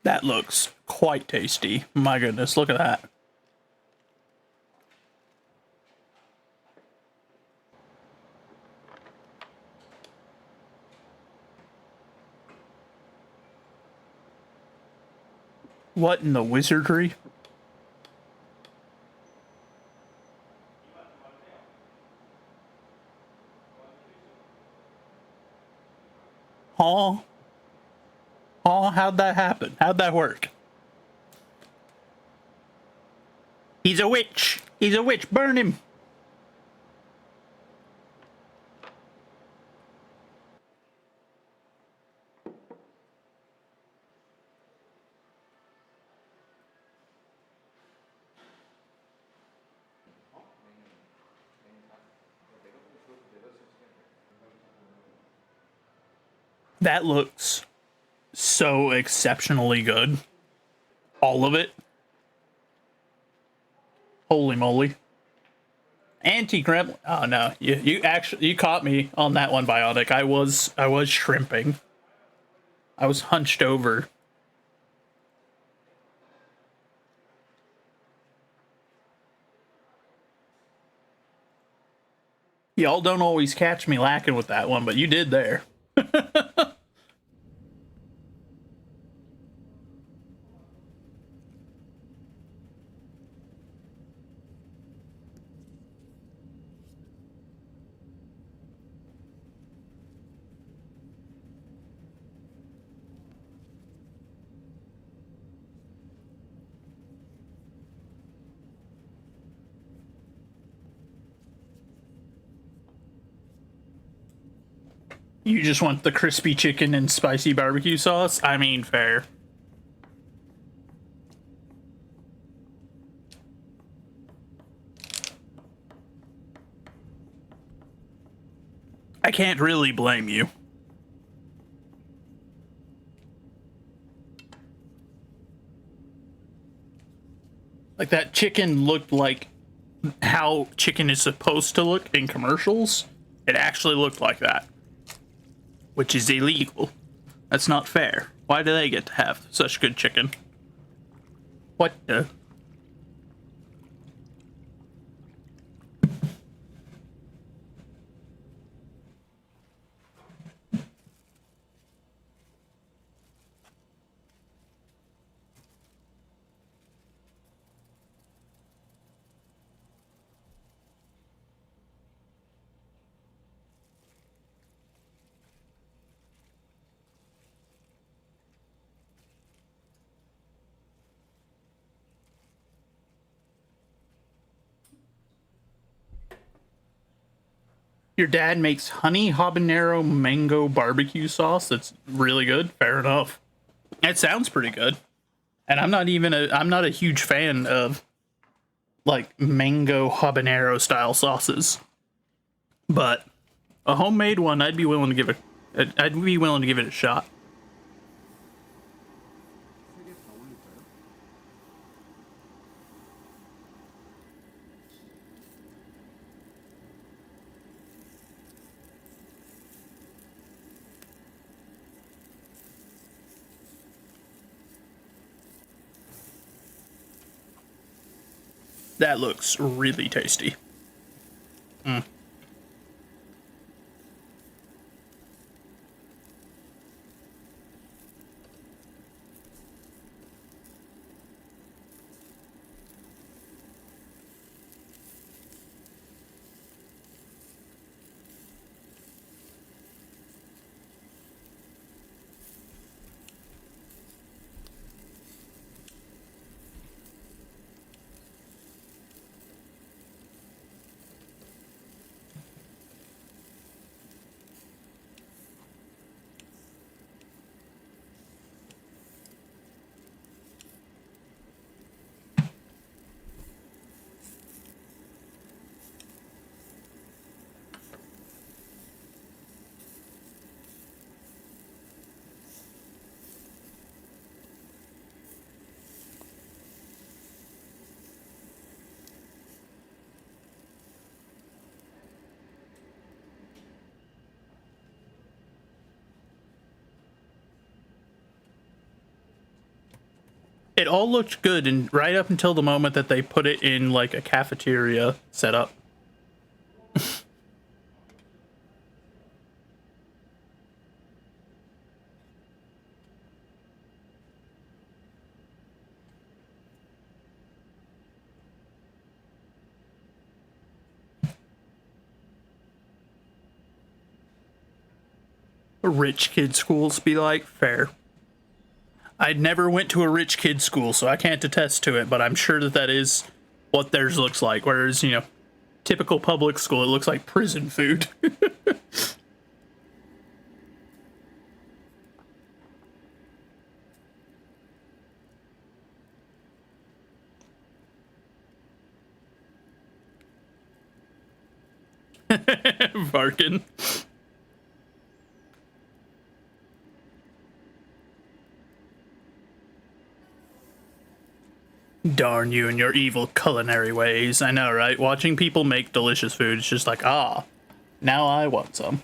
That looks quite tasty. My goodness, look at that. What in the wizardry? Huh? Oh, how'd that happen? How'd that work? He's a witch. He's a witch. Burn him. That looks so exceptionally good. All of it. Holy moly. Anti-gremlin. Oh no, you caught me on that one, Bionic. I was shrimping. I was hunched over. Y'all don't always catch me lacking with that one, but you did there. You just want the crispy chicken and spicy barbecue sauce? I mean, fair. I can't really blame you. Like, that chicken looked like how chicken is supposed to look in commercials. It actually looked like that. Which is illegal. That's not fair. Why do they get to have such good chicken? What the? Your dad makes honey habanero mango barbecue sauce. That's really good. Fair enough. It sounds pretty good. And I'm not a huge fan of like mango habanero style sauces. But a homemade one, I'd be willing to give it a shot. That looks really tasty. Mm. It all looked good, and right up until the moment that they put it in like a cafeteria setup. Rich kid schools be like, fair. I never went to a rich kid school, so I can't attest to it, but I'm sure that is what theirs looks like, whereas, you know, typical public school, it looks like prison food. Varkin. Darn you and your evil culinary ways. I know, right? Watching people make delicious food, it's just like, ah, now I want some.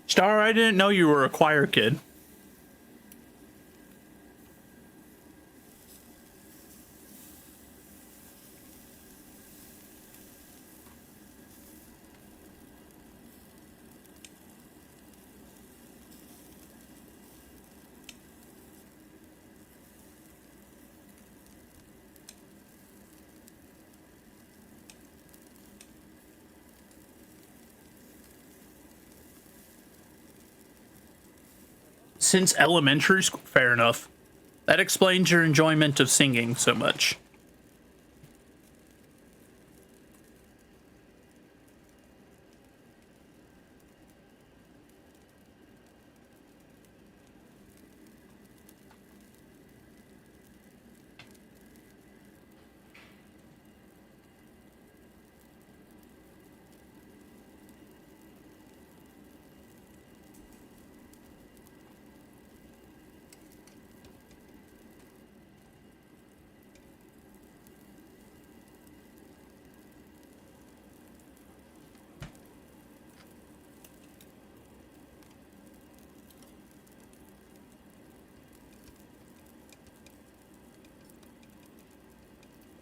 Star, I didn't know you were a choir kid. Since elementary school, fair enough. That explains your enjoyment of singing so much.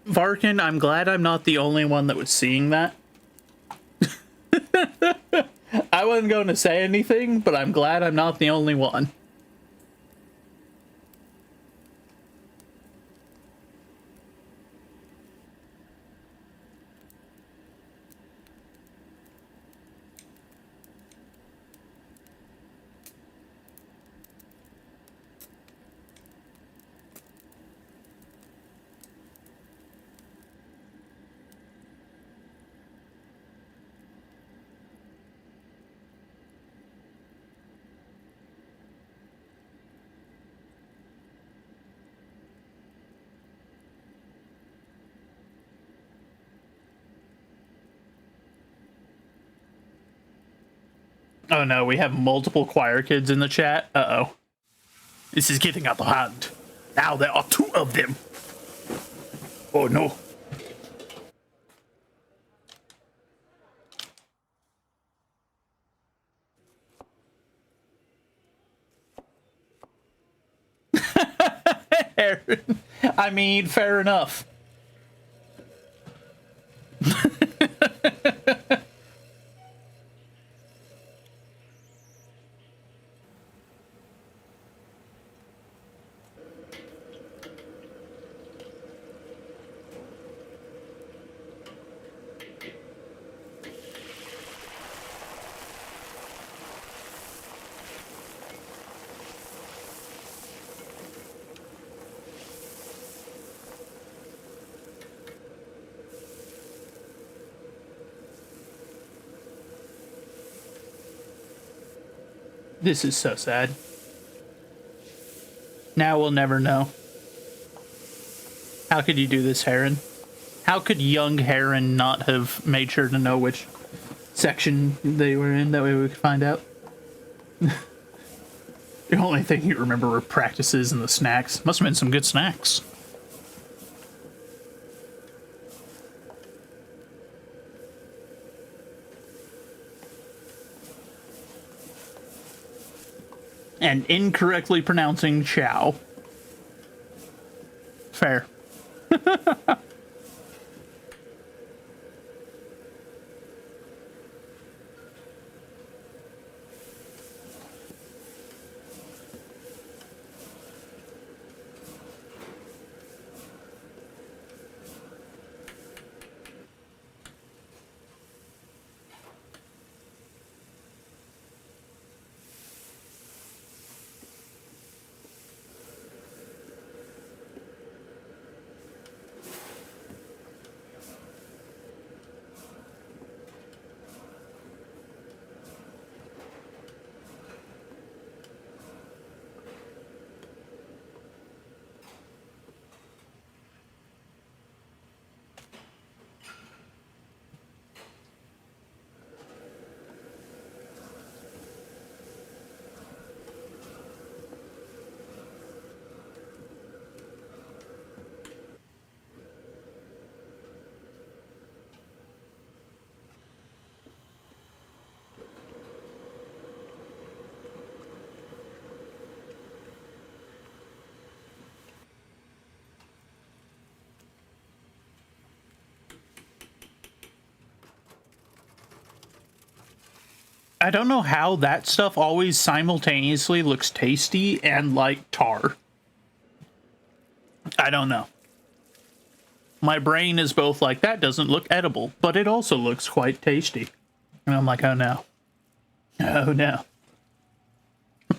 Varkin, I'm glad I'm not the only one that was seeing that. I wasn't going to say anything, but I'm glad I'm not the only one. Oh no, we have multiple choir kids in the chat. Uh-oh. This is getting out of hand. Now there are 2 of them. Oh no. I mean, fair enough. This is so sad. Now we'll never know. How could you do this, Heron? How could young Heron not have made sure to know which section they were in? That way we could find out. The only thing you remember were practices and the snacks. Must have been some good snacks. And incorrectly pronouncing chow. Fair. I don't know how that stuff always simultaneously looks tasty and like tar. I don't know. My brain is both like, that doesn't look edible, but it also looks quite tasty. And I'm like, oh no. Oh no.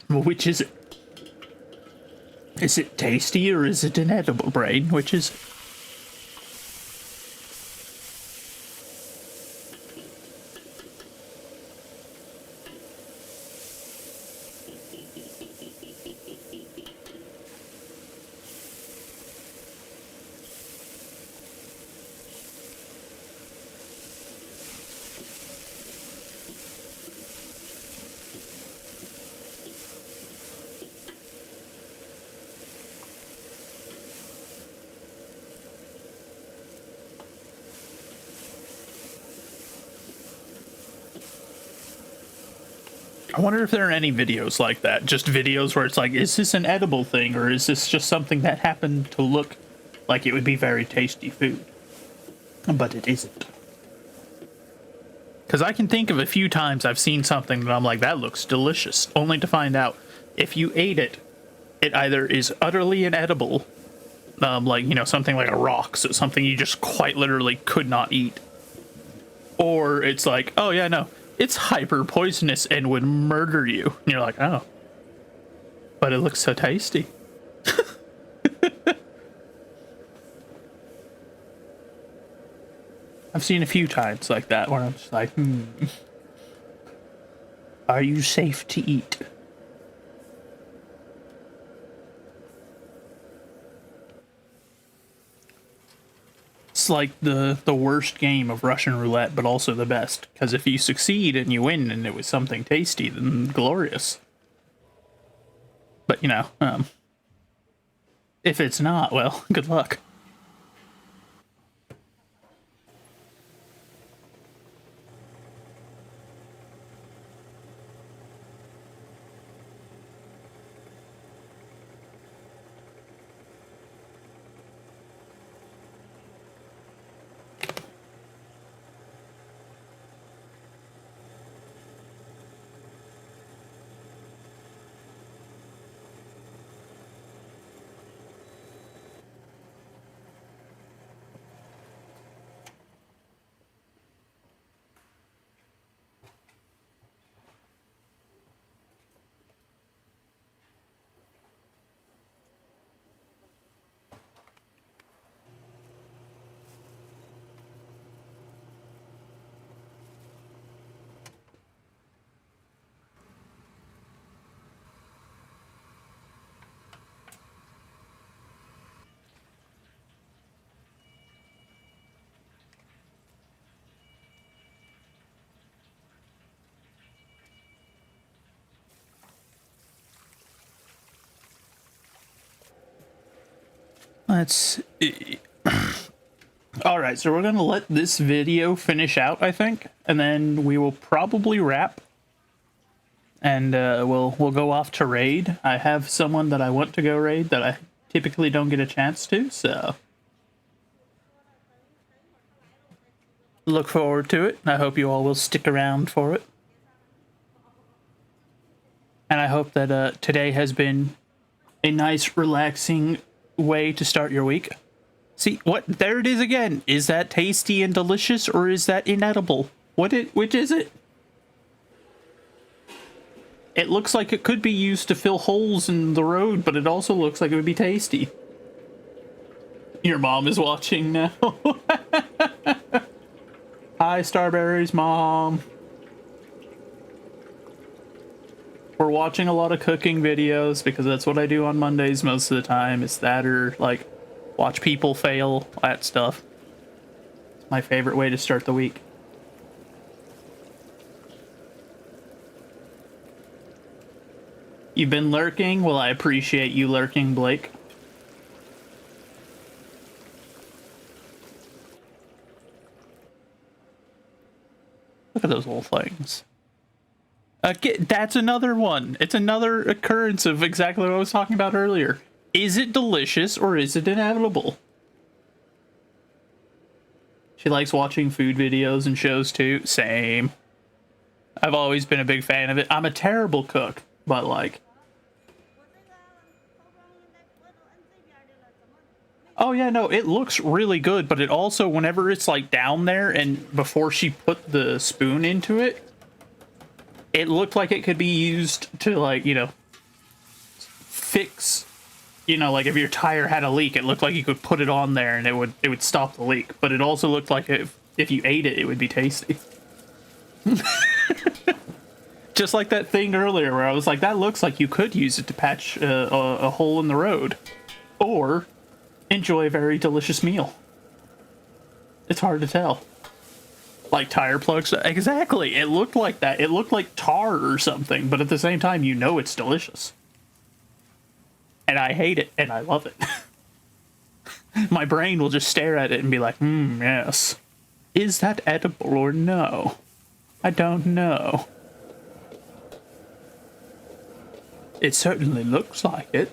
Which is it? Is it tasty or is it an edible, brain? Which is it? I wonder if there are any videos like that. Just videos where it's like, is this an edible thing or is this just something that happened to look like it would be very tasty food? But it isn't. Because I can think of a few times I've seen something that I'm like, that looks delicious, only to find out if you ate it, it either is utterly inedible, like, you know, something like a rock, so something you just quite literally could not eat. Or it's like, oh yeah, no, it's hyper poisonous and would murder you. And you're like, oh. But it looks so tasty. I've seen a few times like that where I'm just like, are you safe to eat? It's like the worst game of Russian roulette, but also the best. Because if you succeed and you win and it was something tasty, then glorious. But, you know, if it's not, well, good luck. Let's... Alright, so we're gonna let this video finish out, I think, and then we will probably wrap. And we'll go off to raid. I have someone that I want to go raid that I typically don't get a chance to, so... Look forward to it. I hope you all will stick around for it. And I hope that today has been a nice, relaxing way to start your week. See, what? There it is again. Is that tasty and delicious, or is that inedible? Which is it? It looks like it could be used to fill holes in the road, but it also looks like it would be tasty. Your mom is watching now. Hi, Starberry's mom. We're watching a lot of cooking videos because that's what I do on Mondays most of the time. It's that or, like, watch people fail, that stuff. It's my favorite way to start the week. You've been lurking? Well, I appreciate you lurking, Blake. Look at those little things. That's another one. It's another occurrence of exactly what I was talking about earlier. Is it delicious or is it inevitable? She likes watching food videos and shows too. Same. I've always been a big fan of it. I'm a terrible cook, but like, oh yeah, no, it looks really good, but it also, whenever it's like down there and before she put the spoon into it, it looked like it could be used to, like, you know, fix, you know, like if your tire had a leak, it looked like you could put it on there and it would stop the leak. But it also looked like if you ate it, it would be tasty. Just like that thing earlier where I was like, that looks like you could use it to patch a hole in the road. Or enjoy a very delicious meal. It's hard to tell. Like tire plugs. Exactly. It looked like that. It looked like tar or something, but at the same time, you know it's delicious. And I hate it, and I love it. My brain will just stare at it and be like, yes. Is that edible or no? I don't know. It certainly looks like it.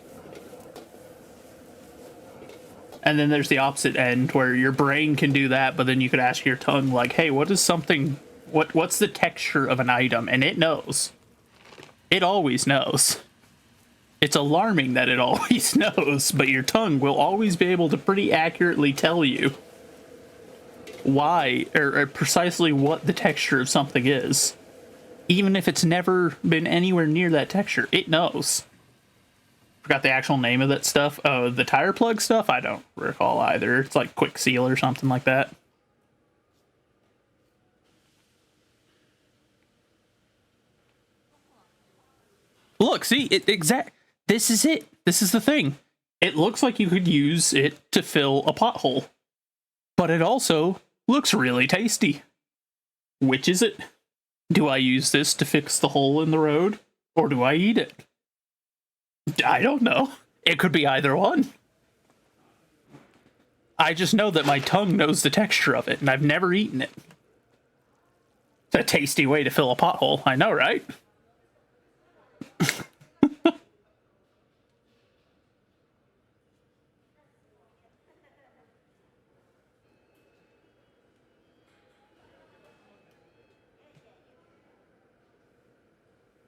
And then there's the opposite end where your brain can do that, but then you could ask your tongue, like, hey, what is something, what's the texture of an item? And it knows. It always knows. It's alarming that it always knows, but your tongue will always be able to pretty accurately tell you why, or precisely what the texture of something is. Even if it's never been anywhere near that texture, it knows. Forgot the actual name of that stuff. Oh, the tire plug stuff? I don't recall either. It's like Quick Seal or something like that. Look, see, this is it. This is the thing. It looks like you could use it to fill a pothole. But it also looks really tasty. Which is it? Do I use this to fix the hole in the road? Or do I eat it? I don't know. It could be either one. I just know that my tongue knows the texture of it, and I've never eaten it. It's a tasty way to fill a pothole. I know, right?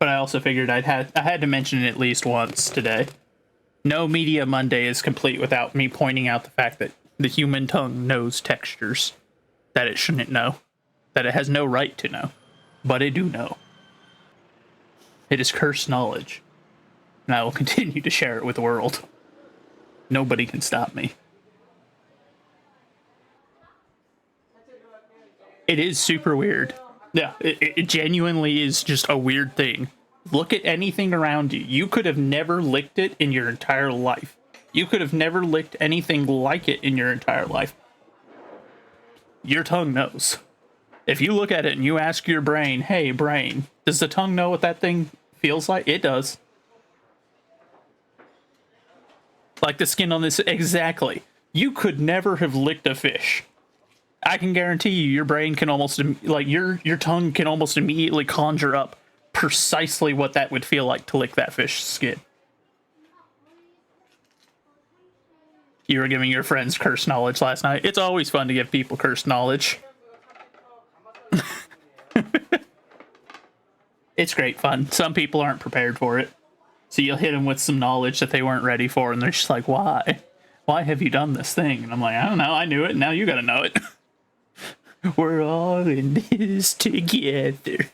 But I also figured I had to mention it at least once today. No Media Monday is complete without me pointing out the fact that the human tongue knows textures that it shouldn't know, that it has no right to know, but it do know. It is cursed knowledge, and I will continue to share it with the world. Nobody can stop me. It is super weird. Yeah, it genuinely is just a weird thing. Look at anything around you. You could have never licked it in your entire life. You could have never licked anything like it in your entire life. Your tongue knows. If you look at it and you ask your brain, hey, brain, does the tongue know what that thing feels like? It does. Like the skin on this, exactly. You could never have licked a fish. I can guarantee you, your brain can almost, like, your tongue can almost immediately conjure up precisely what that would feel like to lick that fish's skin. You were giving your friends cursed knowledge last night. It's always fun to give people cursed knowledge. It's great fun. Some people aren't prepared for it. So you'll hit them with some knowledge that they weren't ready for, and they're just like, why? Why have you done this thing? And I'm like, I don't know, I knew it, now you gotta know it. We're all in this together.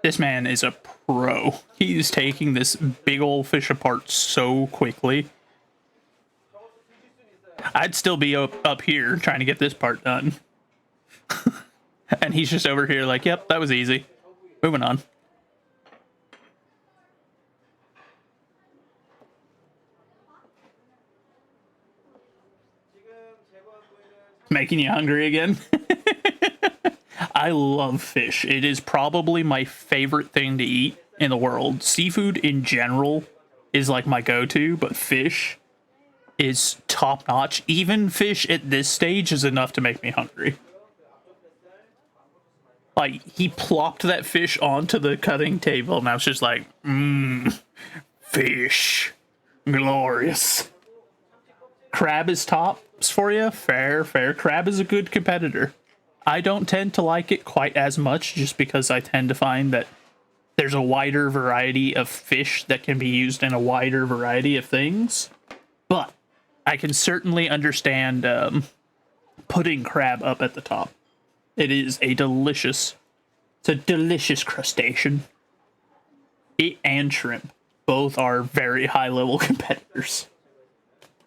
This man is a pro. He's taking this big old fish apart so quickly. I'd still be up here trying to get this part done. And he's just over here like, yep, that was easy. Moving on. Making you hungry again? I love fish. It is probably my favorite thing to eat in the world. Seafood in general is like my go-to, but fish is top notch. Even fish at this stage is enough to make me hungry. Like, he plopped that fish onto the cutting table, and I was just like, fish. Glorious. Crab is tops for you? Fair, fair. Crab is a good competitor. I don't tend to like it quite as much, just because I tend to find that there's a wider variety of fish that can be used in a wider variety of things. But I can certainly understand putting crab up at the top. It is a delicious crustacean. It and shrimp both are very high-level competitors.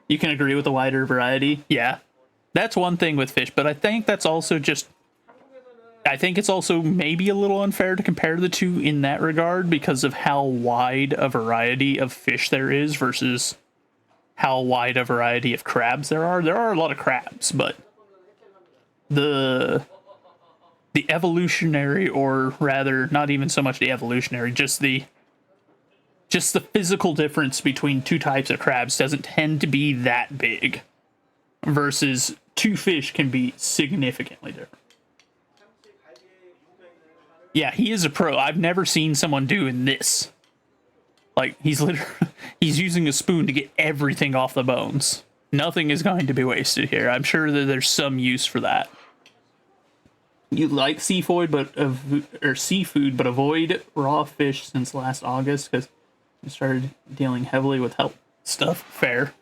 You can agree with the wider variety? Yeah. That's one thing with fish, but I think that's also just... I think it's also maybe a little unfair to compare the two in that regard because of how wide a variety of fish there is versus how wide a variety of crabs there are. There are a lot of crabs, but the evolutionary, or rather not even so much the evolutionary, just the physical difference between two types of crabs doesn't tend to be that big versus two fish can be significantly different. Yeah, he is a pro. I've never seen someone doing this. Like, he's using a spoon to get everything off the bones. Nothing is going to be wasted here. I'm sure that there's some use for that. You like seafood, but avoid raw fish since last August because you started dealing heavily with health stuff. Fair.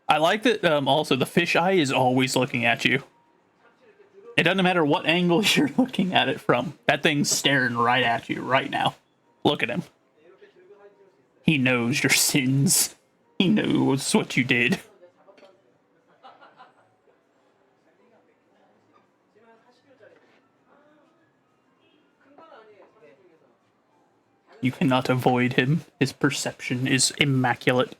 I like that. Also, the fish eye is always looking at you. It doesn't matter what angle you're looking at it from. That thing's staring right at you right now. Look at him. He knows your sins. He knows what you did. You cannot avoid him. His perception is immaculate.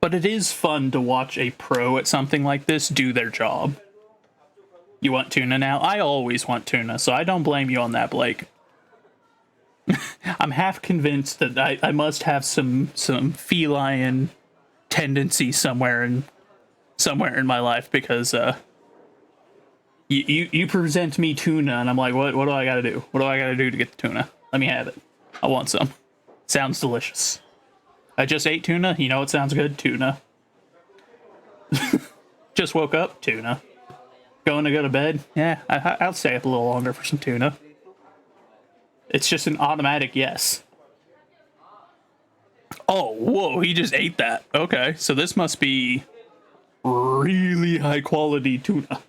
But it is fun to watch a pro at something like this do their job. You want tuna now? I always want tuna, so I don't blame you on that, Blake. I'm half convinced that I must have some feline tendency somewhere in my life because you present me tuna and I'm like, what do I gotta do? What do I gotta do to get the tuna? Let me have it. I want some. Sounds delicious. I just ate tuna. You know what sounds good? Tuna. Just woke up. Tuna. Going to go to bed? Yeah, I'll stay up a little longer for some tuna. It's just an automatic yes. Oh, whoa, he just ate that. Okay, so this must be really high quality tuna.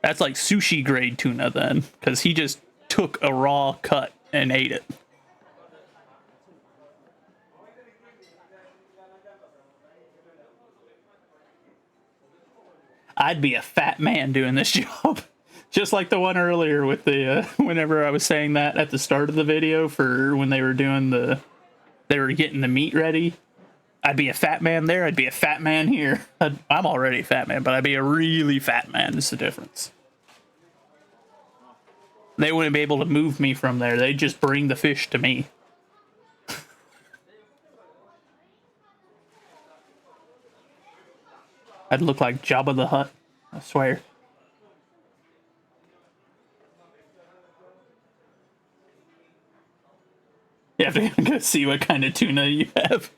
That's like sushi grade tuna then, because he just took a raw cut and ate it. I'd be a fat man doing this job. Just like the one earlier with the, whenever I was saying that at the start of the video for when they were doing they were getting the meat ready. I'd be a fat man there, I'd be a fat man here. I'm already a fat man, but I'd be a really fat man, is the difference. They wouldn't be able to move me from there, they'd just bring the fish to me. I'd look like Jabba the Hutt, I swear. You have to go see what kind of tuna you have.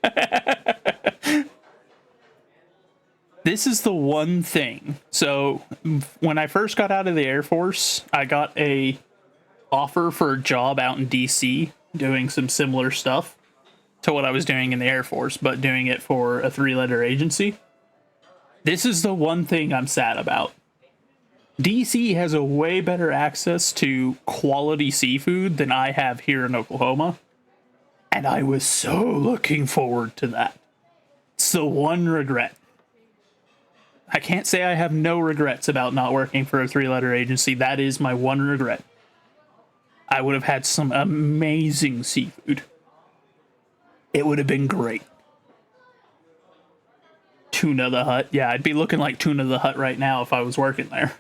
This is the one thing. So, when I first got out of the Air Force, I got a offer for a job out in DC, doing some similar stuff to what I was doing in the Air Force, but doing it for a 3-letter agency. This is the one thing I'm sad about. DC has a way better access to quality seafood than I have here in Oklahoma. And I was so looking forward to that. It's the one regret. I can't say I have no regrets about not working for a 3-letter agency. That is my one regret. I would have had some amazing seafood. It would have been great. Tuna the Hutt. Yeah, I'd be looking like Tuna the Hutt right now if I was working there.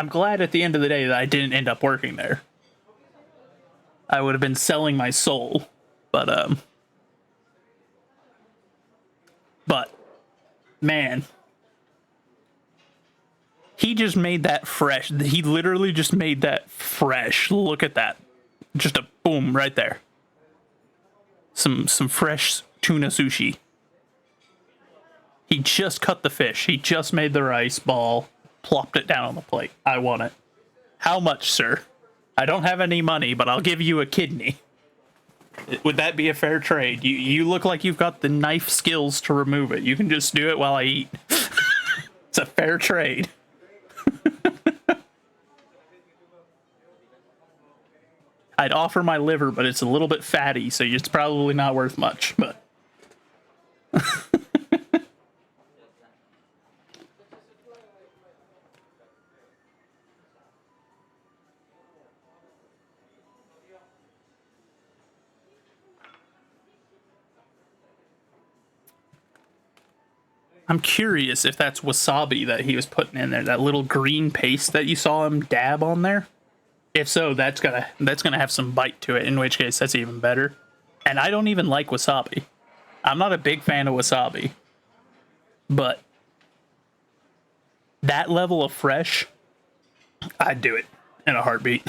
I'm glad at the end of the day that I didn't end up working there. I would have been selling my soul, but man, he just made that fresh. He literally just made that fresh. Look at that. Just a boom right there. Some fresh tuna sushi. He just cut the fish. He just made the rice ball, plopped it down on the plate. I want it. How much, sir? I don't have any money, but I'll give you a kidney. Would that be a fair trade? You look like you've got the knife skills to remove it. You can just do it while I eat. It's a fair trade. I'd offer my liver, but it's a little bit fatty, so it's probably not worth much. But I'm curious if that's wasabi that he was putting in there, that little green paste that you saw him dab on there. If so, that's gonna have some bite to it, in which case that's even better. And I don't even like wasabi. I'm not a big fan of wasabi. But that level of fresh, I'd do it in a heartbeat.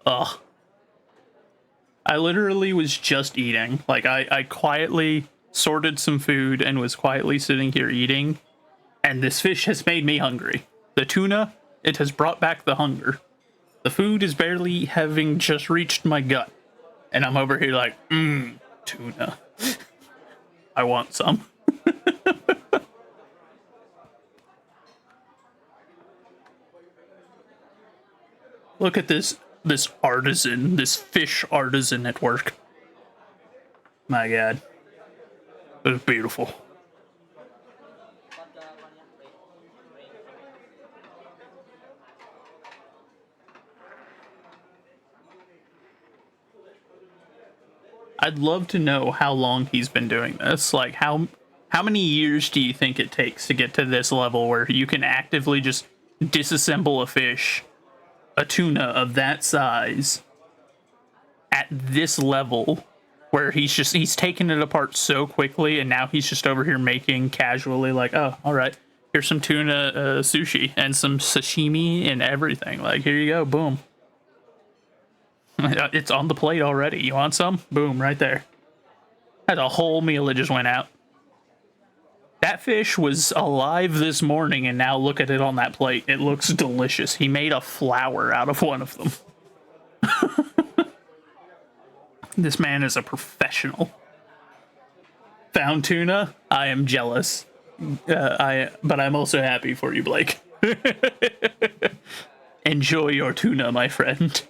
Ugh. I literally was just eating. Like, I quietly sorted some food and was quietly sitting here eating. And this fish has made me hungry. The tuna, it has brought back the hunger. The food is barely having just reached my gut. And I'm over here like, tuna. I want some. Look at this artisan, this fish artisan at work. My God. It was beautiful. I'd love to know how long he's been doing this. Like, how many years do you think it takes to get to this level where you can actively just disassemble a fish, a tuna of that size, at this level, where he's taking it apart so quickly, and now he's just over here making casually like, oh, all right, here's some tuna sushi and some sashimi and everything. Like, here you go, boom. It's on the plate already. You want some? Boom, right there. That's a whole meal that just went out. That fish was alive this morning, and now look at it on that plate. It looks delicious. He made a flower out of one of them. This man is a professional. Found tuna? I am jealous. But I'm also happy for you, Blake. Enjoy your tuna, my friend.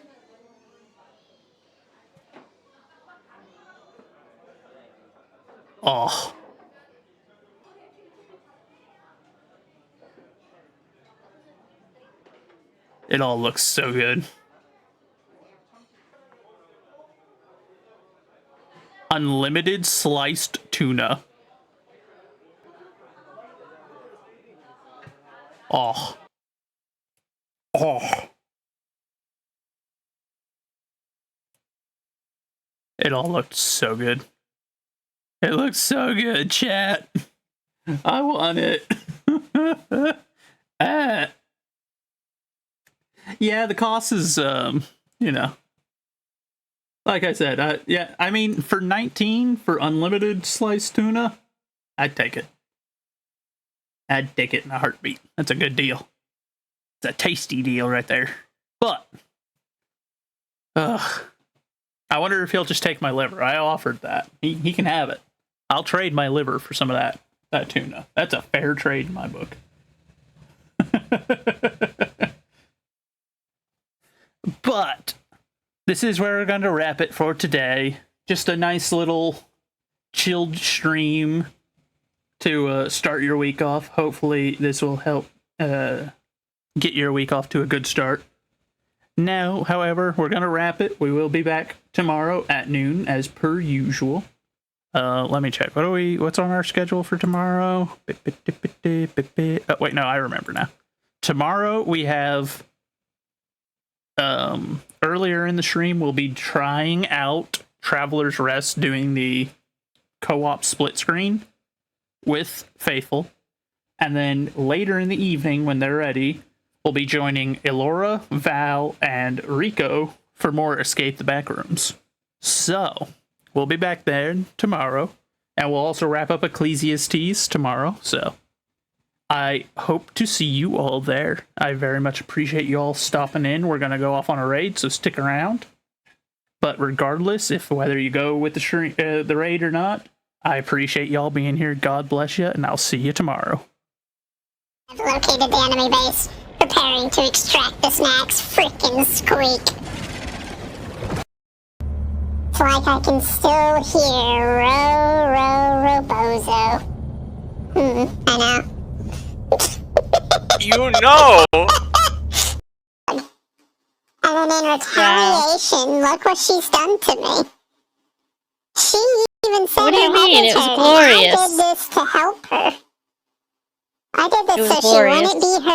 Oh. It all looks so good. Unlimited sliced tuna. Oh. Oh. It all looked so good. It looks so good, chat. I want it. Yeah, the cost is, you know. Like I said, yeah, I mean, for 19 for unlimited sliced tuna, I'd take it. I'd take it in a heartbeat. That's a good deal. It's a tasty deal right there. But, I wonder if he'll just take my liver. I offered that. He can have it. I'll trade my liver for some of that tuna. That's a fair trade in my book. But this is where we're going to wrap it for today. Just a nice little chilled stream to start your week off. Hopefully this will help get your week off to a good start. Now, however, we're going to wrap it. We will be back tomorrow at noon as per usual. Let me check. What's on our schedule for tomorrow? Oh, wait, no, I remember now. Tomorrow we have earlier in the stream we'll be trying out Traveler's Rest, doing the co-op split screen with Faithful. And then later in the evening when they're ready, we'll be joining Elora, Val, and Rico for more Escape the Backrooms. So, we'll be back there tomorrow, and we'll also wrap up Ecclesiastes tomorrow, so I hope to see you all there. I very much appreciate you all stopping in. We're going to go off on a raid, so stick around. But regardless, whether you go with the raid or not, I appreciate y'all being here. God bless you, and I'll see you tomorrow. I've located the enemy base, preparing to extract the snacks. Frickin' squeak. It's like I can still hear Robozo. I know. You know! And then in retaliation, look what she's done to me. She even said What do you her mean? head It was hurting. glorious. I did this to help her. I did It this was so glorious. she wouldn't be hurt.